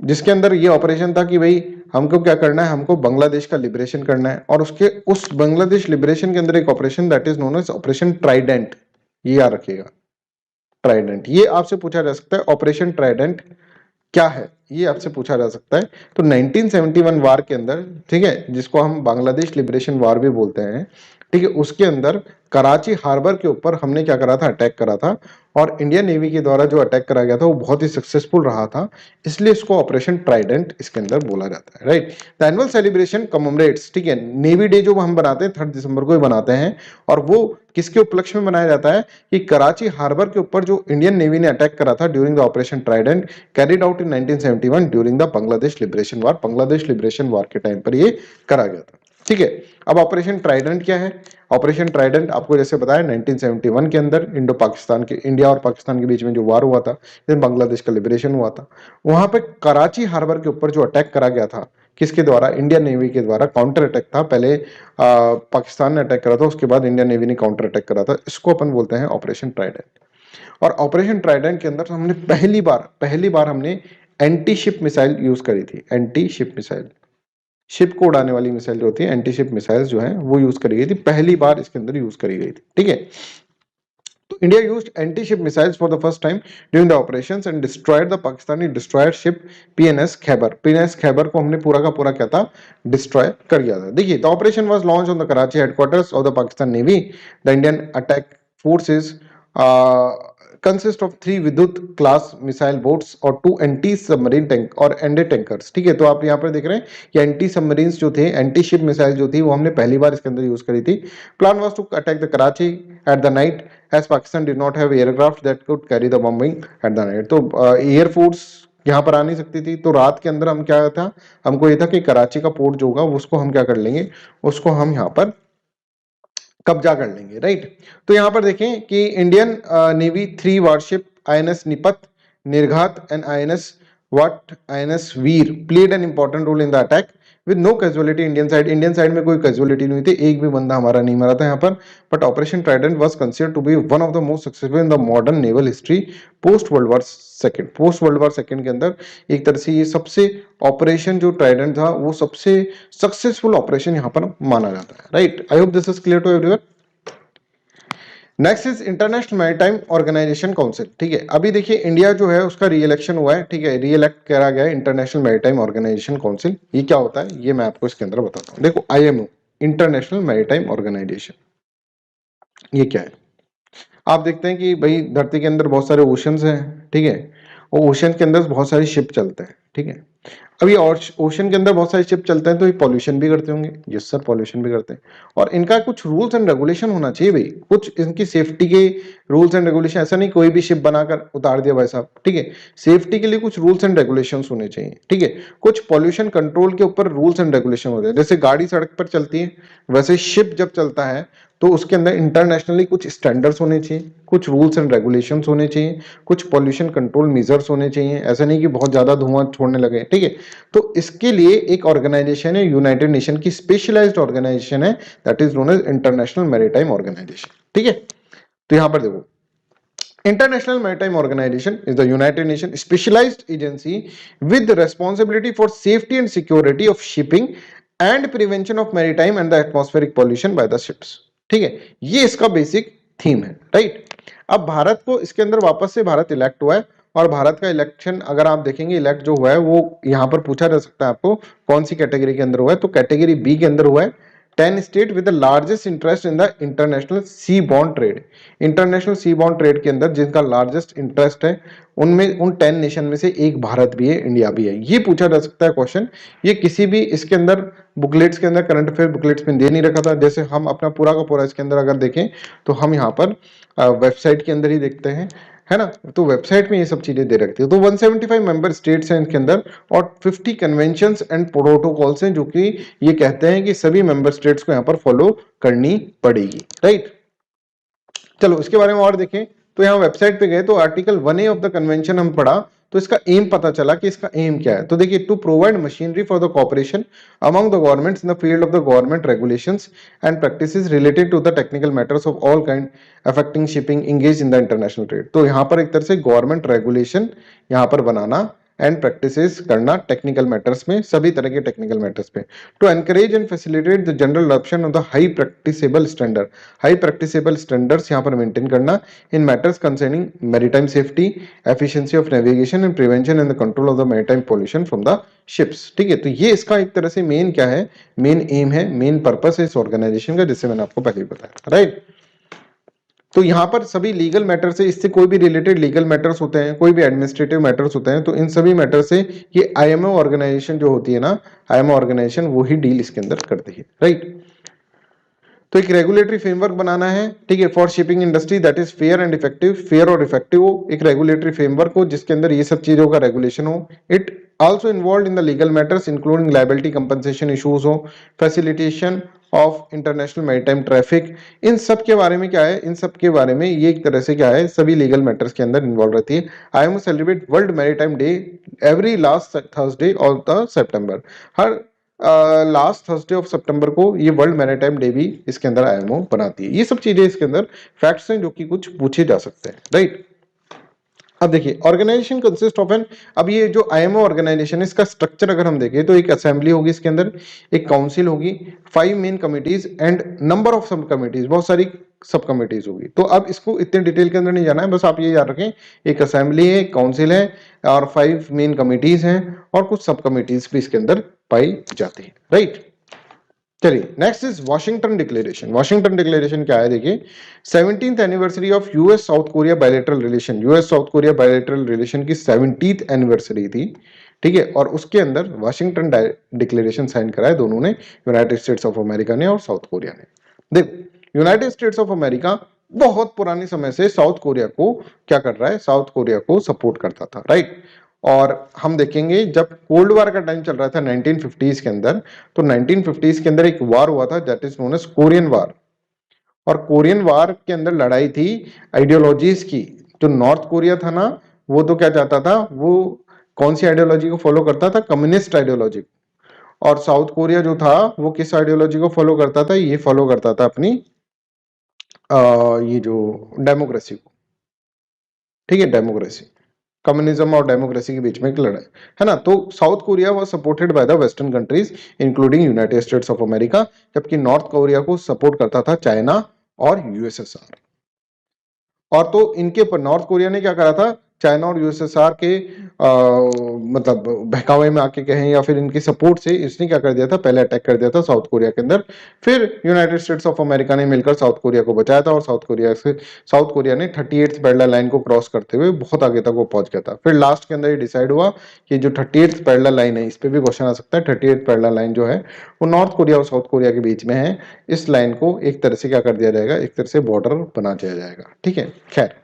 जिसके अंदर ये ऑपरेशन था कि भाई हमको क्या करना है, हमको बांग्लादेश का लिबरेशन करना है। और उस बांग्लादेश लिबरेशन के अंदर एक operation that is known as operation Trident, ये याद रखिएगा, ट्राइडेंट। ये आपसे पूछा जा सकता है ऑपरेशन ट्राइडेंट क्या है, ये आपसे पूछा जा सकता है। तो 1971 वार के अंदर, ठीक है, जिसको हम बांग्लादेश लिबरेशन वार भी बोलते हैं, ठीक है, उसके अंदर कराची हार्बर के ऊपर हमने क्या करा था, अटैक करा था। और इंडियन नेवी के द्वारा जो अटैक करा गया था वो बहुत ही सक्सेसफुल रहा था, इसलिए इसको ऑपरेशन ट्राइडेंट इसके अंदर बोला जाता है, right. The annual celebration commemorates, ठीक है, नेवी डे जो हम बनाते हैं 3 दिसंबर को ही बनाते हैं, और वो किसके उपलक्ष्य में मनाया जाता है कि कराची हार्बर के ऊपर जो इंडियन नेवी ने अटैक करा था during the Operation Trident carried out in 1971 during the Bangladesh liberation war. Bangladesh liberation war के टाइम पर ये करा गया था, ठीक है। अब ऑपरेशन ट्राइडेंट क्या है, ऑपरेशन ट्राइडेंट आपको जैसे बताया 1971 के अंदर इंडो पाकिस्तान के, इंडिया और पाकिस्तान के बीच में जो वार हुआ था, जिसमें बांग्लादेश का लिबरेशन हुआ था, वहां पे कराची हार्बर के ऊपर जो अटैक करा गया था, किसके द्वारा, इंडियन नेवी के द्वारा। काउंटर अटैक था, पहले पाकिस्तान ने अटैक करा था, उसके बाद इंडियन नेवी ने काउंटर अटैक करा था, इसको अपन बोलते हैं ऑपरेशन ट्राइडेंट। और ऑपरेशन ट्राइडेंट के अंदर हमने पहली बार हमने एंटी शिप मिसाइल यूज करी थी, एंटी शिप मिसाइल, शिप को उड़ाने वाली मिसाइल जो होती है, एंटी शिप मिसाइल्स जो है वो यूज करी गई थी, पहली बार इसके अंदर यूज करी गई थी, ठीक है। तो India used anti ship missiles for the first time during the operations and destroyed the Pakistani destroyer ship PNS Khyber. PNS Khyber को हमने पूरा का पूरा क्या था, डिस्ट्रॉय कर दिया था। देखिए, the operation was launch on the Karachi headquarters of the Pakistan navy. The Indian attack forces consist of 3 विद्युत क्लास मिसाइल बोट्स और 2 एंटी सबमरीन टैंक और एंडे टैंकर्स, ठीक है। तो आप यहाँ पर देख रहे हैं कि एंटी सबमरीन्स जो थे, एंटी शिप मिसाइल जो थी, वो हमने पहली बार इसके अंदर यूज करी थी। Plan was to attack the Karachi at the night as Pakistan did not have aircraft that could carry the bombing at the night। तो एयरफोर्स यहाँ पर आ नहीं सकती थी, तो रात के अंदर हम क्या था, हमको ये था कि कराची का पोर्ट जो होगा उसको हम क्या कर लेंगे, उसको हम यहाँ पर कब्जा कर लेंगे, राइट। तो यहाँ पर देखें कि Indian navy 3 warship INS Nipat, Nirghat and INS वाट, INS Veer played an important role in the attack with no casualty Indian side. Indian side में कोई कैजुअलिटी नहीं हुई थी, एक भी बंदा हमारा नहीं मरा था यहाँ पर। But operation Trident was considered to be one of the most successful in the modern naval history post World War second. Post World War second के अंदर एक तरह से ये सबसे ऑपरेशन जो ट्राइडेंट था वो सबसे सक्सेसफुल ऑपरेशन यहाँ पर माना जाता है, right. I hope this is clear to everyone. Next is International maritime Organisation Council. ठीक है, अभी देखिए इंडिया जो है उसका री इलेक्शन हुआ है। ठीक है, री इलेक्ट करा गया है इंटरनेशनल मैरीटाइम ऑर्गेनाइजेशन काउंसिल। ये क्या होता है ये मैं आपको इसके अंदर बताता हूँ। देखो IMO, इंटरनेशनल मैरीटाइम ऑर्गेनाइजेशन, ये क्या है? आप देखते हैं कि भाई धरती के अंदर बहुत सारे ओशंस हैं। ठीक है, और ओशन के अंदर बहुत सारे शिप चलते हैं। ठीक है, अब ये ओशन के अंदर बहुत सारे शिप चलते हैं तो ये पॉल्यूशन भी करते होंगे। यस सर, पॉल्यूशन भी करते हैं। और इनका कुछ रूल्स एंड रेगुलेशन होना चाहिए भाई, कुछ इनकी सेफ्टी के रूल्स एंड रेगुलेशन। ऐसा नहीं कोई भी शिप बनाकर उतार दिया भाई साहब। ठीक है, सेफ्टी के लिए कुछ रूल्स एंड रेगुलेशंस होने चाहिए। ठीक है, कुछ पॉल्यूशन कंट्रोल के ऊपर रूल्स एंड रेगुलेशन होते हैं। जैसे गाड़ी सड़क पर चलती है, वैसे शिप जब चलता है तो उसके अंदर इंटरनेशनली कुछ स्टैंडर्ड्स होने चाहिए, कुछ रूल्स एंड रेगुलेशंस होने चाहिए, कुछ पॉल्यूशन कंट्रोल मेजर्स होने चाहिए। ऐसा नहीं कि बहुत ज्यादा धुआं छोड़ने लगे। ठीक है, तो इसके लिए एक ऑर्गेनाइजेशन है, यूनाइटेड नेशन की स्पेशलाइज्ड ऑर्गेनाइजेशन है, that is known as international maritime organisation. ठीक है, तो यहां पर देखो, International Maritime Organization is the United Nations specialized agency with responsibility for safety and security of shipping and prevention of maritime and the atmospheric pollution by the ships. ठीक है, ये इसका बेसिक थीम है। राइट, अब भारत को इसके अंदर वापस से भारत इलेक्ट हुआ है। और भारत का इलेक्शन अगर आप देखेंगे, इलेक्ट जो हुआ है वो यहां पर पूछा जा सकता है आपको कौन सी कैटेगरी के अंदर हुआ है, तो कैटेगरी बी के अंदर हुआ है। 10 state with the largest interest in the international sea bond trade. International sea bond trade के अंदर जिनका लार्जेस्ट इंटरेस्ट है उनमें उन 10 नेशन में से एक भारत भी है, इंडिया भी है। ये पूछा जा सकता है क्वेश्चन। ये किसी भी इसके अंदर बुकलेट्स के अंदर, करंट अफेयर बुकलेट्स में दे नहीं रखा था। जैसे हम अपना पूरा का पूरा इसके अंदर अगर देखें तो हम यहाँ पर वेबसाइट के अंदर ही देखते हैं, है ना। तो वेबसाइट में ये सब चीजें दे रखती है। तो 175 मेंबर स्टेट्स हैं इनके अंदर और 50 कन्वेंशंस एंड प्रोटोकॉल्स हैं जो कि ये कहते हैं कि सभी मेंबर स्टेट्स को यहाँ पर फॉलो करनी पड़ेगी। राइट, चलो इसके बारे में और देखें तो यहाँ वेबसाइट पे गए तो article 1A of the convention हम पढ़ा तो इसका एम पता चला कि इसका एम क्या है। तो देखिए, to provide machinery for the cooperation among the governments in the field of the government regulations and practices related to the technical matters of all kind affecting shipping engage in the international trade. तो यहाँ पर एक तरह से government regulation यहाँ पर बनाना and practices करना टेक्निकल मैटर्स में, सभी तरह के टेक्निकल मैटर्स पे। To encourage and facilitate the general adoption of the high practicable standard, high practicable standards यहाँ पर मेंटेन करना in matters concerning maritime safety, efficiency of navigation and prevention and the control of the maritime pollution from the ships. ठीक है, तो ये इसका एक तरह से मेन क्या है, मेन एम है, मेन पर्पस है इस ऑर्गेनाइजेशन का, जिससे मैंने आपको पहले ही बताया। राइट, तो यहाँ पर सभी लीगल मैटर से, इससे कोई भी रिलेटेड लीगल मैटर्स होते हैं, कोई भी एडमिनिस्ट्रेटिव मैटर्स होते हैं, तो इन सभी मैटर से ये IMO ऑर्गेनाइजेशन जो होती है ना, IMO ऑर्गेनाइजेशन वो ही डील इसके अंदर करती है। राइट, तो एक रेगुलेटरी फ्रेमवर्क बनाना है। ठीक है, for shipping industry that is fair and effective, fair और इफेक्टिव हो, एक रेगुलेटरी फ्रेमवर्क हो जिसके अंदर ये सब चीजों का रेगुलेशन हो। It also involve in the legal matters including liability compensation issues हो, facilitation of international maritime traffic. इन सब के बारे में क्या है, इन सब के बारे में ये एक तरह से क्या है, सभी लीगल मैटर्स के अंदर इन्वॉल्व रहती है। IMO celebrate world maritime day every last Thursday of the सितंबर। हर लास्ट थर्सडे ऑफ सितंबर को ये वर्ल्ड मैरीटाइम डे भी इसके अंदर IMO बनाती है। ये सब चीजें इसके अंदर फैक्ट्स हैं जो कि कुछ पूछे जा सकते हैं। राइट, अब देखिए ऑर्गेनाइजेशन कंसिस्ट ऑफ एन, अब ये जो IMO ऑर्गेनाइजेशन है इसका स्ट्रक्चर अगर हम देखें तो एक असेंबली होगी इसके अंदर, एक काउंसिल होगी, 5 main committees and number of सब कमिटीज, बहुत सारी सब कमिटीज होगी। तो अब इसको इतने डिटेल के अंदर नहीं जाना है, बस आप ये याद रखें एक असेंबली है, एक काउंसिल है और 5 मेन कमिटीज हैं और कुछ सब कमिटीज भी इसके अंदर पाई जाती है। राइट, चलिए next is Washington declaration. Washington declaration क्या है, देखिए 17th anniversary of US south Korea bilateral relation, US south Korea bilateral relation की 70th एनिवर्सरी थी। ठीक है, और उसके अंदर वॉशिंगटन डिक्लेरेशन साइन कराया दोनों ने, यूनाइटेड स्टेट्स ऑफ अमेरिका ने और साउथ कोरिया ने। देखो यूनाइटेड स्टेट्स ऑफ अमेरिका बहुत पुराने समय से साउथ कोरिया को क्या कर रहा है, साउथ कोरिया को सपोर्ट करता था। राइट, और हम देखेंगे जब कोल्ड वार का टाइम चल रहा था 1950s के अंदर, तो 1950s के अंदर एक वार हुआ था that is known as Korean war. और कोरियन वार के अंदर लड़ाई थी आइडियोलॉजीज की। जो नॉर्थ कोरिया था ना, वो तो क्या चाहता था, वो कौन सी आइडियोलॉजी को फॉलो करता था, कम्युनिस्ट आइडियोलॉजी। और साउथ कोरिया जो था वो किस आइडियोलॉजी को फॉलो करता था, ये फॉलो करता था अपनी ये जो डेमोक्रेसी को। ठीक है, डेमोक्रेसी, कम्युनिज्म और डेमोक्रेसी के बीच में एक लड़ाई है ना। तो south Korea was supported by the western countries including United states of America, जबकि नॉर्थ कोरिया को सपोर्ट करता था चाइना और USSR। और तो इनके ऊपर नॉर्थ कोरिया ने क्या करा था, चाइना और यूएसएसआर के मतलब बहकावे में आके कहें या फिर इनकी सपोर्ट से इसने क्या कर दिया था, पहले अटैक कर दिया था साउथ कोरिया के अंदर। फिर यूनाइटेड स्टेट्स ऑफ अमेरिका ने मिलकर साउथ कोरिया को बचाया था और साउथ कोरिया ने 38th पैरेलल लाइन को क्रॉस करते हुए बहुत आगे तक वो पहुंच गया था। फिर लास्ट के अंदर ये डिसाइड हुआ कि जो 38th पैरेलल लाइन है, इस पे भी क्वेश्चन आ सकता है, 38th पैरेलल लाइन जो है वो नॉर्थ कोरिया और साउथ कोरिया के बीच में है। इस लाइन को एक तरह से क्या कर दिया जाएगा, एक तरह से बॉर्डर बना दिया जाएगा। ठीक है, खैर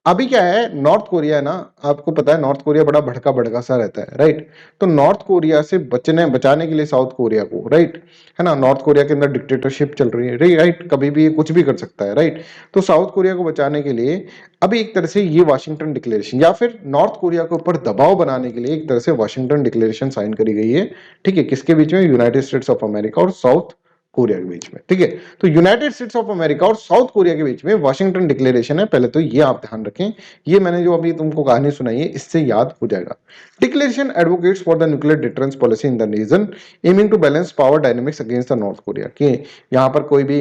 अभी क्या है, नॉर्थ कोरिया है ना, आपको पता है नॉर्थ कोरिया बड़ा भड़का भड़का सा रहता है, राइट। तो नॉर्थ कोरिया से बचाने के लिए साउथ कोरिया को, राइट, है ना, नॉर्थ कोरिया के अंदर डिक्टेटरशिप चल रही है, राइट, कभी भी कुछ भी कर सकता है, राइट। तो साउथ कोरिया को बचाने के लिए अभी एक तरह से ये वाशिंगटन डिक्लेरेशन या फिर नॉर्थ कोरिया के ऊपर दबाव बनाने के लिए एक तरह से वाशिंगटन डिक्लेरेशन साइन करी गई है। ठीक है, किसके बीच में, यूनाइटेड स्टेट्स ऑफ अमेरिका और साउथ कोरिया के बीच में। ठीक है, तो यूनाइटेड स्टेट्स ऑफ अमेरिका और साउथ कोरिया के बीच में वाशिंगटन डिक्लेरेशन है, पहले तो ये आप ध्यान रखें। ये मैंने जो अभी तुमको कहानी सुनाई है इससे याद हो जाएगा। Declaration advocates for the nuclear deterrence policy in the region aiming to balance power dynamics against the North Korea, कि यहाँ पर कोई भी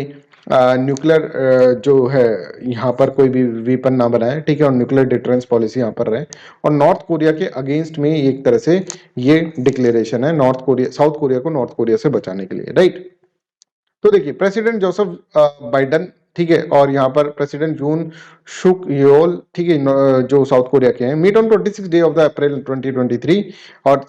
न्यूक्लियर जो है यहाँ पर कोई भी वेपन ना बनाए, ठीक है, और न्यूक्लियर डिटरेंस पॉलिसी यहाँ पर रहे, और नॉर्थ कोरिया के अगेंस्ट में एक तरह से ये डिक्लेरेशन है साउथ कोरिया को नॉर्थ कोरिया से बचाने के लिए, राइट। तो देखिए प्रेसिडेंट जोसेफ बाइडन, ठीक है, और यहाँ पर प्रेसिडेंट जून शुक योल, ठीक है, जो साउथ कोरिया के हैं, meet on 26 day of the April 2023 और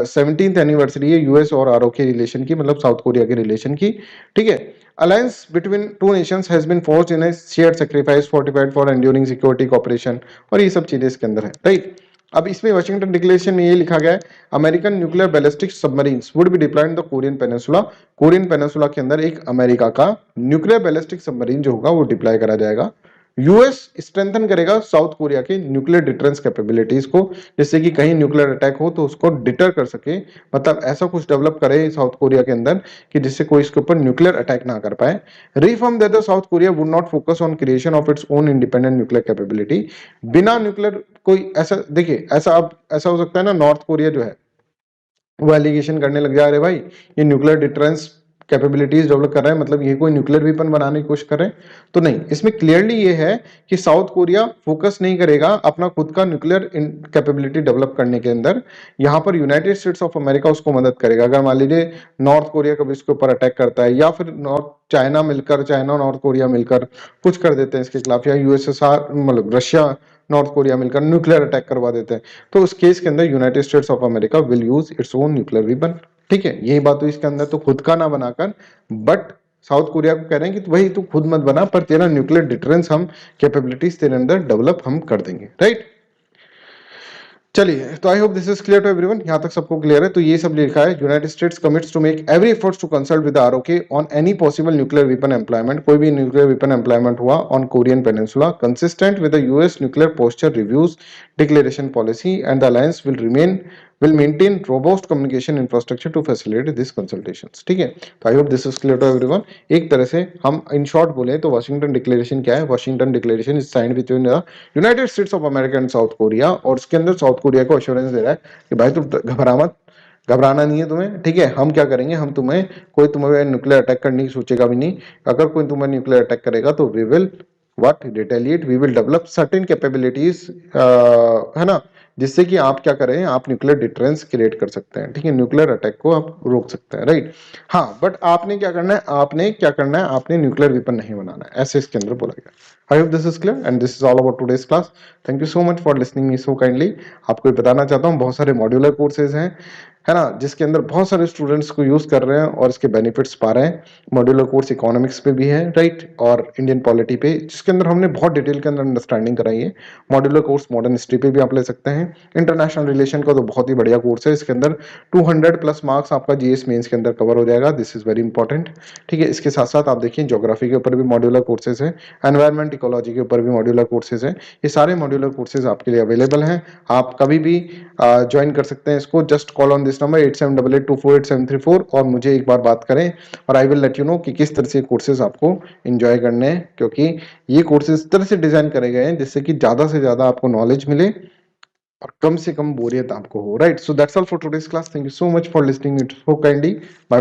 17th एनिवर्सरी है यूएस और आरओ के रिलेशन की, मतलब साउथ कोरिया के रिलेशन की। ठीक है, alliance between two nations has been forced in a shared sacrifice fortified for enduring security cooperation, और ये सब चीजें इसके अंदर है, राइट। अब इसमें वाशिंगटन डिक्लेरेशन में ये लिखा गया है, American nuclear ballistic submarines would be diploid in the Korean peninsula. Korean peninsula के अंदर एक अमेरिका का न्यूक्लियर बैलिस्टिक सबमरीन जो होगा वो डिप्लॉय करा जाएगा। यूएस स्ट्रेंथन करेगा साउथ कोरिया के न्यूक्लियर डिटरेंस कैपेबिलिटीज को, जिससे कि कहीं न्यूक्लियर अटैक हो तो उसको डिटर कर सके, मतलब ऐसा कुछ डेवलप करे साउथ कोरिया के अंदर कि जिससे कोई इसके ऊपर न्यूक्लियर अटैक ना कर पाए। Reaffirm that the South Korea would not focus on creation of its own independent nuclear capability. बिना न्यूक्लियर कोई ऐसा, देखिए ऐसा, अब ऐसा हो सकता है ना, नॉर्थ कोरिया जो है वो एलिगेशन करने लग जा रहे भाई ये न्यूक्लियर डिटरेंस कैपेबिलिटीज डेवलप कर रहे हैं, मतलब ये कोई न्यूक्लियर वेपन बनाने की कोशिश कर रहे हैं, तो नहीं, इसमें क्लियरली ये है कि साउथ कोरिया फोकस नहीं करेगा अपना खुद का न्यूक्लियर कैपेबिलिटी डेवलप करने के अंदर। यहाँ पर यूनाइटेड स्टेट्स ऑफ अमेरिका उसको मदद करेगा। अगर मान लीजिए नॉर्थ कोरिया कभी इसके ऊपर अटैक करता है, या फिर चाइना और नॉर्थ कोरिया मिलकर कुछ कर देते हैं इसके खिलाफ, या यूएसएसआर मतलब रशिया नॉर्थ कोरिया मिलकर न्यूक्लियर अटैक करवा देते हैं, तो उस केस के अंदर United states of America will use its own nuclear weapon. ठीक है, यही बात हुई इसके अंदर, तो खुद का ना बनाकर, बट साउथ कोरिया को कह रहे हैं कि वही तू खुद मत बना, पर तेरा न्यूक्लियर डिटरेंस हम कैपेबिलिटीज तेरे अंदर डेवलप हम कर देंगे, राइट। चलिए, तो I hope this is clear to everyone, यहाँ तक सबको क्लियर है। तो ये सब लिखा है, United States commits to make every efforts to consult with ROK on any possible nuclear weapon employment, कोई भी न्यूक्लियर वेपन एम्प्लॉयमेंट हुआ on Korean peninsula, consistent with the US nuclear posture reviews declaration policy, and the alliance will maintain robust communication infrastructure to facilitate these consultations। ठीक है, तो I hope this is clear to everyone. एक तरह से हम in short बोले तो Washington declaration क्या है, Washington declaration is signed between the United states of America and south Korea, और उसके अंदर साउथ कोरिया को अश्योरेंस दे रहा है कि भाई तुम घबरा मत, घबराना नहीं है तुम्हें, ठीक है, हम क्या करेंगे, हम तुम्हें, कोई तुम्हें न्यूक्लियर अटैक करने की सोचेगा भी नहीं, अगर कोई तुम्हें न्यूक्लियर अटैक करेगा तो we will what retaliate, we will develop certain capabilities, है ना, जिससे कि आप क्या करें, आप न्यूक्लियर डिटरेंस क्रिएट कर सकते हैं, ठीक है, न्यूक्लियर अटैक को आप रोक सकते हैं, राइट। हाँ, बट आपने क्या करना है, आपने न्यूक्लियर वेपन नहीं बनाना है, ऐसे इसके अंदर बोला गया। आई hope this is clear and this is all about today's class. Thank you so much for listening me so kindly. आपको ये बताना चाहता हूँ, बहुत सारे मॉड्यूलर कोर्सेज हैं, है ना, जिसके अंदर बहुत सारे स्टूडेंट्स को यूज कर रहे हैं और इसके बेनिफिट्स पा रहे हैं। मॉड्यूलर कोर्स इकोनॉमिक्स पे भी है, राइट, और इंडियन पॉलिटी पे, जिसके अंदर हमने बहुत डिटेल के अंदर अंडरस्टैंडिंग कराई है। मॉड्यूलर कोर्स मॉडर्न हिस्ट्री पे भी आप ले सकते हैं। इंटरनेशनल रिलेशन का तो बहुत ही बढ़िया कोर्स है, इसके अंदर 200 प्लस मार्क्स आपका जीएस मेंस के अंदर कवर हो जाएगा, दिस इज वेरी इंपॉर्टेंट। ठीक है, इसके साथ साथ आप देखिए ज्योग्राफी के ऊपर भी मॉड्यूलर कोर्सेज है, एनवायरमेंट इकोलॉजी के ऊपर भी मॉड्यूलर कोर्सेज है। ये सारे मॉड्यूलर कोर्सेज आपके लिए अवेलेबल हैं, आप कभी भी ज्वाइन कर सकते हैं इसको। Just call on this number 8788248734 और मुझे एक बार बात करें, और I will let you know कि किस तरह से कोर्सेज आपको एंजॉय करने हैं, क्योंकि ये कोर्सेज इस तरह से डिजाइन करे गए हैं जिससे कि ज्यादा से ज्यादा आपको नॉलेज मिले और कम से कम बोरियत आपको हो, right. So that's all for today's class. Thank you so much for listening it so kindly. Bye bye.